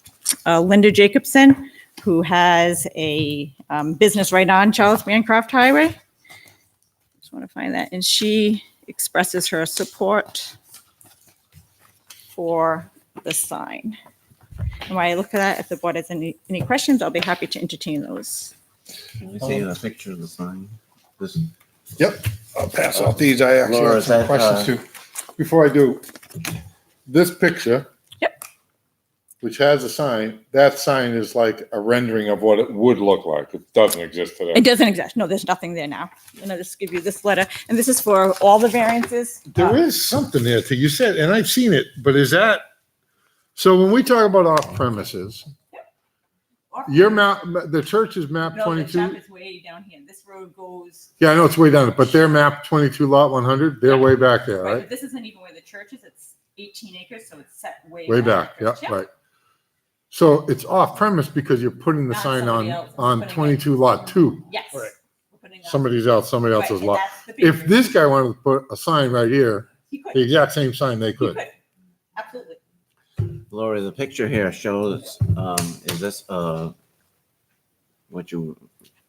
D: Linda Jacobson, who has a business right on Charles Bancroft Highway. Just want to find that. And she expresses her support for the sign. And while I look at that, if the board has any questions, I'll be happy to entertain those.
B: Can you see a picture of the sign? This.
A: Yep, I'll pass out these. I actually
B: Laura,
A: have
B: is
A: some
B: that,
A: questions too. Before I do, this picture.
D: Yep.
A: Which has a sign, that sign is like a rendering of what it would look like. It doesn't exist today.
D: It doesn't exist. No, there's nothing there now. And I'll just give you this letter. And this is for all the variances.
A: There is something there too. You said, and I've seen it, but is that, so when we talk about off premises, your map, the church is map
D: No, the
A: 22?
D: shop is way down here. This road goes.
A: Yeah, I know it's way down, but they're map 22 lot 100, they're way back there,
D: Right,
A: right?
D: but this isn't even where the church is. It's 18 acres, so it's set
A: Way back, yeah, right. So it's off premise because you're putting the
D: Not
A: sign
D: somebody else is
A: on
D: putting it.
A: 22 lot 2.
D: Yes. We're putting up-
A: Somebody else's
D: Right, and
A: lot.
D: that's the big
A: If this guy wanted to put a sign right here,
D: He could.
A: the exact same sign, they
D: He
A: could.
D: could. Absolutely.
B: Lori, the picture here shows, is this,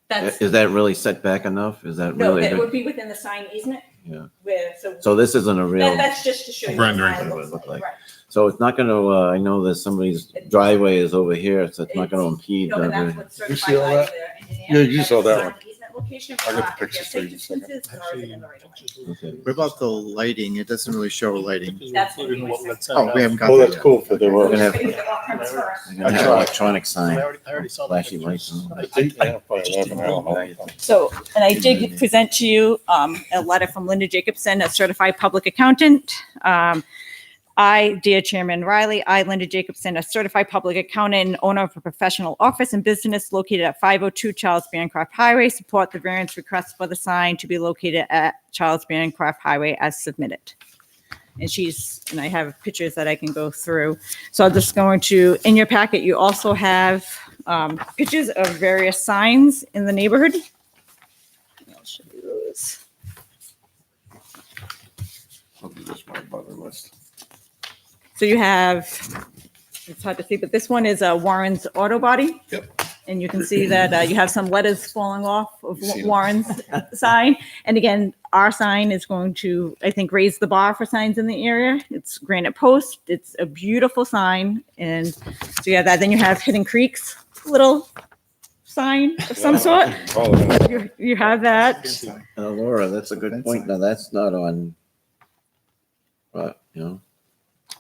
D: That's,
B: is that really set back enough? Is that
D: no,
B: really?
D: that would be within the sign easement.
B: Yeah.
D: Where,
B: So this isn't a real.
D: that's just to show you.
A: Rendering.
D: What the sign
B: What it
D: looks
B: looked
D: like.
B: like.
D: Right.
B: So it's not gonna, I know that somebody's driveway is over here, so it's not gonna impede.
D: No, and that's
B: the-
D: what's
A: You
D: certified
A: see all
D: by
A: that?
D: their engineer.
A: Yeah, you saw that
D: That's
A: one.
D: an easement application.
A: I got the
D: If you
A: pictures
D: have
A: for you in a
D: safety
A: second.
D: fences, or is it in the right of way?
C: What about the lighting? It doesn't really show lighting.
D: That's gonna be my second.
C: Oh, we haven't got
A: Oh,
C: that
A: that's
C: yet.
A: cool for the
B: We're
A: work.
B: gonna have,
D: Finish the off-premise first.
B: we're gonna have electronic sign,
O: I already saw the
B: flashing
O: pictures.
B: lights on.
A: I think they have probably 11 hours.
D: So, and I did present to you a letter from Linda Jacobson, a certified public accountant. I, dear Chairman Riley, I, Linda Jacobson, a certified public accountant and owner of a professional office and business located at 502 Charles Bancroft Highway, support the variance request for the sign to be located at Charles Bancroft Highway as submitted. And I have pictures that I can go through. So I'm just going to, in your packet, you also have pictures of various signs in the neighborhood. I'll show you those.
A: I'll do this one by the list.
D: So you have, it's hard to see, but this one is Warren's Auto Body.
A: Yep.
D: And you can see that you have some letters falling off of
A: You see them.
D: Warren's sign. And again, our sign is going to, I think, raise the bar for signs in the area. It's granite post. It's a beautiful sign. And so you have that. Then you have Hidden Creek's little sign of some sort. You have that.
B: Laura, that's a good point. Now, that's not on,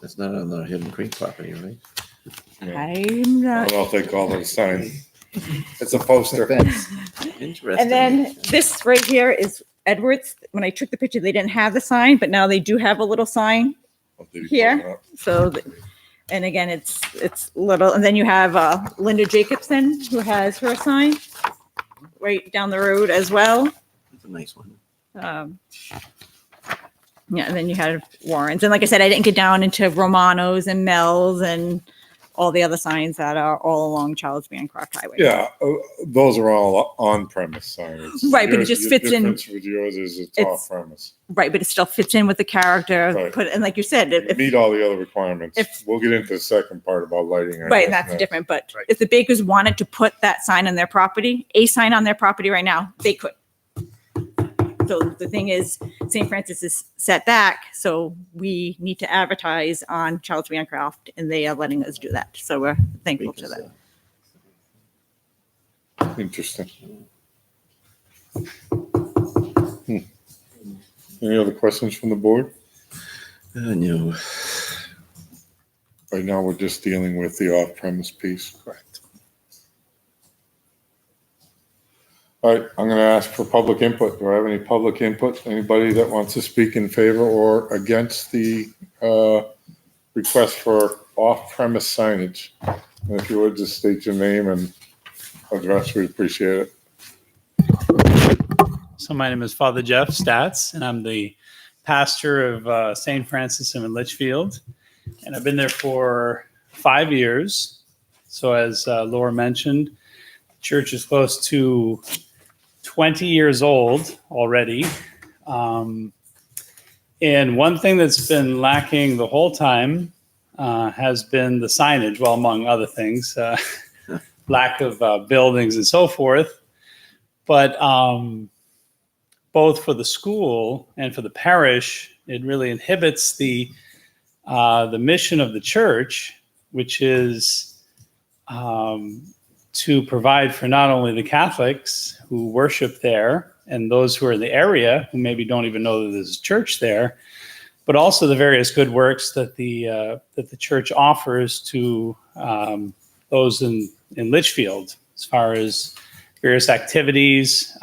B: that's not on the Hidden Creek property, right?
D: I'm
A: I
D: not.
A: don't know if they call it a sign. It's a poster.
B: Interesting.
D: And then this right here is Edwards. When I took the picture, they didn't have the sign, but now they do have a little sign here. So, and again, it's little. And then you have Linda Jacobson, who has her sign right down the road as well.
B: That's a nice one.
D: Yeah, and then you had Warren's. And like I said, I didn't get down into Romano's and Mel's and all the other signs that are all along Charles Bancroft Highway.
A: Yeah, those are all on-premise signs.
D: Right, but it just fits in-
A: The difference with yours is it's
D: It's-
A: off-premise.
D: Right, but it still fits in with the character.
A: Right.
D: And like you said, if,
A: Meet all the other requirements.
D: if-
A: We'll get into the second part about lighting. I
D: right,
A: guess,
D: that's
A: next.
D: different. But if the bakers wanted to put that sign on their property, a sign on their property right now, they could. So the thing is, St. Francis is set back, so we need to advertise on Charles Bancroft, and they are letting us do that. So we're thankful to that.
A: Interesting. Any other questions from the board?
B: No.
A: Right now, we're just dealing with the off-premise piece.
I: Correct.
A: All right, I'm going to ask for public input. Do I have any public input? Anybody that wants to speak in favor or against the request for off-premise signage? And if you would, just state your name and address, we'd appreciate it.
O: So my name is Father Jeff Statz, and I'm the pastor of St. Francis in Litchfield. And I've been there for 5 years. So as Laura mentioned, the church is close to 20 years old already. And one thing that's been lacking the whole time has been the signage, well, among other things, lack of buildings and so forth. But both for the school and for the parish, it really inhibits the mission of the church, which is to provide for not only the Catholics who worship there and those who are in the area who maybe don't even know that there's a church there, but also the various good works that the church offers to those in Litchfield, as far as various activities,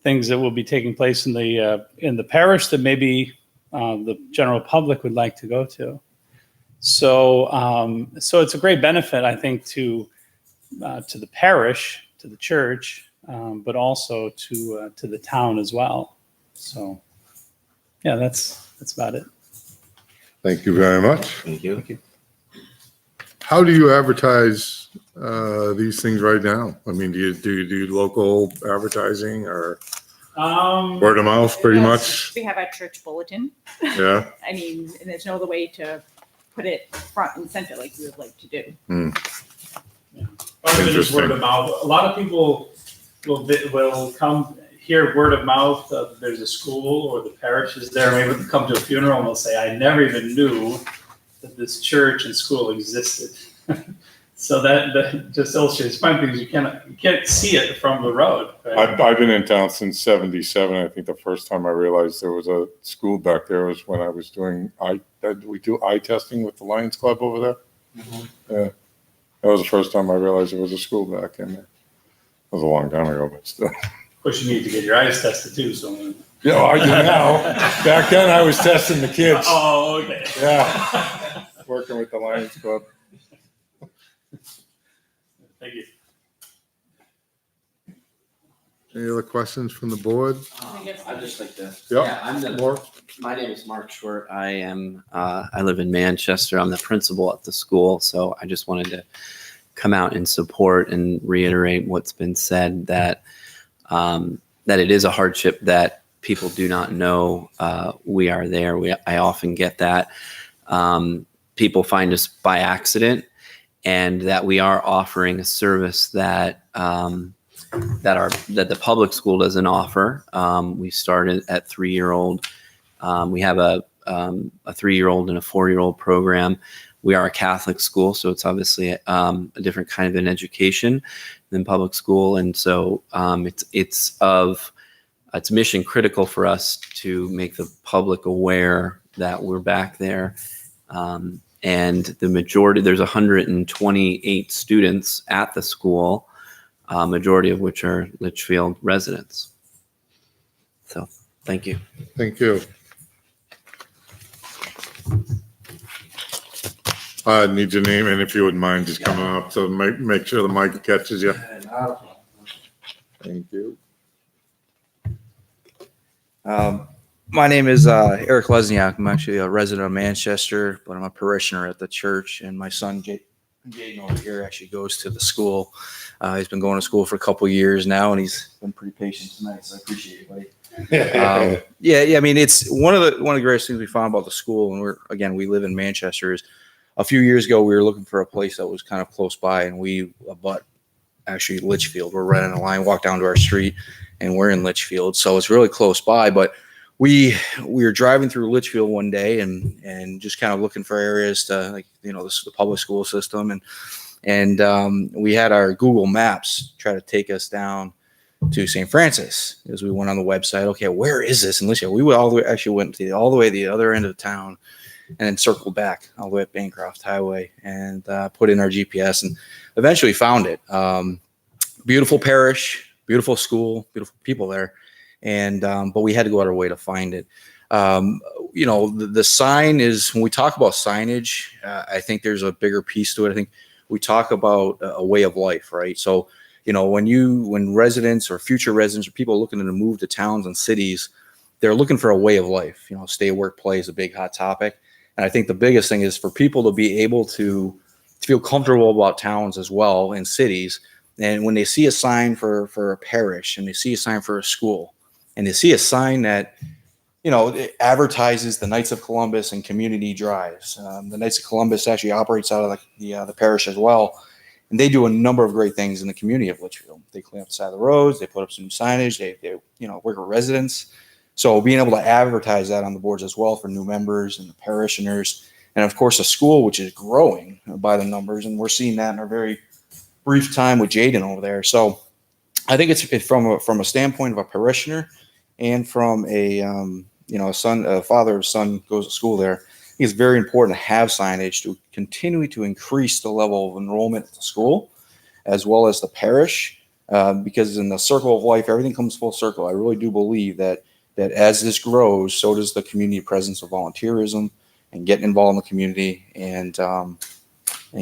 O: things that will be taking place in the parish that maybe the general public would like to go to. So it's a great benefit, I think, to the parish, to the church, but also to the town as well. So, yeah, that's about it.
A: Thank you very much.
B: Thank you.
A: How do you advertise these things right now? I mean, do you do local advertising or word of mouth, pretty much?
D: We have our church bulletin.
A: Yeah.
D: I mean, and there's no other way to put it front and center like we would like to do.
O: Other than just word of mouth, a lot of people will come hear word of mouth. There's a school or the parish is there. Maybe they'll come to a funeral and they'll say, "I never even knew that this church and school existed." So that just illustrates fine because you can't see it from the road. Right?
A: I've been in town since '77. I think the first time I realized there was a school back there was when I was doing we do eye testing with the Lions Club over there. Yeah, that was the first time I realized there was a school back in there. It was a long time ago, but still.
O: Of course, you need to get your eyes tested too. So.
A: Yeah, I do now. Back then, I was testing the kids.
O: Oh, okay.
A: Yeah, working with the Lions Club.
O: Thank you.
A: Any other questions from the board?
P: I'd just like to.
A: Yep.
P: Yeah,
A: Mark?
P: My name is Mark Short. I live in Manchester. I'm the principal at the school, so I just wanted to come out and support and reiterate what's been said, that that it is a hardship that people do not know we are there. I often get that. People find us by accident, and that we are offering a service that that the public school doesn't offer. We started at 3-year-old. We have a 3-year-old and a 4-year-old program. We are a Catholic school, so it's obviously a different kind of an education than public school, and so it's mission critical for us to make the public aware that we're back there. And the majority, there's 128 students at the school, majority of which are Litchfield residents. So, thank you.
A: Thank you. I need your name, and if you wouldn't mind just coming up to make sure the mic catches you. Thank you.
Q: My name is Eric Lesniak. I'm actually a resident of Manchester, but I'm a parishioner at the church, and my son Jaden over here actually goes to the school. He's been going to school for a couple of years now, and he's been pretty patient tonight, so I appreciate it, buddy. Yeah. I mean, it's one of the greatest things we found about the school, and we live in Manchester. Is a few years ago we were looking for a place that was kind of close by, and we bought actually Litchfield. We're right on the line, walk down to our street, and we're in Litchfield, so it's really close by. But we were driving through Litchfield one day and just kind of looking for areas to, this is the public school system, and we had our Google Maps try to take us down to St. Francis as we went on the website. Okay, where is this in Litchfield? We went all the way to the other end of the town, and then circled back all the way at Bancroft Highway and put in our GPS and eventually found it. Beautiful parish, beautiful school, beautiful people there. And but we had to go out our way to find it. The sign is, when we talk about signage, I think there's a bigger piece to it. I think we talk about a way of life, right? So, when residents or future residents or people looking to move to towns and cities, they're looking for a way of life. Stay work play is a big hot topic. And I think the biggest thing is for people to be able to feel comfortable about towns as well and cities. And when they see a sign for a parish, and they see a sign for a school, and they see a sign that, it advertises the Knights of Columbus and community drives. The Knights of Columbus actually operates out of the parish as well. And they do a number of great things in the community of Litchfield. They clean up the side of the roads. They put up some new signage. They work with residents. So being able to advertise that on the boards as well for new members and the parishioners. And of course, a school, which is growing by the numbers. And we're seeing that in our very brief time with Jaden over there. So I think it's from a standpoint of a parishioner, and from a father or son goes to school there. I think it's very important to have signage to continue to increase the level of enrollment at the school, as well as the parish, because in the circle of life, everything comes full circle. I really do believe that as this grows, so does the community presence of volunteerism and getting involved in the community and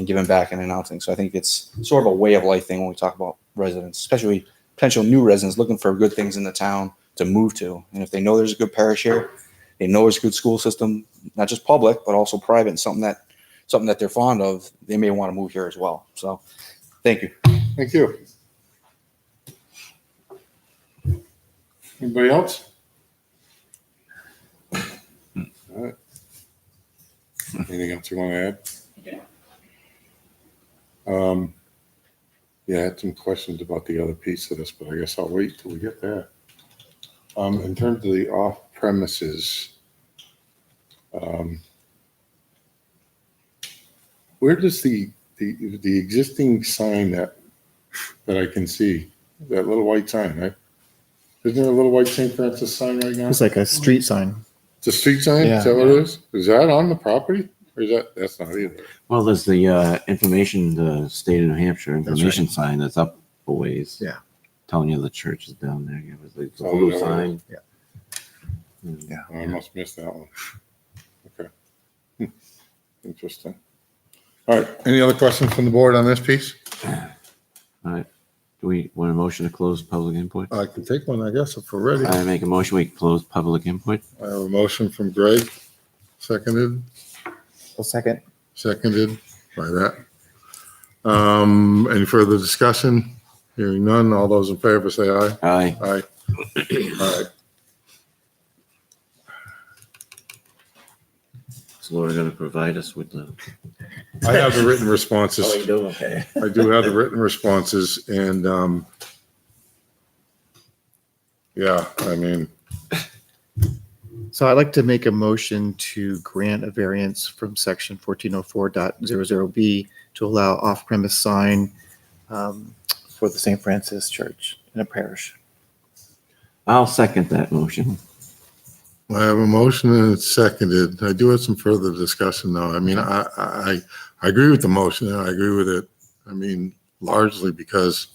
Q: giving back and announcing. So I think it's sort of a way of life thing when we talk about residents, especially potential new residents looking for good things in the town to move to. And if they know there's a good parish here, they know there's a good school system, not just public, but also private, and something that they're fond of, they may want to move here as well. So thank you.
A: Thank you. Anybody else? All right. Anything else you want to add? Yeah, I had some questions about the other piece of this, but I guess I'll wait till we get there. In terms of the off premises, where does the the existing sign that I can see, that little white sign, right? Isn't there a little white St. Francis sign right now?
C: It's like a street sign.
A: It's a street sign?
C: Yeah.
A: Is that what it is? Is that on the property? Or is that's not either?
B: Well, there's the information, the state of New Hampshire information sign that's up a ways.
C: Yeah.
B: Telling you the church is down there. Yeah, it's a
A: Oh,
B: blue
A: yeah.
B: sign.
C: Yeah.
B: Mm.
A: Oh, I must miss that one. Okay. Interesting. All right, any other questions from the board on this piece?
B: All right. Do we want a motion to close public input?
A: I can take one, I guess, if we're ready.
B: I make a motion, we close public input.
A: I have a motion from Greg, seconded,
C: A second.
A: seconded by that. Any further discussion? Hearing none, all those in favor say aye.
B: Aye.
A: Aye. All right.
B: So Laura going to provide us with the.
A: I have the written responses.
B: Oh, you do? Okay.
A: I do have the written responses and, yeah, I mean,
C: So I'd like to make a motion to grant a variance from section 1404.00B to allow off-premise sign for the St. Francis Church in a parish.
B: I'll second that motion.
A: I have a motion and it's seconded. I do have some further discussion though. I mean, I agree with the motion. I agree with it. I mean, largely because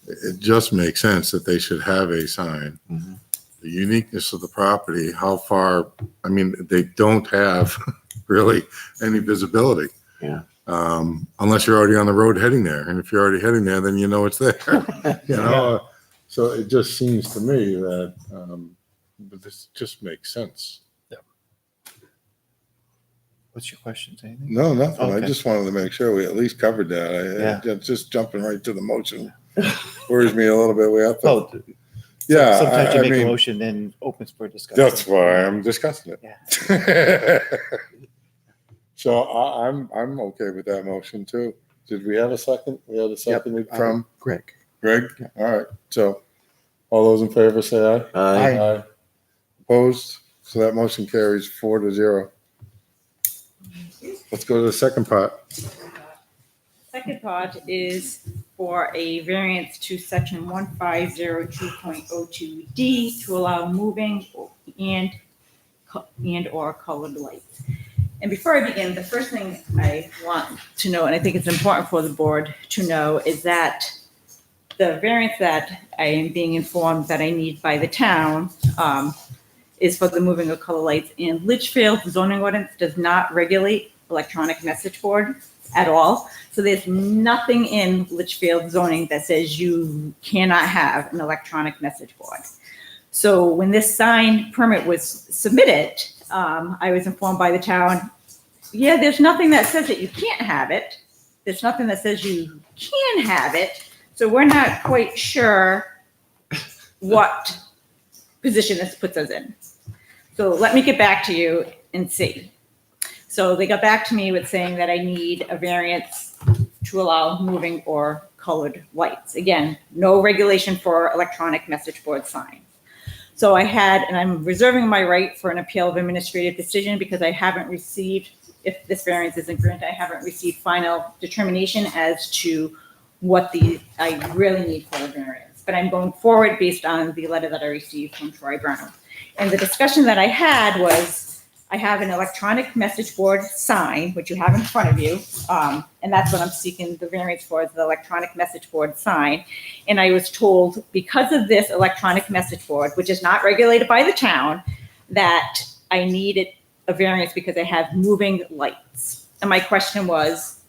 A: it just makes sense that they should have a sign.
B: Mhm.
A: The uniqueness of the property, how far, I mean, they don't have really any visibility.
B: Yeah.
A: Unless you're already on the road heading there. And if you're already heading there, then you know it's there. You know, so it just seems to me that, but this just makes sense.
C: What's your question? Anything?
A: No, nothing. I
C: Okay.
A: just wanted to make sure we at least covered that. Just jumping right to the motion worries me a little bit. We have to.
C: Oh,
A: Yeah,
C: sometimes you
A: I
C: make a
A: mean,
C: motion and opens for discussion.
A: that's why I'm discussing it. So I'm okay with that motion too. Did we have a second? We had a second from
C: Greg.
A: Greg? All right. So all those in favor say aye.
B: Aye.
A: Opposed? So that motion carries 4-0. Let's go to the second part.
D: Second part is for a variance to section 1502.02D to allow moving and or colored lights. And before I begin, the first thing I want to know, and I think it's important for the board to know, is that the variance that I am being informed that I need by the town is for the moving of color lights. And Litchfield zoning ordinance does not regulate electronic message board at all. So there's nothing in Litchfield zoning that says you cannot have an electronic message board. So when this sign permit was submitted, I was informed by the town, yeah, there's nothing that says that you can't have it. There's nothing that says you can have it. So we're not quite sure what position this puts us in. So let me get back to you and see. So they got back to me with saying that I need a variance to allow moving or colored lights. Again, no regulation for electronic message board signs. So I had, and I'm reserving my right for an appeal of administrative decision because I haven't received, if this variance isn't granted, I haven't received final determination as to what I really need for a variance. But I'm going forward based on the letter that I received from Troy Brown. And the discussion that I had was, I have an electronic message board sign, which you have in front of you, and that's what I'm seeking the variance for, is the electronic message board sign. And I was told, because of this electronic message board, which is not regulated by the town, that I needed a variance because I have moving lights. And my question was,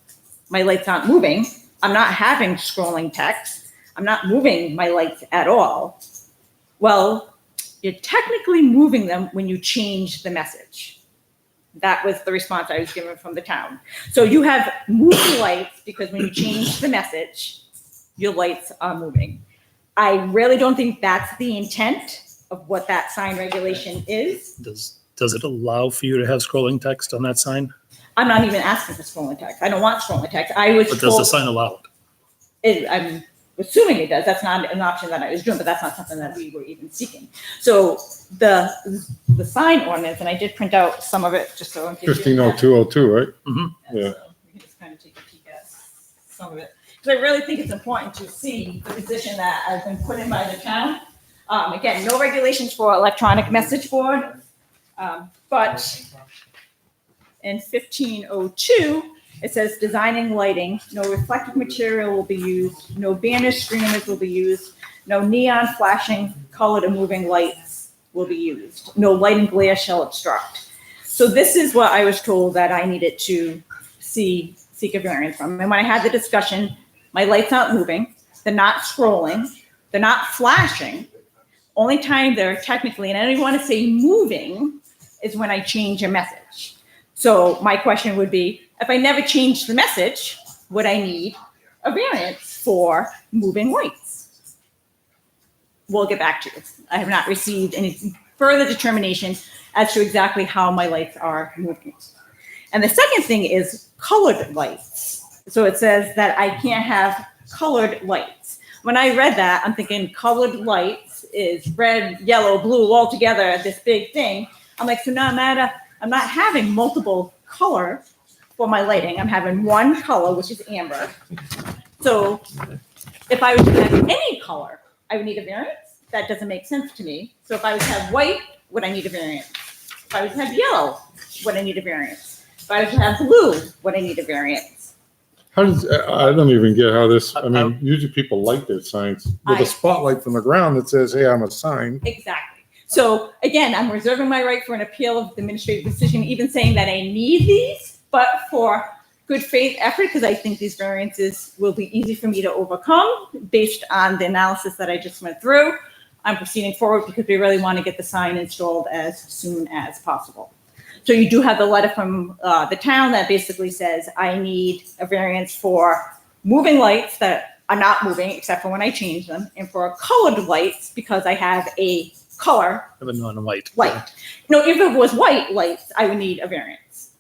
D: my lights aren't moving. I'm not having scrolling text. I'm not moving my lights at all. Well, you're technically moving them when you change the message. That was the response I was given from the town. So you have moving lights because when you change the message, your lights are moving. I really don't think that's the intent of what that sign regulation is.
M: Does it allow for you to have scrolling text on that sign?
D: I'm not even asking for scrolling text. I don't want scrolling text. I was
M: But does the sign allow it?
D: I'm assuming it does. That's not an option that I was doing, but that's not something that we were even seeking. So the sign ordinance, and I did print out some of it just so in case you have-
A: 150202, right?
M: Mhm.
A: Yeah.
D: So we can just kind of take a peek at some of it, because I really think it's important to see the position that has been put in by the town. Again, no regulations for electronic message board, but in 1502, it says designing lighting, no reflective material will be used, no banner streamers will be used, no neon flashing, colored or moving lights will be used, no light and glare shall obstruct. So this is what I was told that I needed to seek a variance from. And when I had the discussion, my lights aren't moving, they're not scrolling, they're not flashing. Only time they're technically, and I don't even want to say moving, is when I change a message. So my question would be, if I never change the message, would I need a variance for moving lights? We'll get back to you. I have not received any further determination as to exactly how my lights are moving. And the second thing is colored lights. So it says that I can't have colored lights. When I read that, I'm thinking colored lights is red, yellow, blue, all together, this big thing. I'm like, so no matter, I'm not having multiple color for my lighting. I'm having one color, which is amber. So if I was to have any color, I would need a variance. That doesn't make sense to me. So if I was to have white, would I need a variance? If I was to have yellow, would I need a variance? If I was to have blue, would I need a variance?
A: How does, I don't even get how this, I mean, usually people light their signs with a spotlight from the ground that says, hey, I'm a sign.
D: Exactly. So again, I'm reserving my right for an appeal of the administrative decision, even saying that I need these, but for good faith effort, because I think these variances will be easy for me to overcome based on the analysis that I just went through. I'm proceeding forward because we really want to get the sign installed as soon as possible. So you do have the letter from the town that basically says I need a variance for moving lights that are not moving except for when I change them, and for colored lights because I have a color
M: Of a non-white.
D: light. No, if it was white lights, I would need a variance.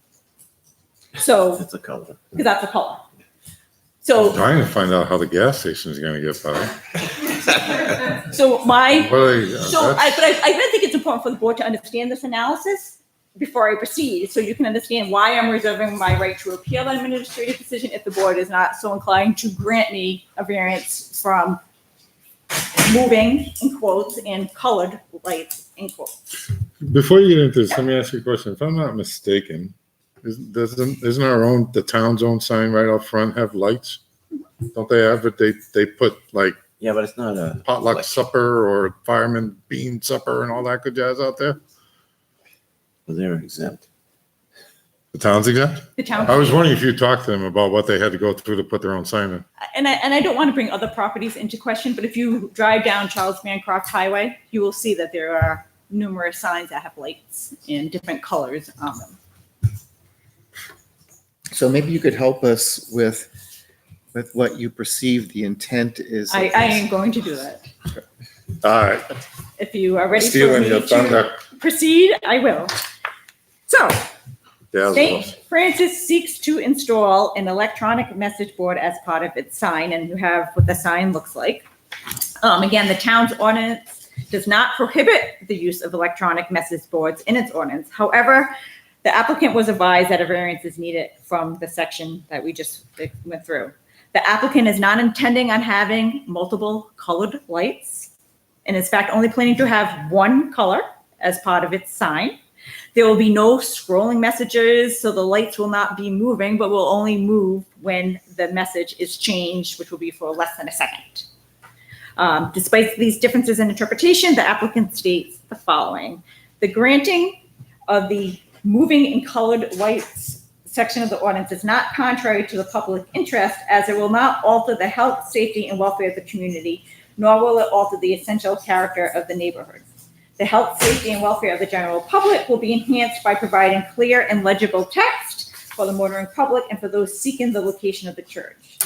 D: So,
B: It's a color.
D: because that's a color.
A: I'm
D: So,
A: trying to find out how the gas station is going to get better.
D: so my,
A: Well,
D: so I really think it's important for the board to understand this analysis before I proceed, so you can understand why I'm reserving my right to appeal an administrative decision if the board is not so inclined to grant me a variance from moving, in quotes, and colored lights, in quotes.
A: Before you get into this, let me ask you a question. If I'm not mistaken, isn't the town's own sign right out front have lights? Don't they have it? They put like
B: Yeah, but it's not a.
A: potluck supper or fireman bean supper and all that good jazz out there?
B: Well, they're exempt.
A: The town's exempt?
D: The town.
A: I was wondering if you talked to them about what they had to go through to put their own sign in.
D: And I don't want to bring other properties into question, but if you drive down Charles Bancroft Highway, you will see that there are numerous signs that have lights in different colors on them.
C: So maybe you could help us with what you perceive the intent is.
D: I am going to do that.
A: All right.
D: If you are ready for
A: Stealing
D: me
A: your
D: to
A: thunder.
D: proceed, I will. So,
A: Yeah,
D: St. Francis seeks to install an electronic message board as part of its sign, and you have what the sign looks like. Again, the town's ordinance does not prohibit the use of electronic message boards in its ordinance. However, the applicant was advised that a variance is needed from the section that we just went through. The applicant is not intending on having multiple colored lights, and in fact, only planning to have one color as part of its sign. There will be no scrolling messages, so the lights will not be moving, but will only move when the message is changed, which will be for less than a second. Despite these differences in interpretation, the applicant states the following. The granting of the moving and colored lights section of the ordinance is not contrary to the public interest, as it will not alter the health, safety, and welfare of the community, nor will it alter the essential character of the neighborhood. The health, safety, and welfare of the general public will be enhanced by providing clear and legible text for the motoring public and for those seeking the location of the church.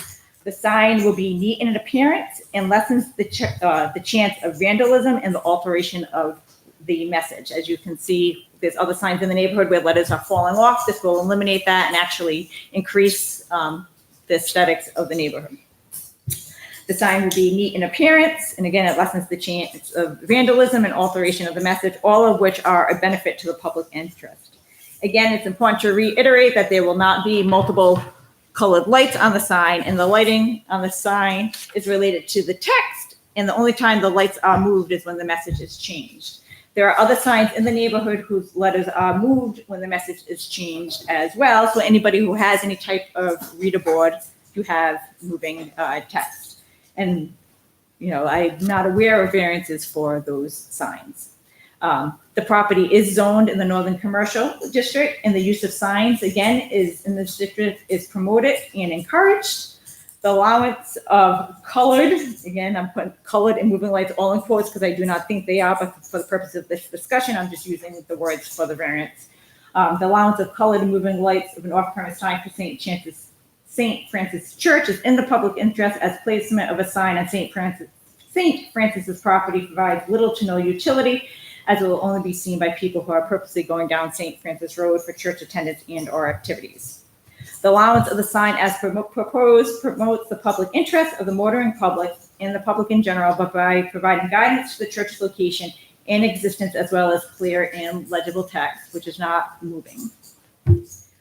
D: The sign will be neat in appearance and lessens the chance of vandalism and the alteration of the message. As you can see, there's other signs in the neighborhood where letters are falling off. This will eliminate that and actually increase the aesthetics of the neighborhood. The sign will be neat in appearance, and again, it lessens the chance of vandalism and alteration of the message, all of which are a benefit to the public interest. Again, it's important to reiterate that there will not be multiple colored lights on the sign, and the lighting on the sign is related to the text. And the only time the lights are moved is when the message is changed. There are other signs in the neighborhood whose letters are moved when the message is changed as well. So anybody who has any type of reader board, you have moving text. And, you know, I'm not aware of variances for those signs. The property is zoned in the Northern Commercial District, and the use of signs, again, is in this district is promoted and encouraged. The allowance of colored, again, I'm putting colored and moving lights all in quotes because I do not think they are, but for the purpose of this discussion, I'm just using the words for the variance. The allowance of colored and moving lights of an off-premise sign for St. Francis Church is in the public interest, as placement of a sign on St. Francis's property provides little to no utility, as it will only be seen by people who are purposely going down St. Francis Road for church attendance and or activities. The allowance of the sign as proposed promotes the public interest of the motoring public and the public in general by providing guidance to the church's location and existence, as well as clear and legible text, which is not moving.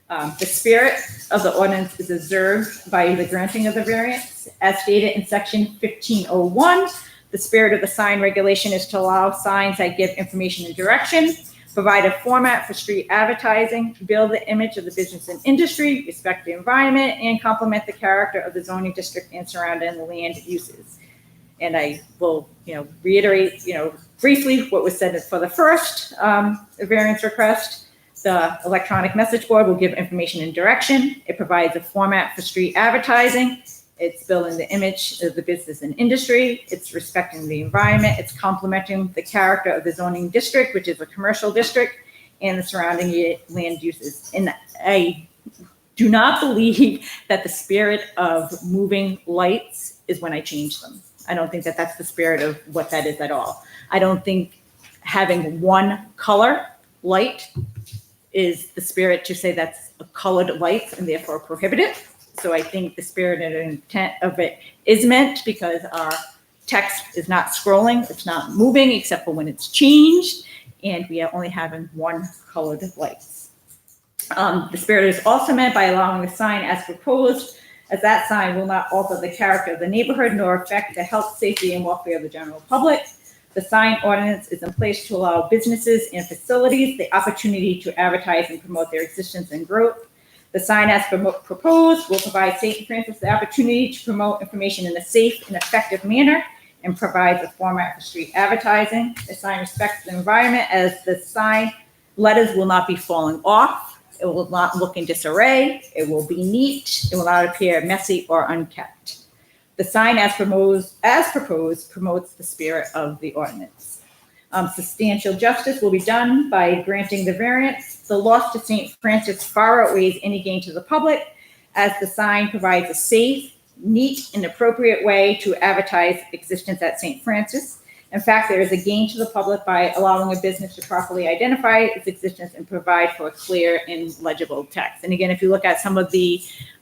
D: The spirit of the ordinance is observed by the granting of the variance. As stated in section 1501, the spirit of the sign regulation is to allow signs that give information and direction, provide a format for street advertising, build the image of the business and industry, respect the environment, and complement the character of the zoning district and surrounding land uses. And I will, reiterate, briefly what was said for the first variance request. The electronic message board will give information and direction. It provides a format for street advertising. It's building the image of the business and industry. It's respecting the environment. It's complementing the character of the zoning district, which is a commercial district, and the surrounding land uses. And I do not believe that the spirit of moving lights is when I change them. I don't think that that's the spirit of what that is at all. I don't think having one color light is the spirit to say that's a colored light and therefore prohibited. So I think the spirit and intent of it is meant because our text is not scrolling, it's not moving except for when it's changed, and we are only having one colored lights. The spirit is also meant by allowing the sign as proposed, as that sign will not alter the character of the neighborhood nor affect the health, safety, and welfare of the general public. The sign ordinance is in place to allow businesses and facilities the opportunity to advertise and promote their existence and growth. The sign as proposed will provide St. Francis the opportunity to promote information in a safe and effective manner and provides a format for street advertising. The sign respects the environment, as the sign letters will not be falling off. It will not look in disarray. It will be neat. It will not appear messy or unkept. The sign as proposed promotes the spirit of the ordinance. Substantial justice will be done by granting the variance. The loss to St. Francis far outweighs any gain to the public, as the sign provides a safe, neat, and appropriate way to advertise existence at St. Francis. In fact, there is a gain to the public by allowing a business to properly identify its existence and provide for a clear and legible text. And again, if you look at some of the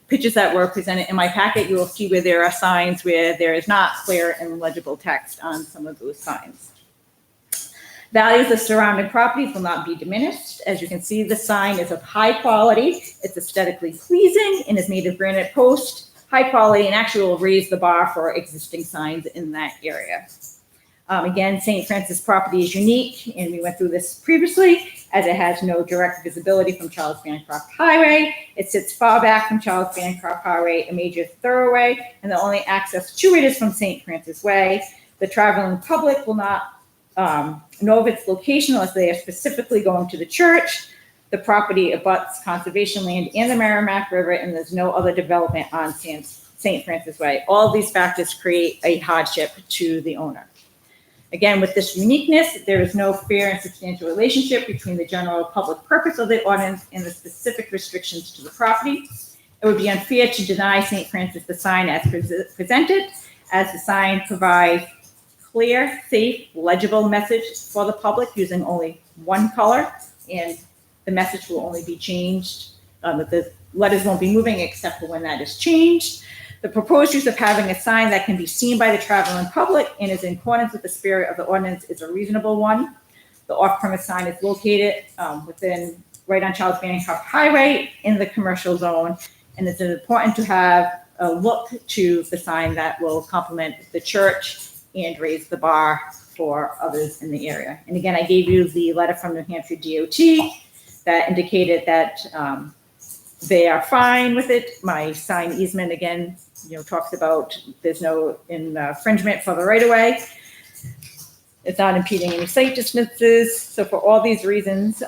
D: pictures that were presented in my packet, you will see where there are signs where there is not clear and legible text on some of those signs. Values of surrounding properties will not be diminished. As you can see, the sign is of high quality. It's aesthetically pleasing and is made of granite post, high quality, and actually will raise the bar for existing signs in that area. Again, St. Francis property is unique, and we went through this previously, as it has no direct visibility from Charles Bancroft Highway. It sits far back from Charles Bancroft Highway, a major thoroughway, and the only access to it is from St. Francis Way. The traveling public will not know of its location unless they are specifically going to the church. The property abuts conservation land and the Merrimack River, and there's no other development on St. Francis Way. All these factors create a hardship to the owner. Again, with this uniqueness, there is no fair and substantial relationship between the general public purpose of the ordinance and the specific restrictions to the property. It would be unfair to deny St. Francis the sign as presented, as the sign provides clear, safe, legible message for the public using only one color, and the message will only be changed. The letters won't be moving except for when that is changed. The proposed use of having a sign that can be seen by the traveling public and is in accordance with the spirit of the ordinance is a reasonable one. The off-premise sign is located right on Charles Bancroft Highway in the commercial zone, And it's important to have a look to the sign that will complement the church and raise the bar for others in the area. And again, I gave you the letter from New Hampshire DOT that indicated that they are fine with it. My sign easement, again, talks about there's no infringement for the right of way. It's not impeding any site distances. So for all these reasons,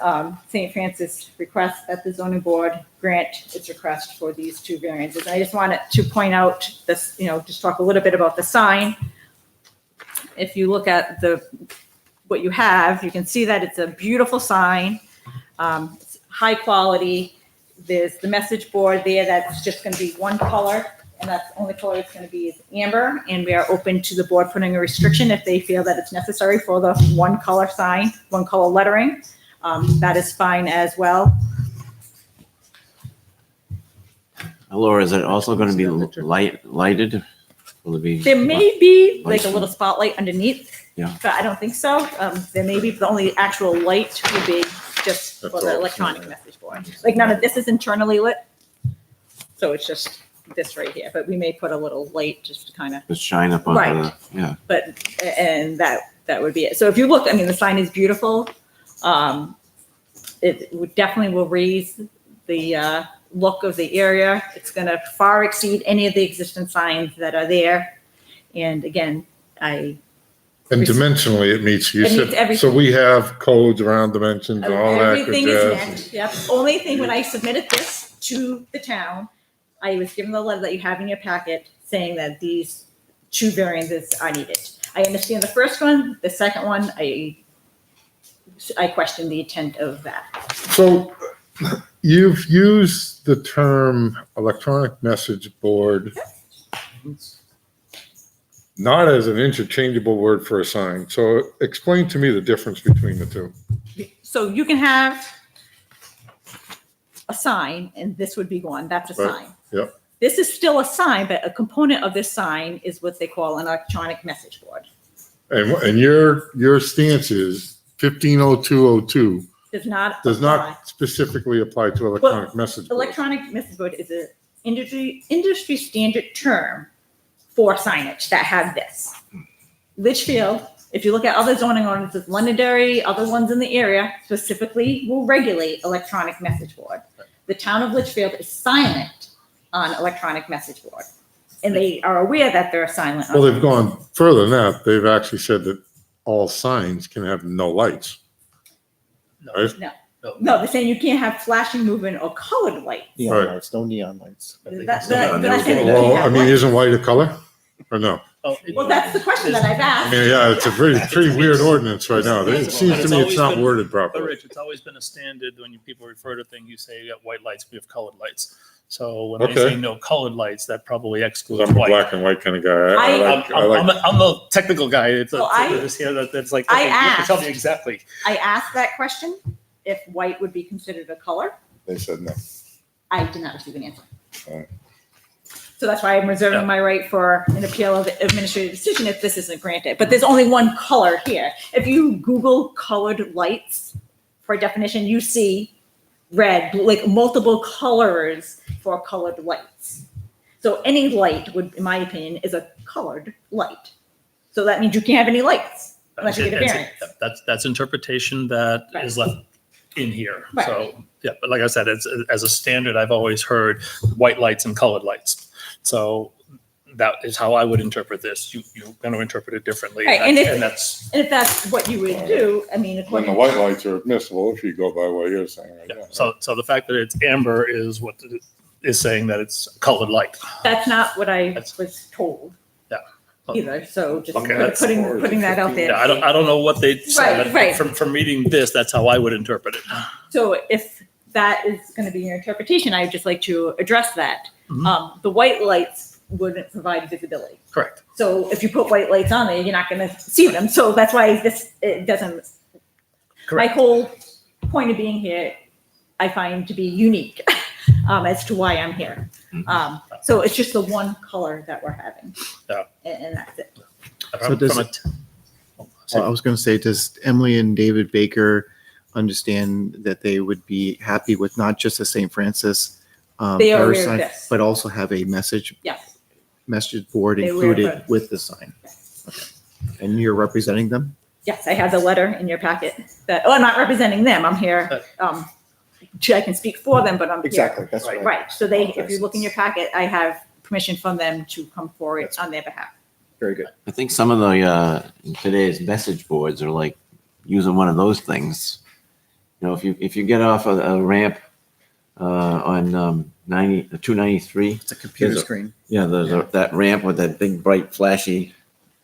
D: St. Francis requests that the zoning board grant its request for these two variances. And I just wanted to point out this, just talk a little bit about the sign. If you look at what you have, you can see that it's a beautiful sign. It's high quality. There's the message board there that's just going to be one color, and that's the only color it's going to be is amber. And we are open to the board putting a restriction if they feel that it's necessary for the one color sign, one color lettering. That is fine as well.
B: Laura, is it also going to be lighted? Will it be?
D: There may be like a little spotlight underneath,
B: Yeah.
D: but I don't think so. There may be, the only actual light would be just for
A: That's
D: the
A: all.
D: electronic message board. Like none of this is internally lit. So it's just this right here, but we may put a little light just to kind of,
B: Just shine up on
D: Right.
B: yeah.
D: and that would be it. So if you look, I mean, the sign is beautiful. It would definitely will raise the look of the area. It's going to far exceed any of the existing signs that are there. And again,
A: And dimensionally, it meets, you
D: It meets
A: said,
D: everything.
A: so we have codes around dimensions and all that. good
D: everything is
A: jazz.
D: met. Yep. Only thing when I submitted this to the town, I was given the letter that you have in your packet saying that these two variances are needed. I understand the first one. The second one, I question the intent of that.
A: So you've used the term electronic message board not as an interchangeable word for a sign. So explain to me the difference between the two.
D: So you can have a sign, and this would be one. That's a
A: Right.
D: sign.
A: Yep.
D: This is still a sign, but a component of this sign is what they call an electronic message board.
A: And your stance is 150202
D: Does not
A: does
D: apply.
A: not specifically apply to electronic message boards.
D: Electronic message board is an industry standard term for signage that have this. Litchfield, if you look at other zoning ordinances, Londonderry, other ones in the area specifically will regulate electronic message board. The town of Litchfield is silent on electronic message board. And they are aware that they're silent.
A: Well, they've gone further than that. They've actually said that all signs can have no lights. Right?
D: No, they're saying you can't have flashing, moving, or colored lights.
C: Neon
A: Right.
C: lights, no neon lights.
D: That's saying you
A: Well,
D: can't
A: I
D: have
A: mean,
D: lights.
A: isn't white a color or no?
D: Well, that's the question that I've
A: I
D: asked.
A: mean, yeah, it's a pretty weird ordinance right now. It seems to me it's not worded
R: But
A: properly.
R: Rich, it's always been a standard when people refer to things, you say you got white lights, we have colored lights. So when they
A: Okay.
R: say no colored lights, that probably
A: 'Cause
R: excludes
A: I'm a
R: white.
A: black and white kind of guy.
R: I'm the technical guy. It's
D: So I-
R: that's like,
D: I
R: you have to tell me
D: asked.
R: exactly.
D: I asked that question, if white would be considered a color.
A: They said no.
D: I did not receive an answer.
A: All right.
D: So that's why I'm reserving my right for an appeal of administrative decision if this isn't granted. But there's only one color here. If you Google colored lights for a definition, you see red, like multiple colors for colored lights. So any light would, in my opinion, is a colored light. So that means you can't have any lights unless you get a variance.
R: That's interpretation that is left in here.
D: Right.
R: So, yeah, but like I said, it's as a standard, I've always heard white lights and colored lights. So that is how I would interpret this. You're going to interpret it differently.
D: Right,
R: and
D: and
R: that's
D: if that's what you would do, I mean,
A: When
D: according
A: the white lights are admissible, if you go by what you're saying. Right now.
R: so the fact that it's amber is what is saying that it's colored light.
D: that's not what I was told
R: Yeah.
D: either. So just
R: Okay, that's-
D: putting that out there.
R: Yeah, I don't know what they say,
D: Right,
R: but
D: right.
R: from reading this, that's how I would interpret it.
D: So if that is going to be your interpretation, I'd just like to address that.
R: Mhm.
D: The white lights wouldn't provide visibility.
R: Correct.
D: So if you put white lights on there, you're not going to see them. So that's why it doesn't. My whole point of being here, I find to be unique as to why I'm here. So it's just the one color that we're having.
R: Yeah.
D: And that's it.
C: So does it, well, I was going to say, does Emily and David Baker understand that they would be happy with not just the St. Francis
D: They are
C: parish
D: aware of
C: sign,
D: this.
C: but also have a message
D: Yes.
C: board
D: They're aware of
C: included
D: it.
C: with the sign. Okay. And you're representing them?
D: Yes, I have the letter in your packet that, oh, I'm not representing them. I'm here. I can speak for them, but I'm here.
C: Exactly, that's right.
D: Right. So they, if you look in your packet, I have permission from them to come forward on their behalf.
C: Very good.
B: I think some of the today's message boards are like using one of those things. You know, if you get off a ramp on 293,
C: It's a computer
B: there's
C: screen.
B: Yeah, there's that ramp with that big bright flashy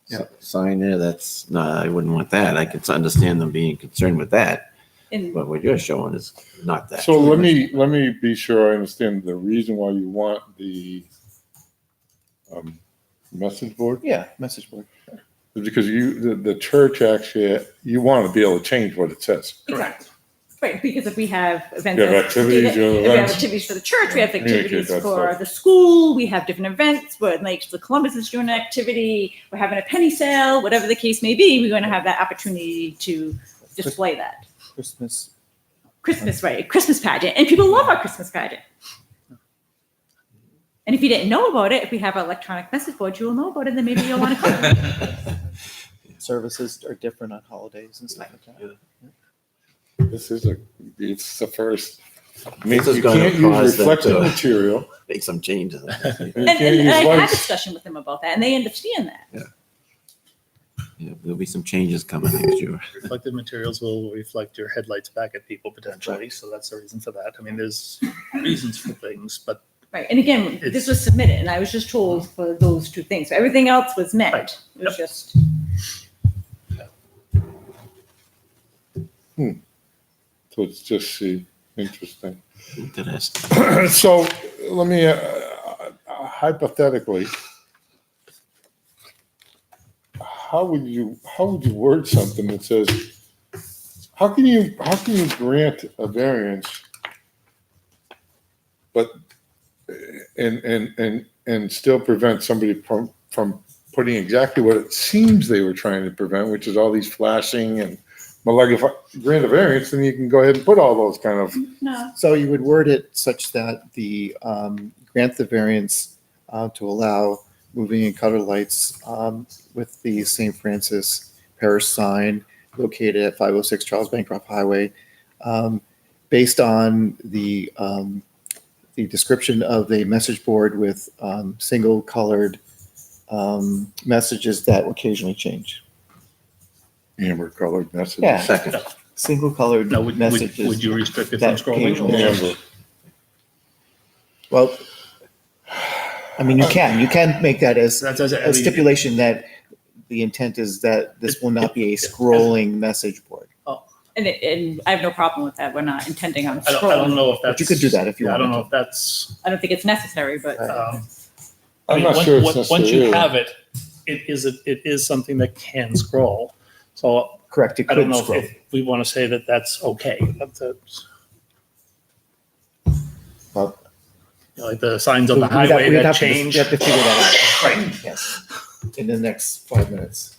C: Yeah.
B: sign there. That's no, I wouldn't want that. I can understand them being concerned with that,
D: And
B: but what you're showing is not that.
A: So let me be sure I understand the reason why you want the message board.
C: Yeah, message board.
A: Is because the church actually, you want to be able to change what it says.
D: Exactly. Right, because if we have events.
A: You have activities, you have
D: if we have
A: events.
D: activities for the church, we have
A: Communicate
D: activities
A: that
D: for
A: stuff.
D: the school, we have different events, where like the Columbus is doing an activity, we're having a penny sale, whatever the case may be, we're going to have that opportunity to display that.
C: Christmas.
D: Christmas, right, Christmas pageant, and people love our Christmas pageant. And if you didn't know about it, if we have an electronic message board, you will know about it, then maybe you'll want to come.
C: Services are different on holidays and stuff like that.
A: It's the first. I mean,
B: This is
A: you
B: gonna
A: can't
B: cause
A: use
B: them
A: reflective
B: to
A: material.
B: make some changes.
A: You
D: And
A: can't use
D: I had
A: lights.
D: discussion with them about that, and they understand that.
B: Yeah, there'll be some changes coming next year.
R: Reflective materials will reflect your headlights back at people potentially, so that's the reason for that. I mean, there's reasons for things, but
D: Right, and again, this was submitted, and I was just told for those two things. So everything else was met.
R: Right.
D: It was just,
A: So it's just interesting.
B: Interesting.
A: So let me, hypothetically, how would you word something that says, how can you grant a variance, but, and still prevent somebody from putting exactly what it seems they were trying to prevent, which is all these flashing and, well, like if I grant a variance, then you can go ahead and put all those kind of,
D: no,
C: So you would word it such that the, grant the variance to allow moving and color lights with the St. Francis Parish sign located at 506 Charles Bancroft Highway, based on the description of the message board with single colored messages that occasionally change.
A: amber colored messages.
C: Yeah.
B: Second.
C: Single colored
R: now, would
C: messages.
R: you restrict it from
C: that
R: scrolling?
C: occasionally-
R: or-
A: Amber.
C: Well, I mean, you can make that as
R: That's as
C: a stipulation that the intent is that this will not be a scrolling message board.
D: and I have no problem with that. We're not intending on
R: I don't
D: scrolling.
R: know if that's.
C: But you could do that if you
R: yeah, I don't
C: wanted
R: know if that's.
D: I don't think it's necessary, but
R: I
A: I'm
R: mean,
A: not
R: once-
A: sure it's
R: once
A: necessary
R: you
A: either.
R: have it, it is something that can scroll. So
C: Correct, it
R: I don't
C: could
R: know
C: scroll.
R: if we want to say that that's okay.
C: Well,
R: You know, like the signs on the
C: we'd have-
R: highway
C: we'd
R: that
C: have to-
R: change.
C: We have to figure that out.
R: Right.
C: Yes, in the next 5 minutes.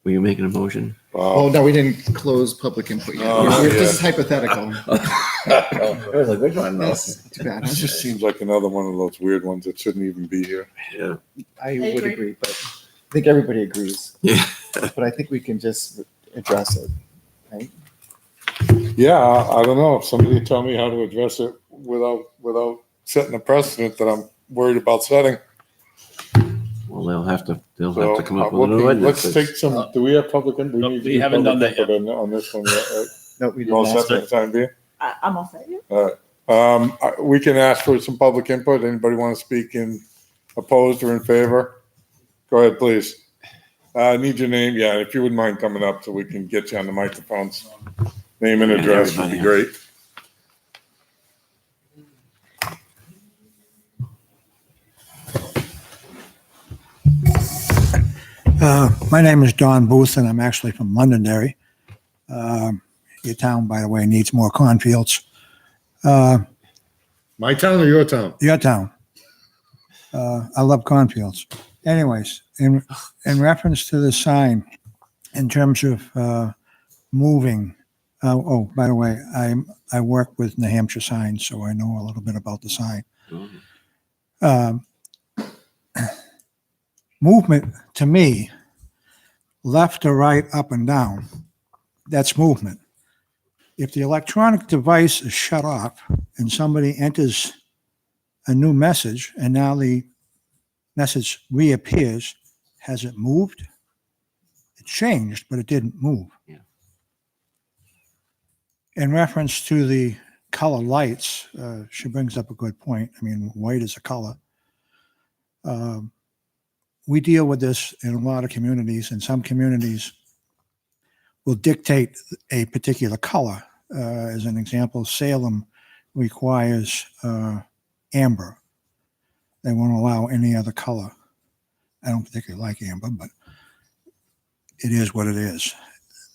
B: Were you making a motion?
C: Oh, no, we didn't close public input yet.
A: Oh,
C: This is hypothetical.
B: It was a good one, though.
C: Yes, too bad.
A: It just seems like another one of those weird ones that shouldn't even be here.
B: Yeah.
C: I would
D: agree.
C: agree, but I think everybody agrees.
B: Yeah.
C: But I think we can just address it, right?
A: Yeah, I don't know. Somebody tell me how to address it without setting a precedent that I'm worried about setting.
B: Well, they'll have to
A: So,
B: come up with an
A: let's
B: ordinance.
A: take some, do we have public input?
R: No,
A: need to
R: we
A: do
R: haven't done
A: public
R: that yet.
A: input on this one yet, right?
C: No, we
A: You all
C: didn't
A: set
C: ask
A: for the time being?
D: I'm all set. Yeah.
A: All right. We can ask for some public input. Anybody want to speak in opposed or in favor? Go ahead, please. I need your name. Yeah, if you wouldn't mind coming up so we can get you on the microphones. Name and
B: Yeah,
A: address would be
B: everybody.
A: great.
S: My name is Don Booth, and I'm actually from Londonderry. Your town, by the way, needs more cornfields.
A: My town or your town?
S: Your town. I love cornfields. Anyways, in reference to the sign, in terms of moving. Oh, by the way, I work with New Hampshire signs, so I know a little bit about the sign. Um, movement to me, left to right, up and down, that's movement. If the electronic device is shut off and somebody enters a new message and now the message reappears, has it moved? It changed, but it didn't move.
B: Yeah.
S: In reference to the color lights, she brings up a good point. I mean, white is a color. We deal with this in a lot of communities, and some communities will dictate a particular color. As an example, Salem requires amber. They won't allow any other color. I don't particularly like amber, but it is what it is.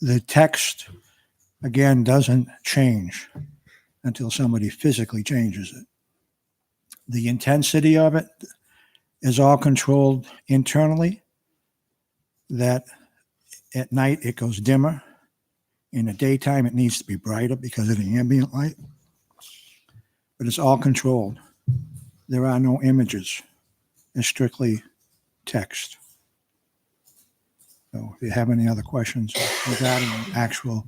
S: The text, again, doesn't change until somebody physically changes it. The intensity of it is all controlled internally, that at night it goes dimmer. In the daytime, it needs to be brighter because of the ambient light. But it's all controlled. There are no images. It's strictly text. So if you have any other questions regarding the actual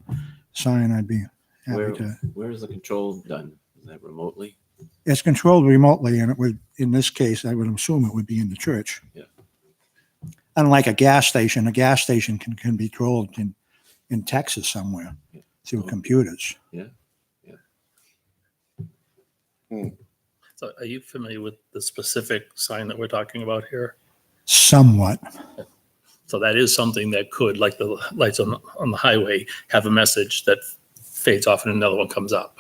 S: sign, I'd be happy to.
B: Where is the control done? Is that remotely?
S: It's controlled remotely, and it would, in this case, I would assume it would be in the church.
B: Yeah.
S: Unlike a gas station can be controlled in Texas somewhere through computers.
B: Yeah.
R: So are you familiar with the specific sign that we're talking about here?
S: Somewhat.
R: So that is something that could, like the lights on the highway, have a message that fades off and another one comes up.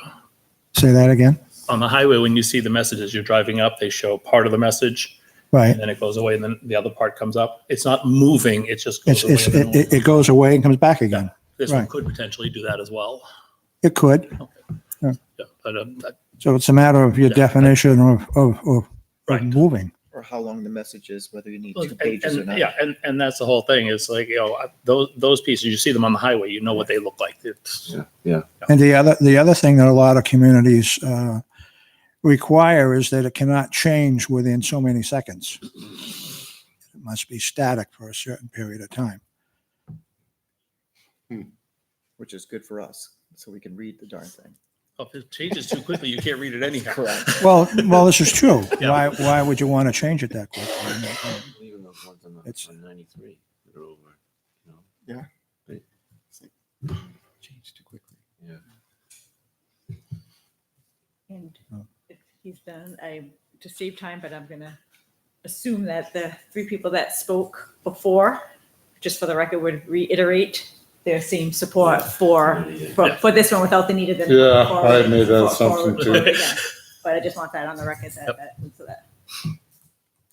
S: Say that again?
R: On the highway, when you see the message as you're driving up, they show part of the message.
S: Right.
R: And then it goes away and then the other part comes up. It's not moving, it just goes away. And then
S: It goes away and comes back again.
R: this one
S: Right.
R: could potentially do that as well.
S: It could.
R: Yeah, but
S: So it's a matter of your definition of moving.
C: Or how long the message is, whether you need
R: Well,
C: 2 pages or not.
R: Yeah, and that's the whole thing. It's like, those pieces, you see them on the highway, you know what they look like. It's,
B: Yeah.
S: And the other thing that a lot of communities require is that it cannot change within so many seconds. It must be static for a certain period of time.
C: Which is good for us, so we can read the darn thing.
R: If it changes too quickly, you can't read it anyhow.
C: Correct.
S: Well, this is true.
R: Yeah.
S: Why would you want to change it that quickly?
B: Even those ones on on 93 that are over, you know.
C: Yeah.
B: They-
C: Change too quickly.
B: Yeah.
D: And if he's done, to save time, but I'm gonna assume that the 3 people that spoke before, just for the record, would reiterate their same support for this one without the need of them.
A: Yeah,
D: forward-
A: I made that
D: forward
A: assumption
D: with it
A: too.
D: again. But I just want that on the record so that.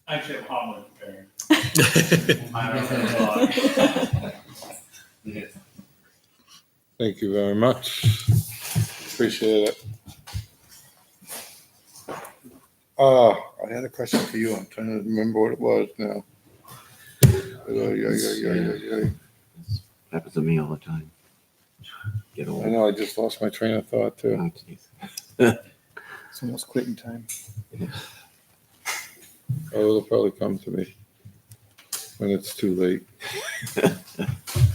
I: I actually have a problem with preparing.
A: Thank you very much. Appreciate it. I had a question for you. I'm trying to remember what it was now.
B: Happens to me all the time. Get
A: I
B: old.
A: know, I just lost my train of thought too.
B: Oh, jeez.
C: It's almost quitting time.
A: Oh, it'll probably come to me when it's too late. Do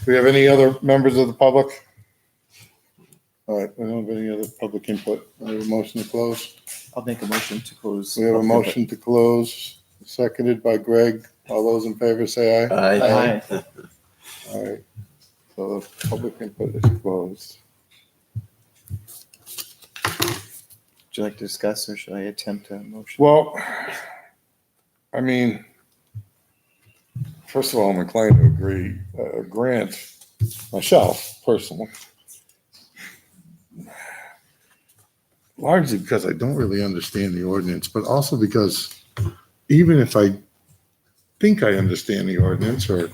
A: we have any other members of the public? All right, we don't have any other public input. We have a motion to close.
C: I'll make a motion to close.
A: We have a motion to close, seconded by Greg. All those in favor say aye.
C: Aye.
A: All right, so the public input is closed.
C: Would you like to discuss, or should I attempt a motion?
A: Well, I mean, first of all, I'm inclined to agree, grant myself personally. Largely because I don't really understand the ordinance, but also because even if I think I understand the ordinance, or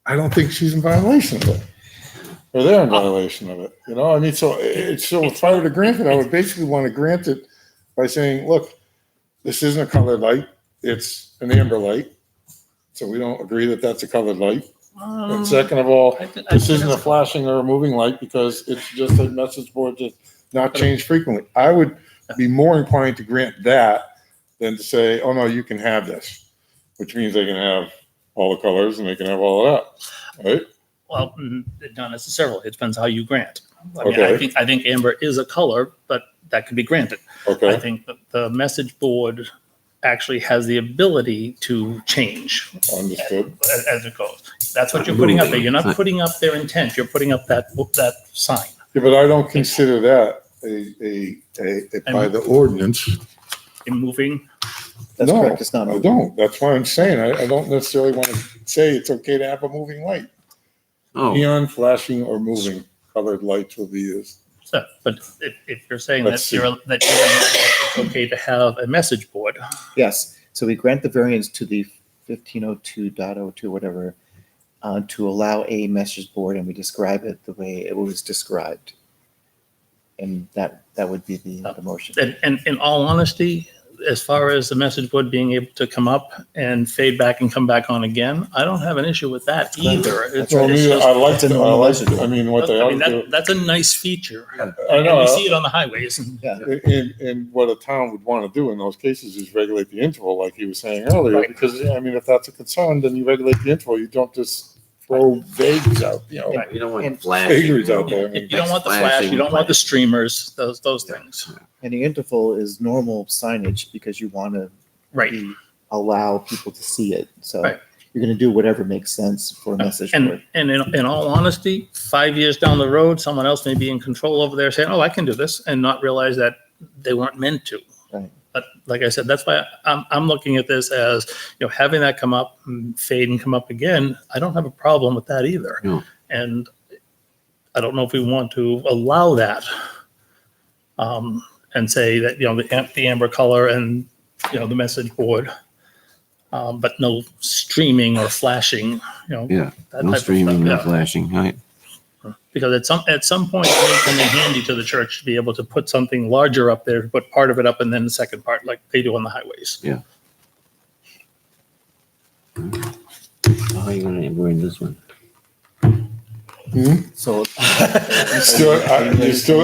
A: I don't think she's in violation of it, or they're in violation of it. You know, I mean, so if I were to grant it, I would basically want to grant it by saying, look, this isn't a colored light; it's an amber light. So we don't agree that that's a colored light. And second of all,
R: I think
A: this isn't a
R: that's-
A: flashing or a moving light because it's just a message board just not changed frequently. I would be more inclined to grant that than to say, oh, no, you can have this, which means they can have all the colors and they can have all of that, right?
R: Well, not necessarily. It depends how you grant. I mean,
A: Okay.
R: I think amber is a color, but that could be granted. I
A: Okay,
R: think that the message board actually has the ability to change
A: understood.
R: as it goes. That's what you're putting up there. You're not putting up their intent. You're putting up that sign.
A: Yeah, but I don't consider that by the ordinance.
R: In moving,
C: That's
A: No,
C: correct. It's not.
A: I don't. That's why I'm saying, I don't necessarily want to say it's okay to have a moving light.
B: Oh,
A: Neon, flashing, or moving colored lights will be used.
R: so, but if you're saying
A: Let's
R: that it's okay to have a message board,
C: Yes, so we grant the variance to the 1502.02, whatever, to allow a message board, and we describe it the way it was described. And that would be the motion.
R: and in all honesty, as far as the message board being able to come up and fade back and come back on again, I don't have an issue with that either. It's
A: Well,
R: it's just-
A: I like I mean, what they
R: I
A: ought
R: mean,
A: to do.
R: that's a nice feature.
A: I know.
R: And we see it on the highways.
A: And what a town would want to do in those cases is regulate the interval, like he was saying earlier,
R: Right.
A: because, I mean, if that's a concern, then you regulate the interval. You don't just throw vagaries out, you know,
B: you don't want
A: vagaries out
B: flashing.
A: there.
R: You don't want the flash, you don't want the streamers, those things.
C: And the interval is normal signage because you want to
R: Right.
C: allow people to see it. So
R: Right.
C: you're going to do whatever makes sense for a message board.
R: And in all honesty, 5 years down the road, someone else may be in control over there saying, oh, I can do this, and not realize that they weren't meant to.
C: Right.
R: But like I said, that's why I'm looking at this as, having that come up, and fade and come up again, I don't have a problem with that either.
B: No.
R: And I don't know if we want to allow that, and say that, the amber color and, the message board, but no streaming or flashing,
B: Yeah,
R: that
B: no
R: type of
B: streaming,
R: stuff,
B: no
R: yeah.
B: flashing, right?
R: Because at some point, it may come in handy to the church to be able to put something larger up there, put part of it up and then the second part, like they do on the highways.
B: Yeah. How are you gonna word this one?
C: So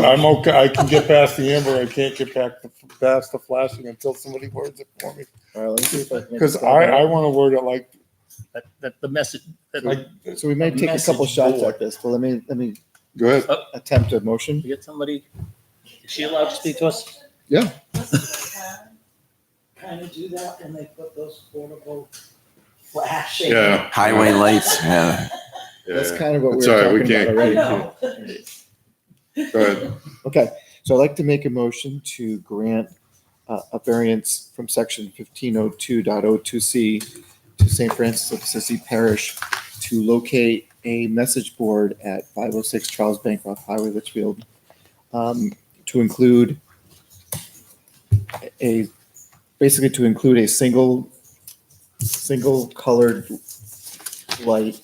A: I'm okay. I can get past the amber. I can't get past the flashing until somebody words it for me.
C: All right, let me see if I can.
A: Because I want to word it like,
R: That the message, that
A: like,
C: So we may take a couple
R: message
C: shots
R: board.
C: at this, but let me
A: go ahead.
C: attempt a motion.
R: You get somebody, is she allowed to speak to us?
A: Yeah.
T: Kind of do that when they put those portable flashing.
A: Yeah.
B: Highway lights, yeah.
C: That's kind of what we
A: It's
C: were
A: all right, we
C: talking about
A: can't-
C: already.
A: Go ahead.
C: Okay, so I'd like to make a motion to grant a variance from section 1502.02C to St. Francis of Assisi Parish to locate a message board at 506 Charles Bancroft Highway, Litchfield, to include basically to include a single colored light,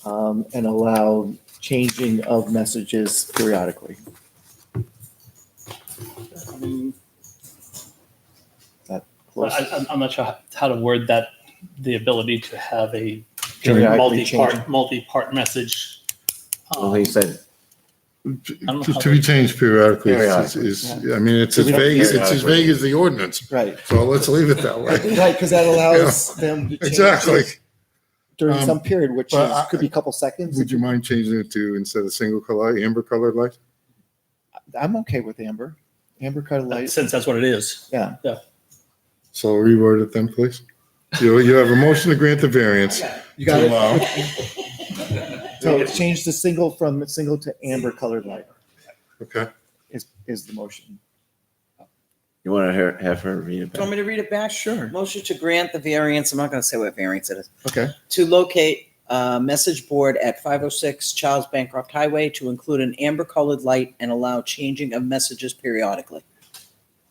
C: and allow changing of messages periodically.
R: I mean,
C: That close?
R: I'm not sure how to word that, the ability to have a
C: Periodically changing.
R: multi-part message.
B: Well, he said,
A: To be changed periodically I mean, it's as vague as the ordinance.
C: Right.
A: So let's leave it that way.
C: Right, because that allows them to change
A: Exactly.
C: it during some period, which
A: but
C: is, could be a couple seconds.
A: Would you mind changing it to, instead of single color, amber colored light?
C: I'm okay with amber. Amber colored light.
R: Since that's what it is.
C: Yeah.
R: Yeah.
A: So reword it then, please. You have a motion to grant the variance.
C: You got
A: to
C: it.
A: allow.
C: So change the single from single to amber colored light
A: Okay.
C: is the motion.
B: you want to have her read it
T: Do you
B: back?
T: want me to read it back?
C: Sure.
T: Motion to grant the variance, I'm not going to say what variance it is,
C: Okay.
T: to locate a message board at 506 Charles Bancroft Highway to include an amber colored light and allow changing of messages periodically.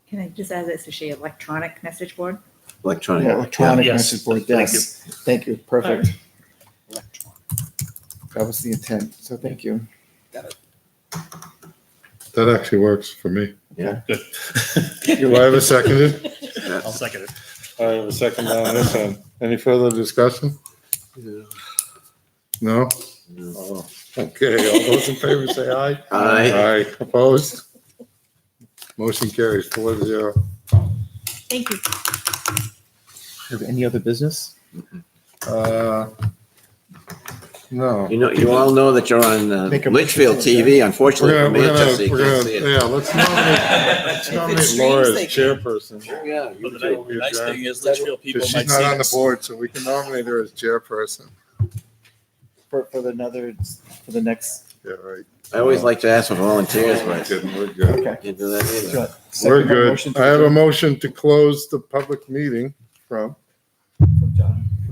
D: Can I just add this, is she electronic message board?
B: Electronic.
C: Yeah, electronic
R: Yes.
C: message board,
R: Thank
C: yes. Thank you, perfect. That was the intent, so thank you.
A: That actually works for me.
B: Yeah.
R: Good.
A: Do I have a seconded?
R: I'll second it.
A: I have a second on this end. Any further discussion? No? Oh, okay, all those in favor say aye.
B: Aye.
A: Aye, opposed? Motion carries 4-0.
N: Thank you.
C: Have any other business?
A: No.
B: You all know that you're on
C: Make a
B: Litchfield
C: motion to
B: TV, unfortunately for
A: We're
B: Manchester. You
A: gonna,
B: can't see it.
A: yeah, let's nominate Laura as chairperson.
B: Yeah,
R: But the nice thing is Litchfield people
A: Because
R: might
A: she's
R: see
A: not on the
R: this.
A: board, so we can nominate her as chairperson.
C: For the next.
A: Yeah, right.
B: I always like to ask for volunteers, but
A: We're good.
C: Okay.
B: can't do that either.
A: We're good. I have a motion to close the public meeting from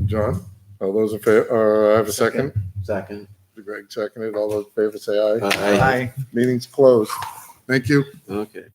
A: John. All those in favor, I have a second.
B: Second.
A: Greg seconded. All those in favor say aye.
B: Aye.
C: Aye.
A: Meeting's closed. Thank you.
B: Okay.